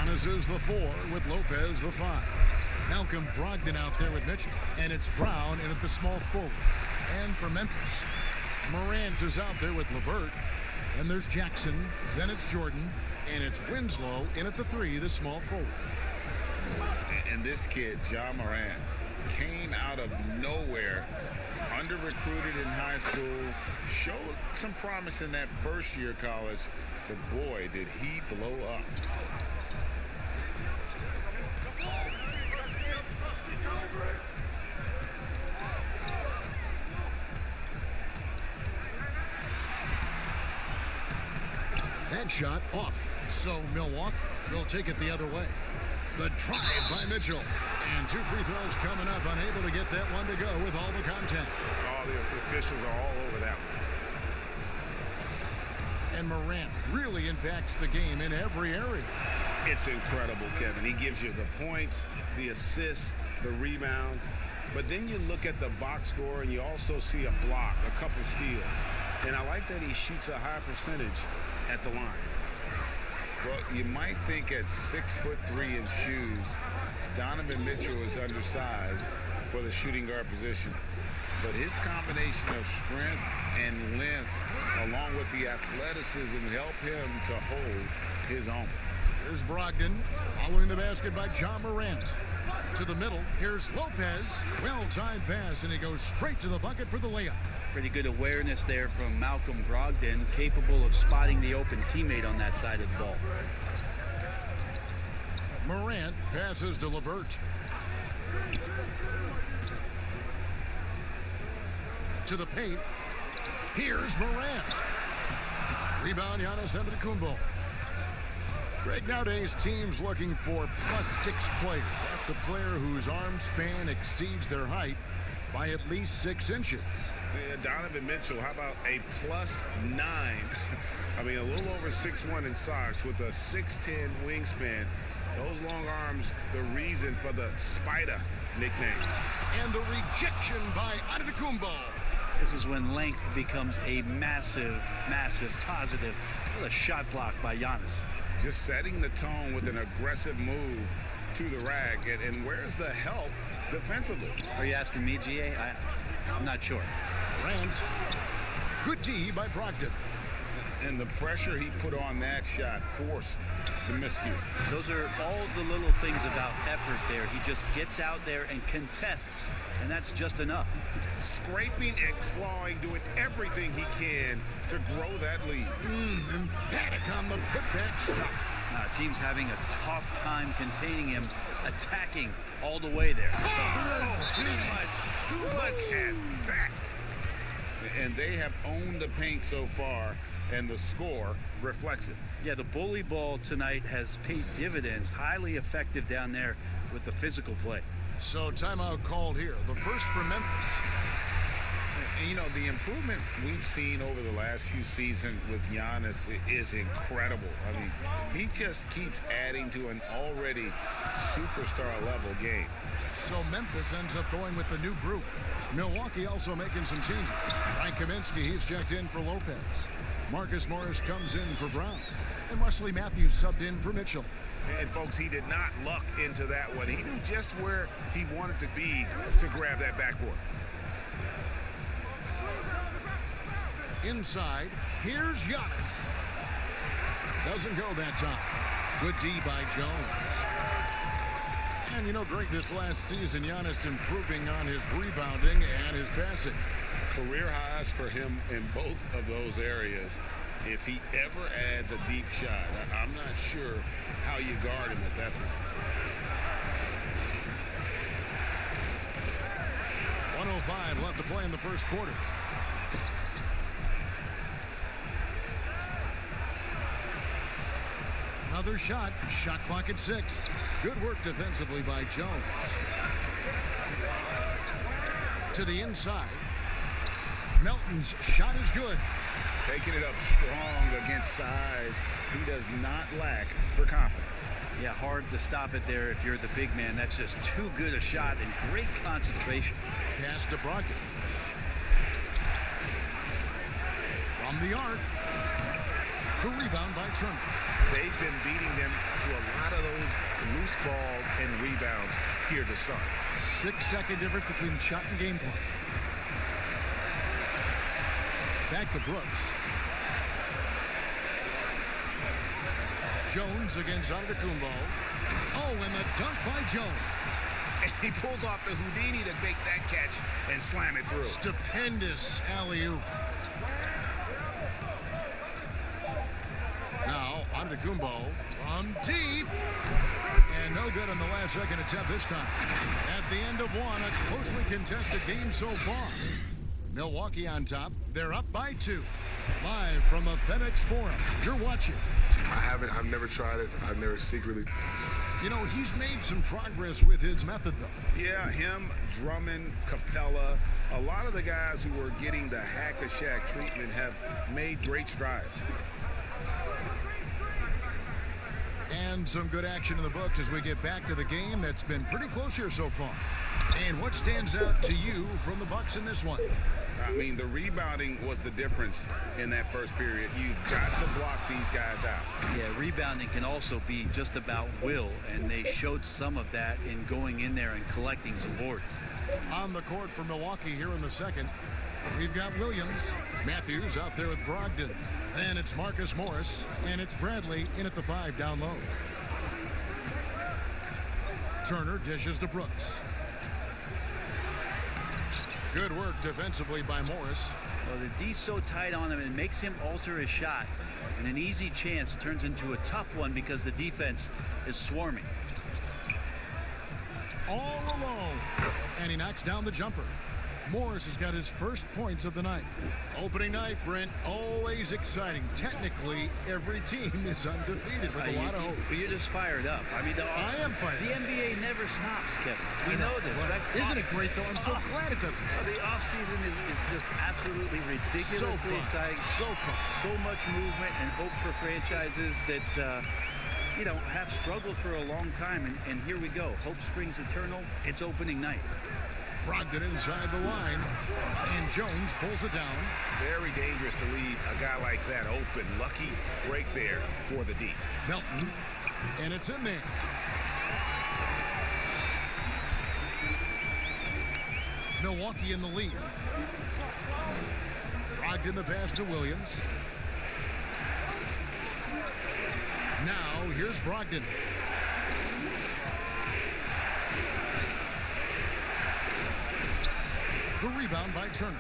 Giannis is the 4 with Lopez the 5. Malcolm Brogdon out there with Mitchell, and it's Brown in at the small forward. And for Memphis, Morant is out there with LeVert, and there's Jackson, then it's Jordan, and it's Winslow in at the 3, the small forward. And this kid, Ja Morant, came out of nowhere, under-recruited in high school, showed some promise in that first year of college, but boy, did he blow up. That shot off, so Milwaukee will take it the other way. The drive by Mitchell, and 2 free throws coming up, unable to get that one to go with all the contact. All the officials are all over that one. And Morant really impacts the game in every area. It's incredible, Kevin. He gives you the points, the assists, the rebounds. But then you look at the box score and you also see a block, a couple steals. And I like that he shoots a high percentage at the line. Well, you might think at 6'3" in shoes, Donovan Mitchell is undersized for the shooting guard position. But his combination of strength and length, along with the athleticism, help him to hold his own. Here's Brogdon following the basket by Ja Morant. To the middle, here's Lopez. Well-timed pass, and he goes straight to the bucket for the layup. Pretty good awareness there from Malcolm Brogdon, capable of spotting the open teammate on that side of the ball. Morant passes to LeVert. To the paint. Here's Morant. Rebound, Giannis Antetokounmpo. Greg, nowadays teams looking for +6 players. That's a player whose arm span exceeds their height by at least 6 inches. Yeah, Donovan Mitchell, how about a +9? I mean, a little over 6'1" in socks with a 6'10" wingspan. Those long arms, the reason for the Spider nickname. And the rejection by Antetokounmpo. This is when length becomes a massive, massive positive. What a shot block by Giannis. Just setting the tone with an aggressive move to the rack. And where's the help defensively? Are you asking me, GA? I'm not sure. Rand. Good D by Brogdon. And the pressure he put on that shot forced the miscue. Those are all the little things about effort there. He just gets out there and contests, and that's just enough. Scraping and clawing, doing everything he can to grow that lead. Emphatic on the putback shot. Team's having a tough time containing him, attacking all the way there. Too much. Look at that. And they have owned the paint so far, and the score reflects it. Yeah, the bully ball tonight has paid dividends. Highly effective down there with the physical play. So timeout called here. The first for Memphis. And, you know, the improvement we've seen over the last few seasons with Giannis is incredible. I mean, he just keeps adding to an already superstar-level game. So Memphis ends up going with the new group. Milwaukee also making some changes. Frank Kaminsky, he's checked in for Lopez. Marcus Morris comes in for Brown. And Wesley Matthews subbed in for Mitchell. And, folks, he did not luck into that one. He knew just where he wanted to be to grab that backboard. Inside, here's Giannis. Doesn't go that time. Good D by Jones. And, you know, Greg, this last season, Giannis improving on his rebounding and his passing. Career highs for him in both of those areas. If he ever adds a deep shot, I'm not sure how you guard him at that position. 1:05 left to play in the first quarter. Another shot. Shot clock at 6. Good work defensively by Jones. To the inside. Melton's shot is good. Taking it up strong against size. He does not lack for confidence. Yeah, hard to stop it there if you're the big man. That's just too good a shot and great concentration. Pass to Brogdon. From the arc. The rebound by Turner. They've been beating them to a lot of those loose balls and rebounds here to start. 6-second difference between shot and game clock. Back to Brooks. Jones against Antetokounmpo. Oh, and the dunk by Jones. And he pulls off the Houdini to make that catch and slam it through. Stupendous alley-oop. Now, Antetokounmpo from deep. And no good on the last second attempt this time. At the end of one, a closely contested game so far. Milwaukee on top. They're up by 2. Live from the FedEx Forum. You're watching. I've never tried it. I've never secretly. You know, he's made some progress with his method, though. Yeah, him, Drummond, Capella, a lot of the guys who were getting the hack-a-shack treatment have made great strides. And some good action in the books as we get back to the game that's been pretty close here so far. And what stands out to you from the Bucks in this one? I mean, the rebounding was the difference in that first period. You've got to block these guys out. Yeah, rebounding can also be just about will, and they showed some of that in going in there and collecting some boards. On the court for Milwaukee here in the second, we've got Williams. Matthews out there with Brogdon. And it's Marcus Morris, and it's Bradley in at the 5 down low. Turner dishes to Brooks. Good work defensively by Morris. Well, the D's so tight on him, it makes him alter his shot. And an easy chance turns into a tough one because the defense is swarming. All alone. And he knocks down the jumper. Morris has got his first points of the night. Opening night, Brent, always exciting. Technically, every team is undefeated with a lot of hope. You're just fired up. I mean, I am fired up. The NBA never stops, Kevin. We know this, right? Isn't it great, though? I'm so glad it doesn't. The offseason is just absolutely ridiculously exciting. So fun. So much movement and hope for franchises that, you know, have struggled for a long time. And here we go. Hope springs eternal. It's opening night. Brogdon inside the line, and Jones pulls it down. Very dangerous to leave a guy like that open. Lucky break there for the D. Melton, and it's in there. Milwaukee in the lead. Brogdon the pass to Williams. Now here's Brogdon. The rebound by Turner.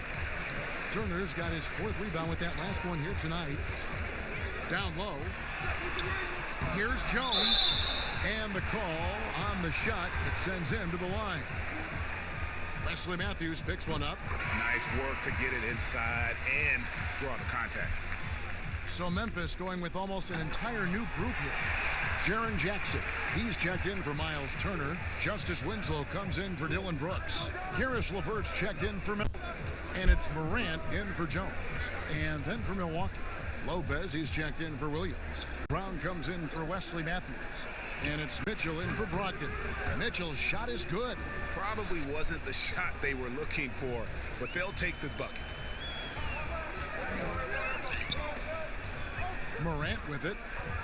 Turner's got his 4th rebound with that last one here tonight. Down low. Here's Jones. And the call on the shot that sends him to the line. Wesley Matthews picks one up. Nice work to get it inside and draw the contact. So Memphis going with almost an entire new group here. Jaren Jackson, he's checked in for Miles Turner. Justice Winslow comes in for Dylan Brooks. Karis LeVert's checked in for Melton. And it's Morant in for Jones. And then for Milwaukee, Lopez, he's checked in for Williams. Brown comes in for Wesley Matthews. And it's Mitchell in for Brogdon. Mitchell's shot is good. Probably wasn't the shot they were looking for, but they'll take the bucket. Morant with it.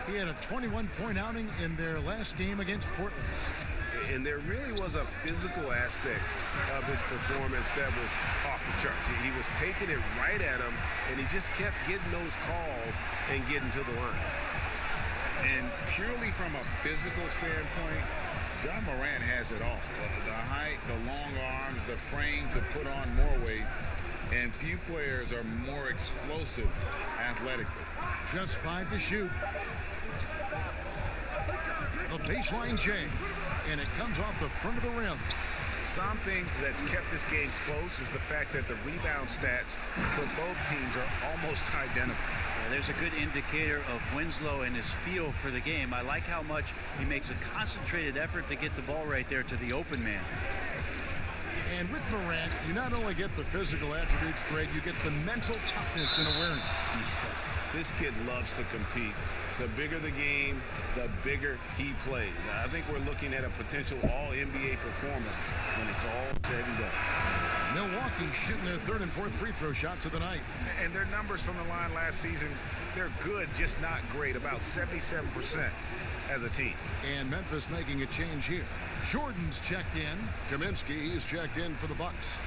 He had a 21-point outing in their last game against Portland. And there really was a physical aspect of his performance that was off the charts. He was taking it right at him, and he just kept getting those calls and getting to the line. And purely from a physical standpoint, Ja Morant has it all. The height, the long arms, the frame to put on more weight. And few players are more explosive athletically. Just 5 to shoot. The baseline J, and it comes off the front of the rim. Something that's kept this game close is the fact that the rebound stats for both teams are almost identical. Yeah, there's a good indicator of Winslow and his feel for the game. I like how much he makes a concentrated effort to get the ball right there to the open man. And with Morant, you not only get the physical attributes, Greg, you get the mental toughness and awareness. This kid loves to compete. The bigger the game, the bigger he plays. I think we're looking at a potential all-NBA performer when it's all said and done. Milwaukee shooting their third and fourth free throw shots of the night. And their numbers from the line last season, they're good, just not great. About 77% as a team. And Memphis making a change here. Jordan's checked in. Kaminsky, he's checked in for the Bucks.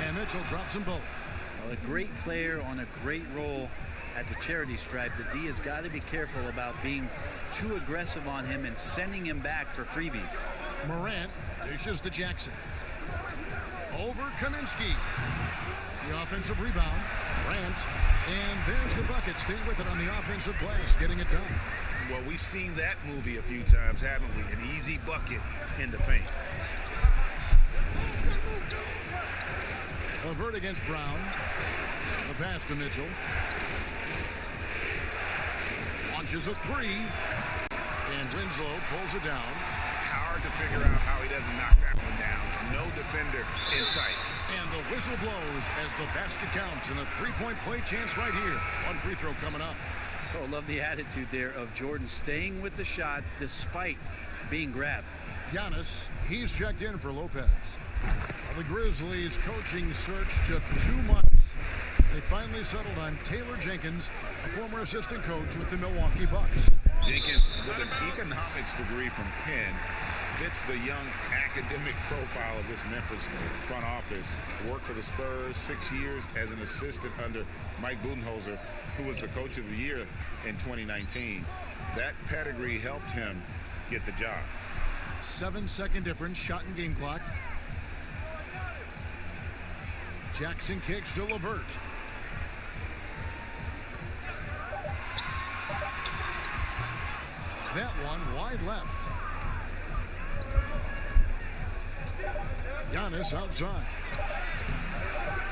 And Mitchell drops them both. Well, a great player on a great role at the charity stripe. The D has got to be careful about being too aggressive on him and sending him back for freebies. Morant dishes to Jackson. Over Kaminsky. The offensive rebound. Morant. And there's the bucket. Staying with it on the offensive glass, getting it done. Well, we've seen that movie a few times, haven't we? An easy bucket in the paint. Avert against Brown. The pass to Mitchell. Launches a three. And Winslow pulls it down. Hard to figure out how he doesn't knock that one down. No defender in sight. And the whistle blows as the basket counts. And a three-point play chance right here. One free throw coming up. Oh, love the attitude there of Jordan staying with the shot despite being grabbed. Giannis, he's checked in for Lopez. Well, the Grizzlies coaching search took 2 months. They finally settled on Taylor Jenkins, a former assistant coach with the Milwaukee Bucks. Jenkins, with an economics degree from Penn, fits the young academic profile of this Memphis front office. Worked for the Spurs 6 years as an assistant under Mike Budenholzer, who was the coach of the year in 2019. That pedigree helped him get the job. 7-second difference, shot and game clock. Jackson kicks to LeVert. That one wide left. Giannis outside.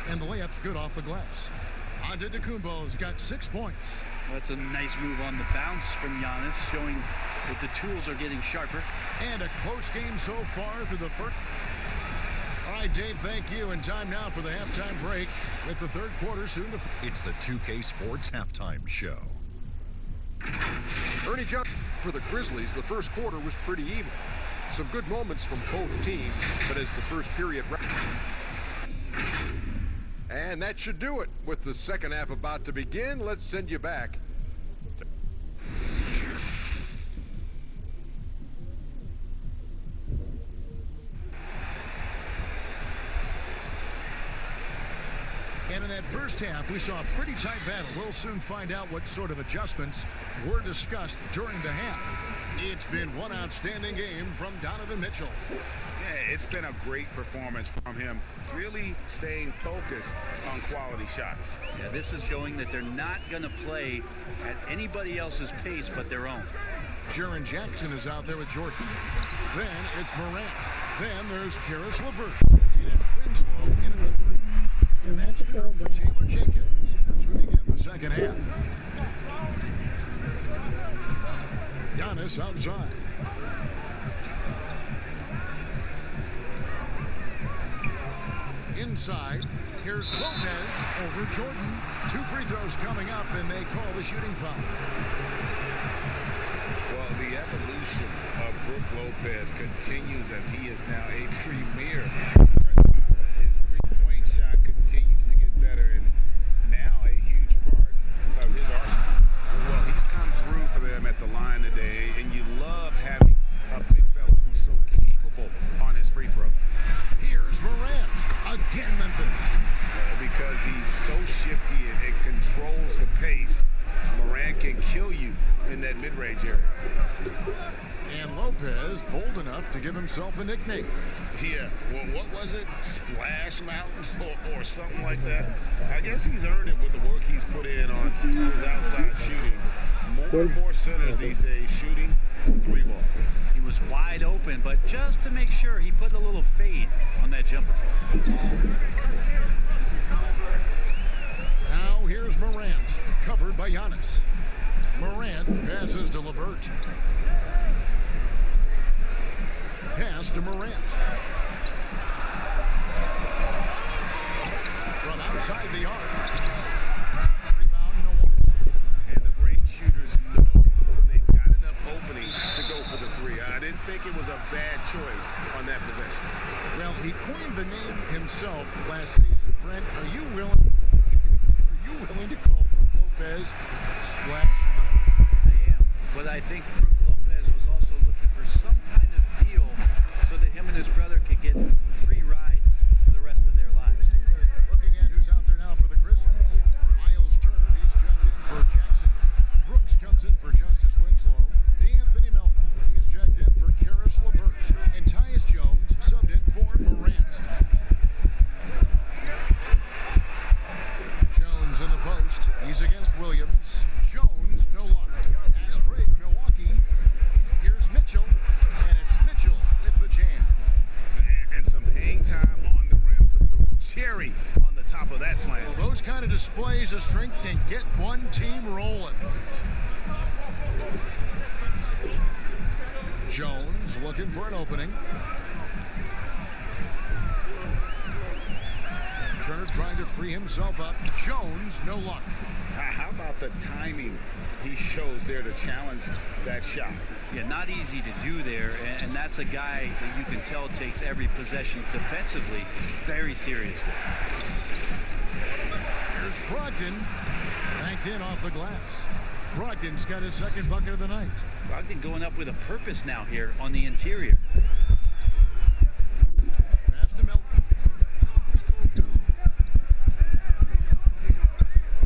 And the layup's good off the glass. Antetokounmpo's got 6 points. That's a nice move on the bounce from Giannis, showing that the tools are getting sharper. And a close game so far through the first. All right, Dave, thank you. And time now for the halftime break with the third quarter soon to... It's the 2K Sports Halftime Show. Ernie Johnson for the Grizzlies, the first quarter was pretty even. Some good moments from both teams, but as the first period... And that should do it. With the second half about to begin, let's send you back. And in that first half, we saw a pretty tight battle. We'll soon find out what sort of adjustments were discussed during the half. It's been one outstanding game from Donovan Mitchell. Yeah, it's been a great performance from him, really staying focused on quality shots. Yeah, this is showing that they're not going to play at anybody else's pace but their own. Jaren Jackson is out there with Jordan. Then it's Morant. Then there's Karis LeVert. And it's Winslow into the three. And that's through for Taylor Jenkins as we begin the second half. Giannis outside. Inside, here's Lopez over Jordan. 2 free throws coming up, and they call the shooting foul. Well, the evolution of Brook Lopez continues as he is now a premier. His three-point shot continues to get better, and now a huge part of his arsenal. Well, he's come through for them at the line today, and you love having a big fella who's so capable on his free throw. Here's Morant. Again, Memphis. Because he's so shifty and controls the pace, Morant can kill you in that mid-range area. And Lopez bold enough to give himself a nickname. Yeah, well, what was it? Splash Mountain or something like that? I guess he's earned it with the work he's put in on his outside shooting. More and more centers these days shooting three ball. He was wide open, but just to make sure, he put a little fade on that jumper. Now here's Morant, covered by Giannis. Morant passes to LeVert. Pass to Morant. From outside the arc. Rebound, Milwaukee. And the great shooters know when they've got enough openings to go for the three. I didn't think it was a bad choice on that possession. Well, he coined the name himself last season. Brent, are you willing to call Brook Lopez Splash? I am, but I think Brook Lopez was also looking for some kind of deal so that him and his brother could get free rides for the rest of their lives. Looking at who's out there now for the Grizzlies. Miles Turner, he's checked in for Jackson. Brooks comes in for Justice Winslow. D'Anthony Melton, he's checked in for Karis LeVert. And Tyus Jones subbed in for Morant. Jones in the post. He's against Williams. Jones, no luck. Pass break, Milwaukee. Here's Mitchell. And it's Mitchell with the jam. And some hang time on the rim. Put the cherry on the top of that slam. Well, those kind of displays of strength can get one team rolling. Jones looking for an opening. Turner trying to free himself up. Jones, no luck. How about the timing he shows there to challenge that shot? Yeah, not easy to do there, and that's a guy that you can tell takes every possession defensively very seriously. Here's Brogdon, banked in off the glass. Brogdon's got his second bucket of the night. Brogdon going up with a purpose now here on the interior. Pass to Milton.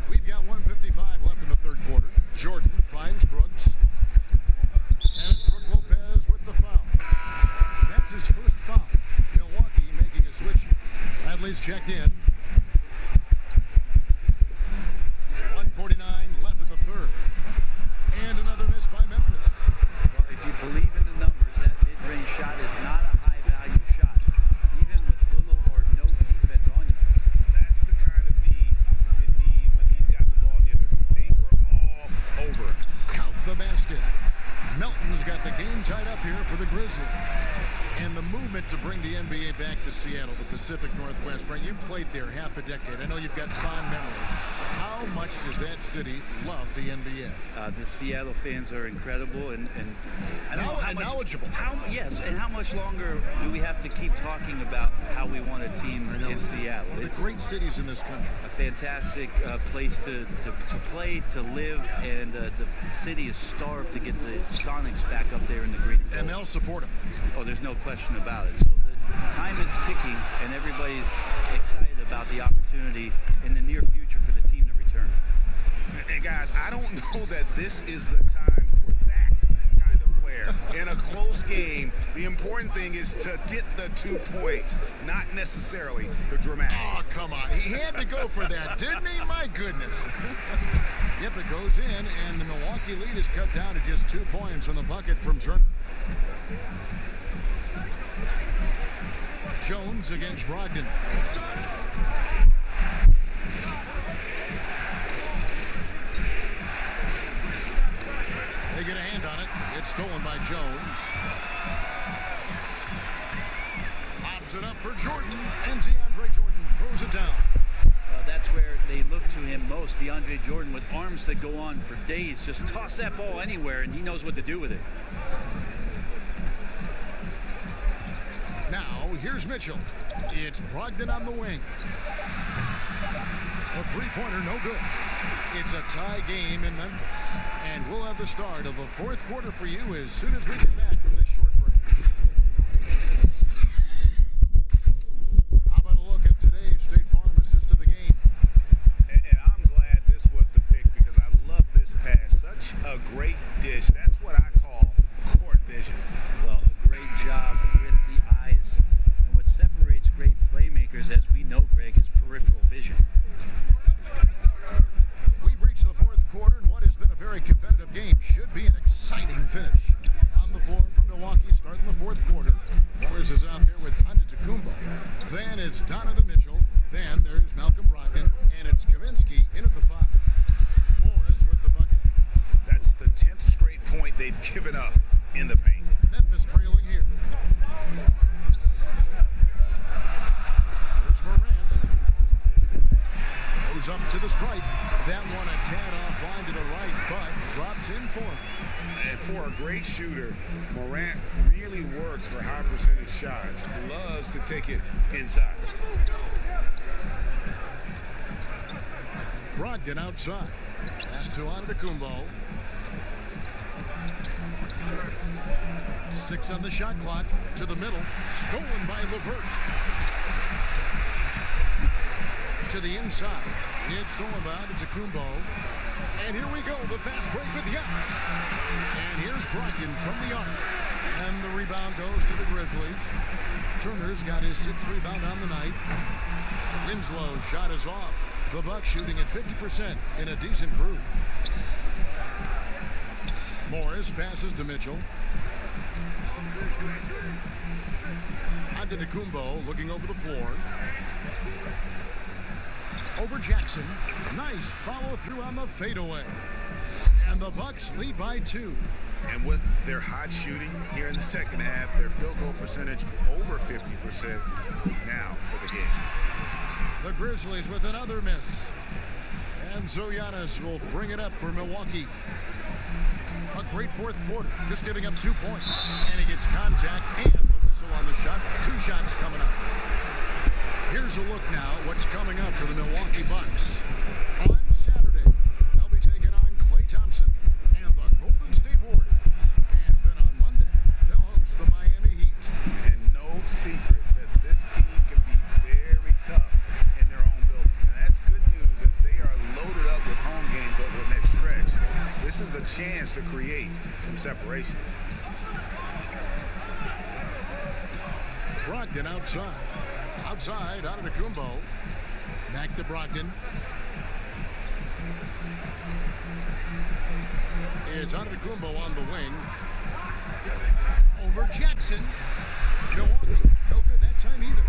We've got 1:55 left in the third quarter. Jordan finds Brooks. And it's Brook Lopez with the foul. That's his first foul. Milwaukee making a switch. Bradley's checked in. 1:49 left in the third. And another miss by Memphis. Well, if you believe in the numbers, that mid-range shot is not a high-value shot, even with little or no defense on you. That's the kind of D you need when he's got the ball near the hoop. They were all over. Count the basket. Melton's got the game tied up here for the Grizzlies. And the movement to bring the NBA back to Seattle, the Pacific Northwest. Brent, you played there half a decade. I know you've got fond memories. How much does that city love the NBA? The Seattle fans are incredible and I don't know how much, knowledgeable. Yes, and how much longer do we have to keep talking about how we want a team in Seattle? One of the great cities in this country. A fantastic place to play, to live, and the city is starved to get the Sonics back up there in the green. And they'll support them. Oh, there's no question about it. So the time is ticking, and everybody's excited about the opportunity in the near future for the team to return. And guys, I don't know that this is the time for that kind of player. In a close game, the important thing is to get the 2 points, not necessarily the dramatics. Oh, come on. He had to go for that, didn't he? My goodness. Yep, it goes in, and the Milwaukee lead is cut down to just 2 points on the bucket from Turner. Jones against Brogdon. They get a hand on it. It's stolen by Jones. Lobs it up for Jordan, and DeAndre Jordan throws it down. That's where they look to him most. DeAndre Jordan with arms that go on for days. Just toss that ball anywhere, and he knows what to do with it. Now, here's Mitchell. It's Brogdon on the wing. A three-pointer, no good. It's a tie game in Memphis. And we'll have the start of the fourth quarter for you as soon as we get back from this short break. How about a look at today's State Farm assist of the game? And I'm glad this was the pick because I love this pass. Such a great dish. That's what I call court vision. Well, a great job with the eyes. And what separates great playmakers, as we know, Greg, is peripheral vision. We've reached the fourth quarter, and what has been a very competitive game should be an exciting finish. On the floor for Milwaukee, starting the fourth quarter. Morris is out there with Antetokounmpo. Then it's Donovan Mitchell. Then there's Malcolm Brogdon, and it's Kaminsky in at the 5. Morris with the bucket. That's the 10th straight point they've given up in the paint. Memphis trailing here. Here's Morant. Goes up to the stripe. That one a tad offline to the right, but drops in for him. And for a great shooter, Morant really works for high percentage shots. Loves to take it inside. Brogdon outside. Pass to Antetokounmpo. 6 on the shot clock. To the middle. Stolen by LeVert. To the inside. It's stolen by Antetokounmpo. And here we go. The fast break with Giannis. And here's Brogdon from the arc. And the rebound goes to the Grizzlies. Turner's got his 6th rebound on the night. Winslow's shot is off. The Bucks shooting at 50% in a decent group. Morris passes to Mitchell. Antetokounmpo looking over the floor. Over Jackson. Nice follow through on the fadeaway. And the Bucks lead by 2. And with their hot shooting here in the second half, their field goal percentage over 50% now for the game. The Grizzlies with another miss. And so Giannis will bring it up for Milwaukee. A great fourth quarter, just giving up 2 points. And he gets contact and the whistle on the shot. 2 shots coming up. Here's a look now at what's coming up for the Milwaukee Bucks. On Saturday, they'll be taking on Klay Thompson and the Golden State Warriors. And then on Monday, they'll host the Miami Heat. And no secret that this team can be very tough in their own building. And that's good news as they are loaded up with home games over the next stretch. This is a chance to create some separation. Brogdon outside. Outside, Antetokounmpo. Back to Brogdon. It's Antetokounmpo on the wing. Over Jackson. Milwaukee, no good that time either.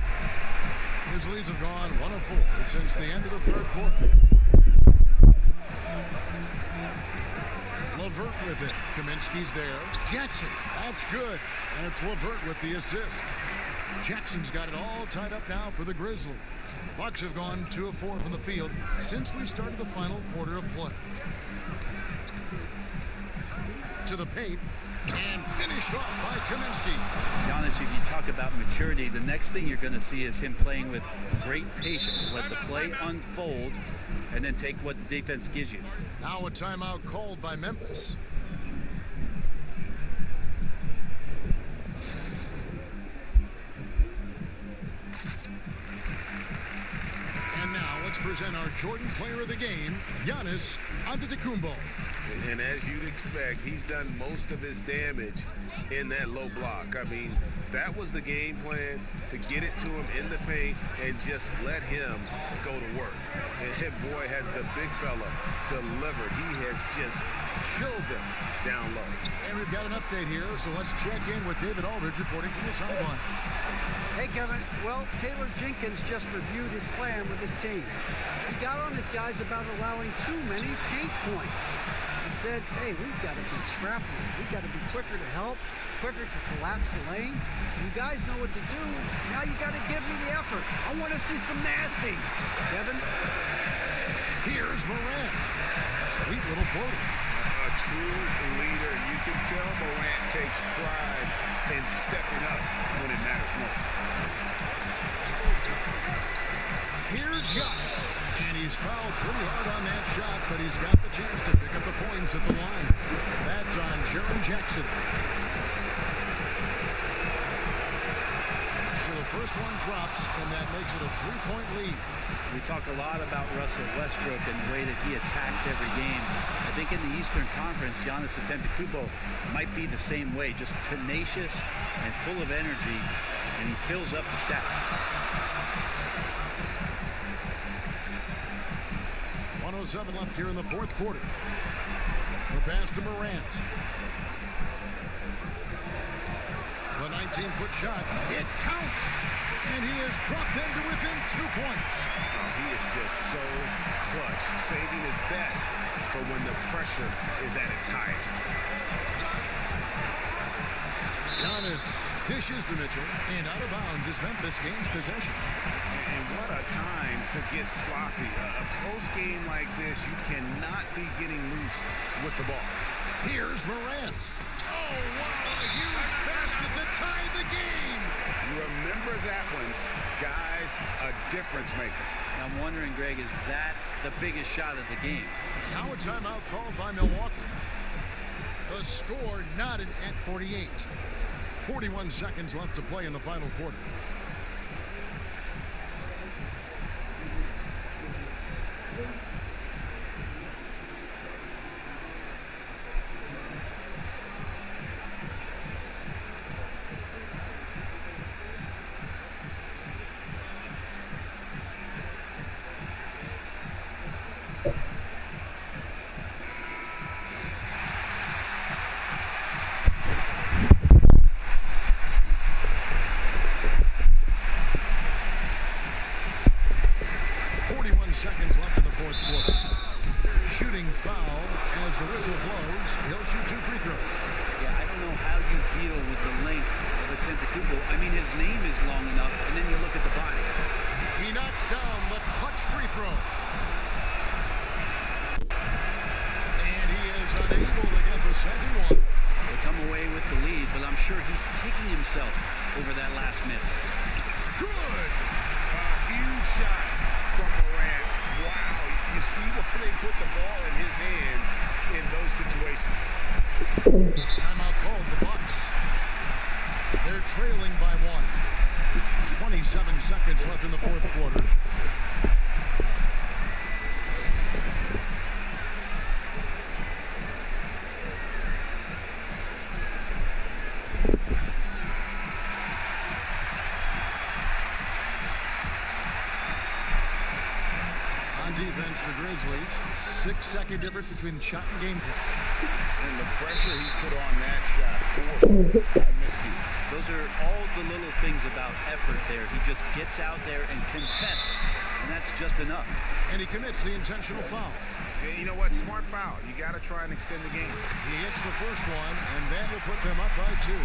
Grizzlies have gone 1 of 4 since the end of the third quarter. LeVert with it. Kaminsky's there. Jackson, that's good. And it's LeVert with the assist. Jackson's got it all tied up now for the Grizzlies. The Bucks have gone 2 of 4 from the field since we started the final quarter of play. To the paint. And finished off by Kaminsky. Giannis, if you talk about maturity, the next thing you're going to see is him playing with great patience. Let the play unfold and then take what the defense gives you. Now a timeout called by Memphis. And now let's present our Jordan Player of the Game, Giannis Antetokounmpo. And as you'd expect, he's done most of his damage in that low block. I mean, that was the game plan, to get it to him in the paint and just let him go to work. And boy, has the big fella delivered. He has just killed them down low. And we've got an update here, so let's check in with David Aldridge reporting from the sideline. Hey, Kevin. Well, Taylor Jenkins just reviewed his plan with his team. He got on his guys about allowing too many paint points. He said, hey, we've got to be scrappy. We've got to be quicker to help, quicker to collapse the lane. You guys know what to do. Now you got to give me the effort. I want to see some nasty. Kevin? Here's Morant. Sweet little floater. A true leader. You can tell Morant takes pride in stepping up when it matters most. Here's Giannis. And he's fouled pretty hard on that shot, but he's got the chance to pick up the points at the line. That's on Jaren Jackson. So the first one drops, and that makes it a 3-point lead. We talk a lot about Russell Westbrook and the way that he attacks every game. I think in the Eastern Conference, Giannis Antetokounmpo might be the same way, just tenacious and full of energy, and he fills up the stats. 1:07 left here in the fourth quarter. The pass to Morant. The 19-foot shot. It counts. And he has brought them to within 2 points. Oh, he is just so clutch, saving his best for when the pressure is at its highest. Giannis dishes to Mitchell, and out of bounds is Memphis gains possession. And what a time to get sloppy. A close game like this, you cannot be getting loose with the ball. Here's Morant. Oh, wow, a huge basket to tie the game. Remember that one, guys, a difference maker. I'm wondering, Greg, is that the biggest shot of the game? Now a timeout called by Milwaukee. The score knotted at 48. 41 seconds left to play in the final quarter. Seconds left in the fourth quarter. Shooting foul as the whistle blows. He'll shoot 2 free throws. Yeah, I don't know how you deal with the length of Antetokounmpo. I mean, his name is long enough, and then you look at the body. He knocks down the clutch free throw. And he is unable to get the second one. They come away with the lead, but I'm sure he's kicking himself over that last miss. Good. A huge shot from Morant. Wow, you see why they put the ball in his hands in those situations. Timeout called the Bucks. They're trailing by 1. 27 seconds left in the fourth quarter. Defense, the Grizzlies. 6-second difference between the shot and gameplay. And the pressure he put on that shot forced a miscue. Those are all the little things about effort there. He just gets out there and contests, and that's just enough. And he commits the intentional foul. And you know what? Smart foul. You got to try and extend the game. He hits the first one, and that will put them up by 2.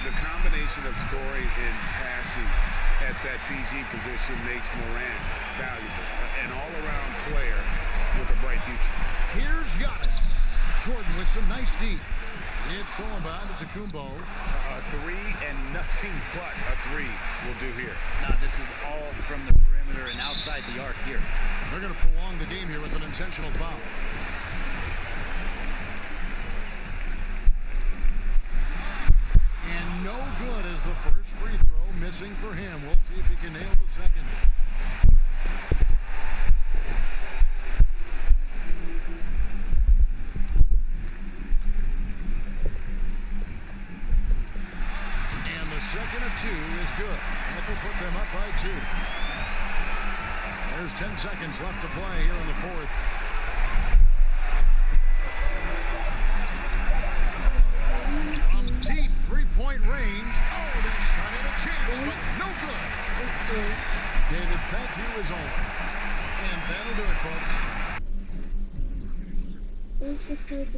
The combination of scoring and passing at that PG position makes Morant valuable. An all-around player with a bright future. Here's Giannis. Jordan with some nice deep. It's Solomon to Kumbo. A 3 and nothing but a 3 will do here. Now, this is all from the perimeter and outside the arc here. They're going to prolong the game here with an intentional foul. And no good as the first free throw missing for him. We'll see if he can nail the second. And the second of 2 is good. That will put them up by 2. There's 10 seconds left to play here in the fourth. From deep three-point range. Oh, that shot had a chance, but no good. David, thank you as always. And that'll do it, folks. Is the code